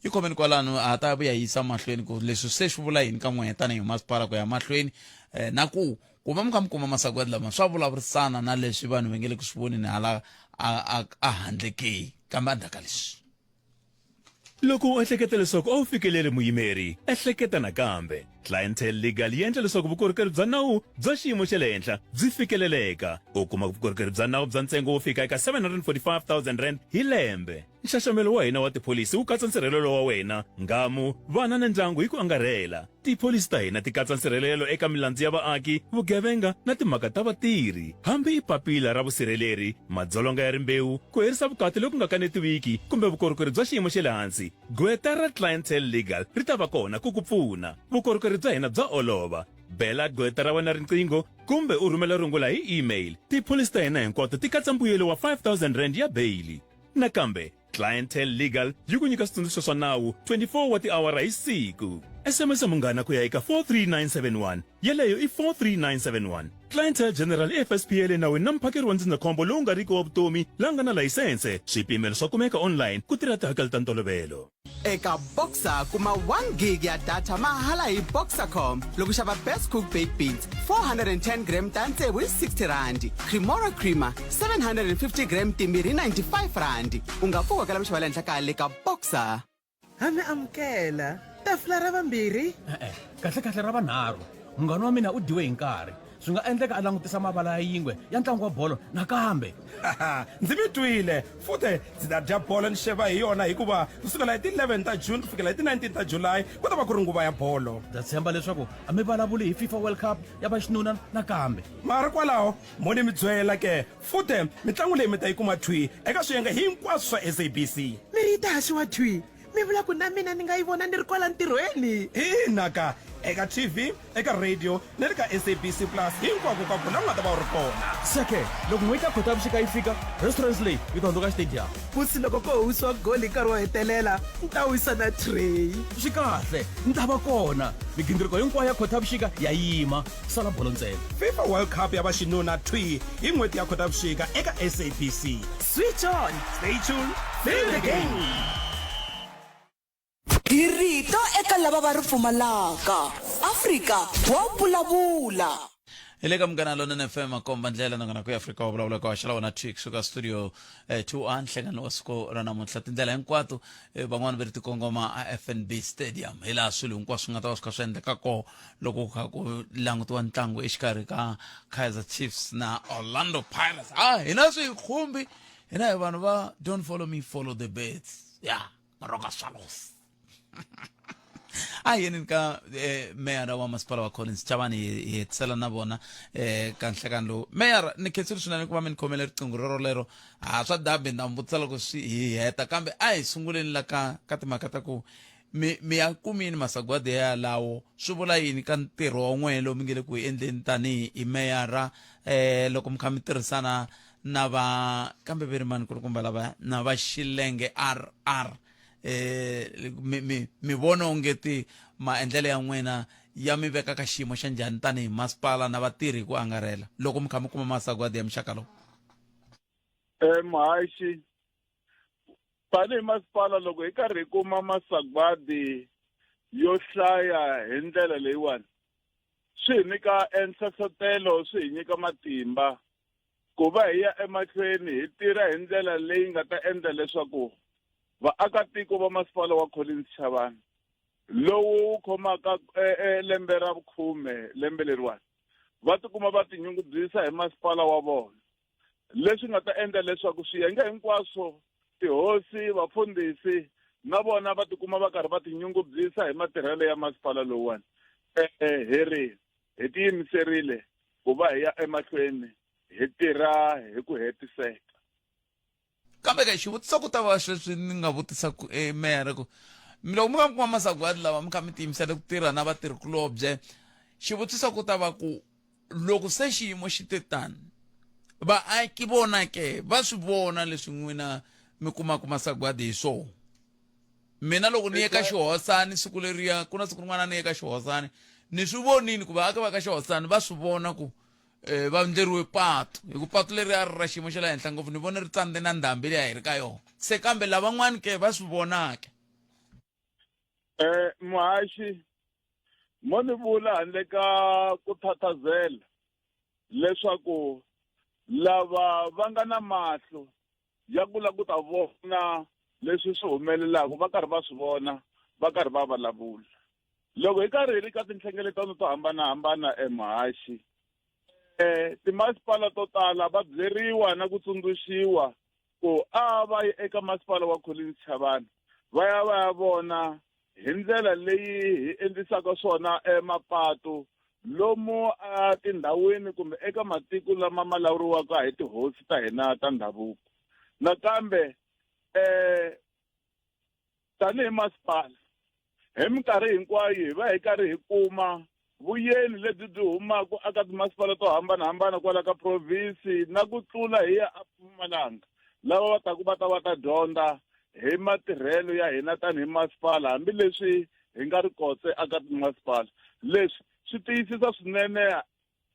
S1: yi khomeni kwalano a ta vuya yisa mahlweni ku leswi se swi vula yini ka n'wehe tanihi masipala ku ya mahlweni na ku va mi kha mi kuma masagwadi lama swa vulavurisana na leswi vanhu va nge le ku swi voneni hala a handle ke kambe endzhaku ka leswi.
S8: Loko u ehleketa leswaku a wu fikeleli muyimeri ehleketa nakambe clientele legal yi endla leswaku vukorhokeri bya nawu bya xiyimo xa le henhla byi fikeleleka. U kuma vukorhokeri bya nawu bya ntsengo wo fika eka 745,000 rand hi lembe. Nxaxamelo wa hina wa tipholisi wu katsa nsirhelelo wa wena, ngamu, vana na ndyangu hi ku angarhela. Tipholisi ta hina ti katsa nsirhelelo eka milandzu ya vaaki, vugevenga na timhaka ta vatirhi. Hambi i papila ra vusirheleri, madzolonga ya rimbewu, ku herisa vukati loku nga kanetiwiki kumbe vukorhokeri bya xiyimo xa le hansi, gweta ra clientele legal ri ta va kona ku ku pfuna. Vukorhokeri bya hina bya olova. Bela gweta ra wena riqingho kumbe u rhumela rungula hi email. Tipholisi ta hina hinkwato ti katsa mbuyelo wa 5,000 rand ya bail. Nakambe clientele legal yi ku nyika switsundzuxo swa nawu 24 wa tiawara hi siku. SMS munghana ku ya eka 43971 yeleyo i 43971. Clientele General FSPL nawini na mphakeri wa ndzindzakhombo lowu nga riki wa vutomi la nga na layisense. Swipimelo swa kumeka online ku tirha tihakelo ta ntolovelo.
S2: Eka Boxer kuma 1 gig ya data mahala hi Boxercom. Loko xava Best Cook Baked Beans 410 gram ta ntsevu hi 60 rand. Cremora Creamer 750 gram timbiri hi 95 rand. U nga pfuka kala mixava le henhla ka le ka Boxer.
S13: Hame amukela tafula ra vambirhi
S14: kahle ra vanharhu. Munghana wa mina u diwe hi nkarhi. Swi nga endleka a langutisa mavala ya yingwe ya ntlangu wa bolo nakambe.
S15: Ndzi mi twile futhi ndzi ta dya bolo ni xeva hi yona hikuva kusukela hi ti 11 ta June ku fikela hi ti 19 ta July ku ta va ku ri nguva ya bolo.
S14: Ndza tshemba leswaku a mi vulavuli hi FIFA World Cup ya vaxinuna nakambe.
S15: Mara kwalaho mo ni mi byela ke futhi mitlangu leyi mi ta yi kuma thwi eka swiyenge hinkwaswo swa SABC.
S13: Mi ri ta haxiwa thwi mi vula ku na mina ni nga yi vona ni ri kwala ntirhweni.
S15: Naka eka TV, eka radio, na le ka SABC Plus hinkwako ka kona u nga ta va u ri kona.
S14: Seke loko n'hweti ya Khotavuxika yi fika restaurants leyi yi ta hundzuka stadium.
S13: Pusi loko ko husiwa goli nkarhi wo hetelela ni ta wisa na tray.
S14: Swi kahle ni ta va kona migingiriko hinkwayo ya Khotavuxika ya yima sala bolo ntsena.
S15: FIFA World Cup ya vaxinuna thwi hi n'hweti ya Khotavuxika eka SABC.
S13: Switch on,
S15: stay tuned, feel the game.
S6: Girito eka lava va ri pfumalaka Afrika wa vulavula.
S1: Eleka mgana lona FM akomba ndlela nangana ku Afrika wa vulavula ka xala wona Twix suka studio 2 nhlengano wa siku ra namuntlha tindlela hinkwato van'wana va ri tikongoma a FNB Stadium hi laha swilo hinkwaswo nga ta va swi kha swi endleka ko loko kha ku langutiwa ntlangu exikarhi ka Kaizer Chiefs na Orlando Pirates. Hina swikhumbi hina hi vanhu va don't follow me follow the birds Maroka Swallows. Yeni ka mayor wa masipala wa Collins Chabani hi tsela na vona ka nhlekani lowu. Mayor ni khetsile swinene ku va mi ni khomele riqingho rero swa dabi na mbutisa loko swi hi heta kambe hi sunguleni la ka timhaka ta ku mi ya kumini masagwadi ya lawo swi vula yini ka ntirho wa n'wehe lowu mi nge le ku endleni tanihi hi meyara loko mi kha mi tirhisana na va kambe verimani kulukumba lava na va Xilenge RR mi vona ongeti maendlelo ya n'wina ya mi veka ka xiyimo xa njhani tanihi masipala na vatirhi ku angarhela loko mi kha mi kuma masagwadi ya muxaka lowu?
S9: Mhashi tanihi masipala loko hi karhi hi kuma masagwadi yo hlaya hi ndlela leyiwani swi hi nyika nhlohlotelo swi hi nyika matimba ku va hi ya emahlweni hi tirha hi ndlela leyi nga ta endla leswaku vaakatiko va masipala wa Collins Chabani lowu khomaka lembe ra vukhume lembe leriwani va tikuma va tinyungubyisa hi masipala wa vona leswi nga ta endla leswaku swiyenge hinkwaswo tihosi vafundhisi na vona va tikuma va karhi va tinyungubyisa hi matirhelo ya masipala lowuwani hi tiyimiserile ku va hi ya emahlweni hi tirha hi ku hetiseka.
S1: Kambe ka xivutiso ku ta va sweswi ni nga vutisa ku mayor ku loko mi kha mi kuma masagwadi lawa mi kha mi tiyimisela ku tirha na vatirhikulobye xivutiso ku ta va ku loko se xiyimo xi te tani vaaki vona ke va swi vona leswi n'wina mi kumaka masagwadi hi swona. Mina loko ni ye ka xihosani siku leriya ku na siku rin'wana ni ye ka xihosani ni swi vonini ku vaaka va ka xihosani va swi vona ku va endleriwe patu hi ku patu leri a ri ra xiyimo xa le henhla ngopfu ni vone ri tsandze na ndhambi leyi a hi ri ka yona se kambe lavan'wani ke va swi vonake.
S9: Muhaxi mo ni vula handle ka ku thathazela leswaku lava va nga na mahlo ya ku la ku ta vona leswi swi humelelaka va karhi va swi vona va karhi va vulavula. Loko hi karhi hi ri ka tinhlengeletano to hambanahambana Muhaxi timasipala to tala va byeriwa na ku tsundzuxiwa ku va yi eka masipala wa Collins Chavani va ya vona hi ndlela leyi hi endlisaka swona mapatu lomu tindhawini kumbe eka matiko lama ma lawuriwaka hi tihosi ta hina ta ndhavuko. Nakambe tanihi masipala hi minkarhi hinkwayo hi va hi karhi hi kuma vuyeni lebyi byi humaka aka timasipala to hambanahambana kwala ka province na ku tlula hi ya Mpumalanga lava va taku va ta dyondza hi matirhelo ya hina tanihi masipala hambileswi hi nga ri kotse aka timasipala. Leswi swi tiyisisa swinene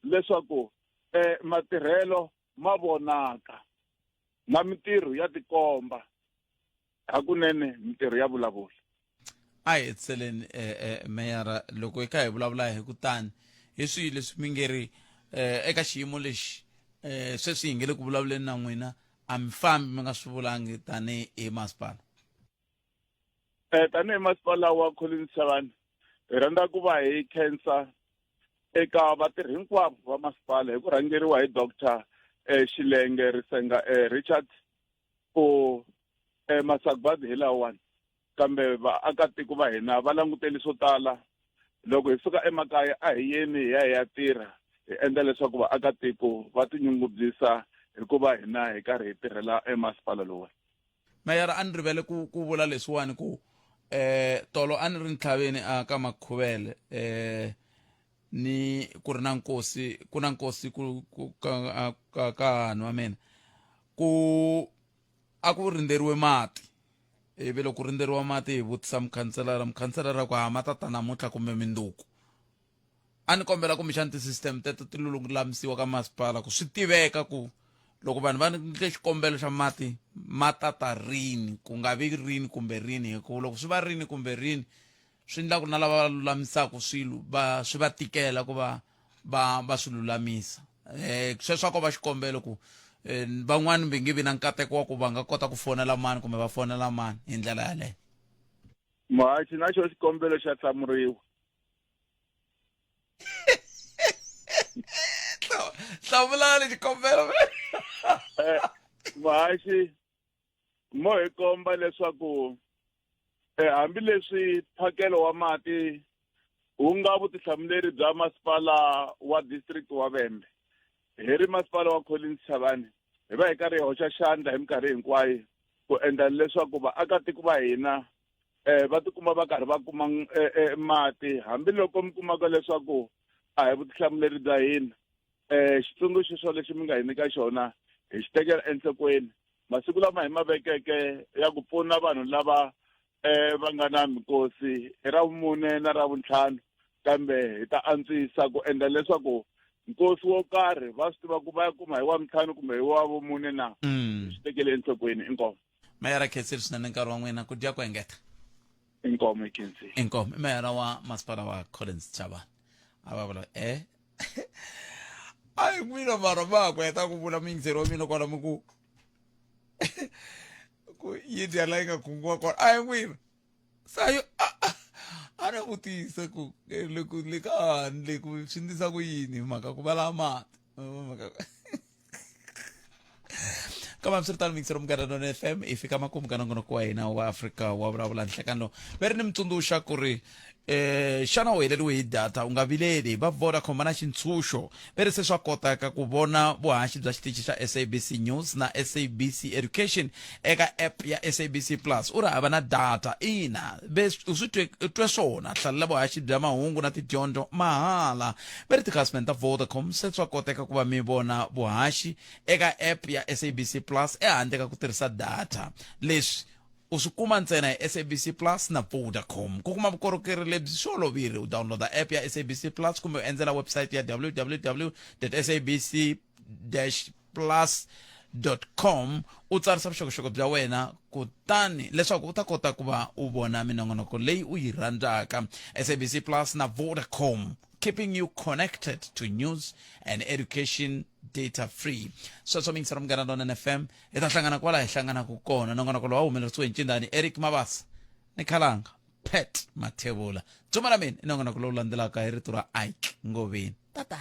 S9: leswaku matirhelo ma vonaka na mintirho ya tikomba hakunene mintirho ya vulavula.
S1: A hi tseleni meyara loko hi kha hi vulavula hi kutani hi swihi leswi mi nge ri eka xiyimo lexi sweswi hi nge le ku vulavuleni na n'wina a mi fambi mi nga swi vulangi tanihi masipala.
S9: Tanihi masipala wa Collins Chavani hi rhandza ku va hi khensa eka vatirhi hinkwavo va masipala hi ku rhangeriwa hi Dr. Xilenge Risenga Richard ku masagwadi hi lawani kambe vaakatiko va hina va languteli swo tala loko hi suka emakaya a hi yeni hi ya tirha hi endla leswaku vaakatiko va tinyungubyisa hikuva hina hi karhi hi tirhela emasipala lowu.
S1: Meyara a ni rivele ku vula leswiwani ku tolo a ni ri ntlhaveni aka Makhuvele ni ku ri na nkosi ka hanhu wa mina ku a ku rindzeriwe mati ivi loko ku rindzeriwa mati hi vutisa mukhanselara ku mati ta namuntlha kumbe mindzuku. A ni kombela kumbexani tisystem teto ti lulamisiwa ka masipala ku swi tiveka ku loko vanhu va ndle xikombelo xa mati matata rini ku nga vi rini kumbe rini hikuva loko swi va rini kumbe rini swi endla ku na lava lulamisaka swilo swi va tikela ku va swi lulamisa. Sweswo ko va xikombelo ku van'wani va nge vi na nkateko wa ku va nga kota ku fonela mani kumbe va fonela mani hi ndlela yaleyo.
S9: Muhaxi na xo xikombelo xa hlamuriwa.
S1: Hlamula lexi kombelo.
S9: Muhaxi mo hi komba leswaku hambileswi mphakelo wa mati wu nga vutihlamuleri bya masipala wa district wa Vhembe hi ri masipala wa Collins Chavani hi va hi karhi hi hoxa xandla hi minkarhi hinkwayo ku endla leswaku vaakatiko va hina va tikuma va karhi va kuma mati hambiloko mi kumaka leswaku a hi vutihlamuleri bya hina. Xitsundzuxo xo lexi mi nga hi nyika xona hi xi tekela enhlokweni masiku lama hi ma vekeke ya ku pfuna vanhu lava va nga na mikosi hi ra vumune na ra vuntlhanu kambe hi ta antswisa ku endla leswaku nkosi wo karhi va swi tiva ku va ya kuma hi wa vuntlhanu kumbe hi wa vumune na hi xi tekele enhlokweni. Inkomo.
S1: Meyara khensile swinene nkarhi wa n'wina ku dya ku engeta.
S9: Inkomo hi khensile.
S1: Inkomo i meyara wa masipala wa Collins Chavani a va vula a hi n'wina mara va ku heta ku vula miyingiseri wa mina kwalomu ku yi dya la yi nga kungiwa kona a hi n'wina sayo a ni vutisa ku le ka handle ku swi ndlisa ku yini mhaka ku vala mati kama swi ri tano mixer Munghana FM i fika makumu ka nongonoko wa hina wa Afrika wa vulavula nhlekani lowu ve ri ni mi tsundzuxa ku ri xana u heleriwe hi data u nga vileli va Vodacom va na xintshunxo va ri se swa kotaka ku vona vuhaxi bya xitichi xa SABC News na SABC Education eka app ya SABC Plus u ri hava na data ina u swi twe swona hlalela vuhaxi bya mahungu na tidyondzo mahala va ri tikhasimende ta Vodacom se swa koteka ku va mi vona vuhaxi eka app ya SABC Plus ehandle ka ku tirhisa data leswi u swi kuma ntsena hi SABC Plus na Vodacom ku kuma vukorhokeri lebyi swi olovile u downloada app ya SABC Plus kumbe u endzela website ya www.sabc-plus.com u tsarisa vuxokoxoko bya wena kutani leswaku u ta kota ku va u vona minongonoko leyi u yi rhandzaka. SABC Plus na Vodacom, keeping you connected to news and education data free. Sweswo mi ngisara Munghana Lonene FM hi ta hlangana kwala hi hlanganaka kona. Nongonoko lowu humelerisiwe hi Ncindani Eric Mabasa ni Khalanga Pet Mathebula. Tsuma la mina i nongonoko lowu landzelaka hi rito ra Ike Ngoveni. Tata.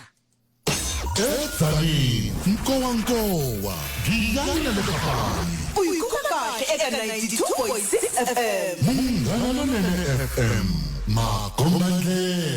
S5: Edzani nkowankowa ngiyani lekapani
S6: uyikukahle eka 92.6 FM
S5: Munghana Lonene FM makombandlela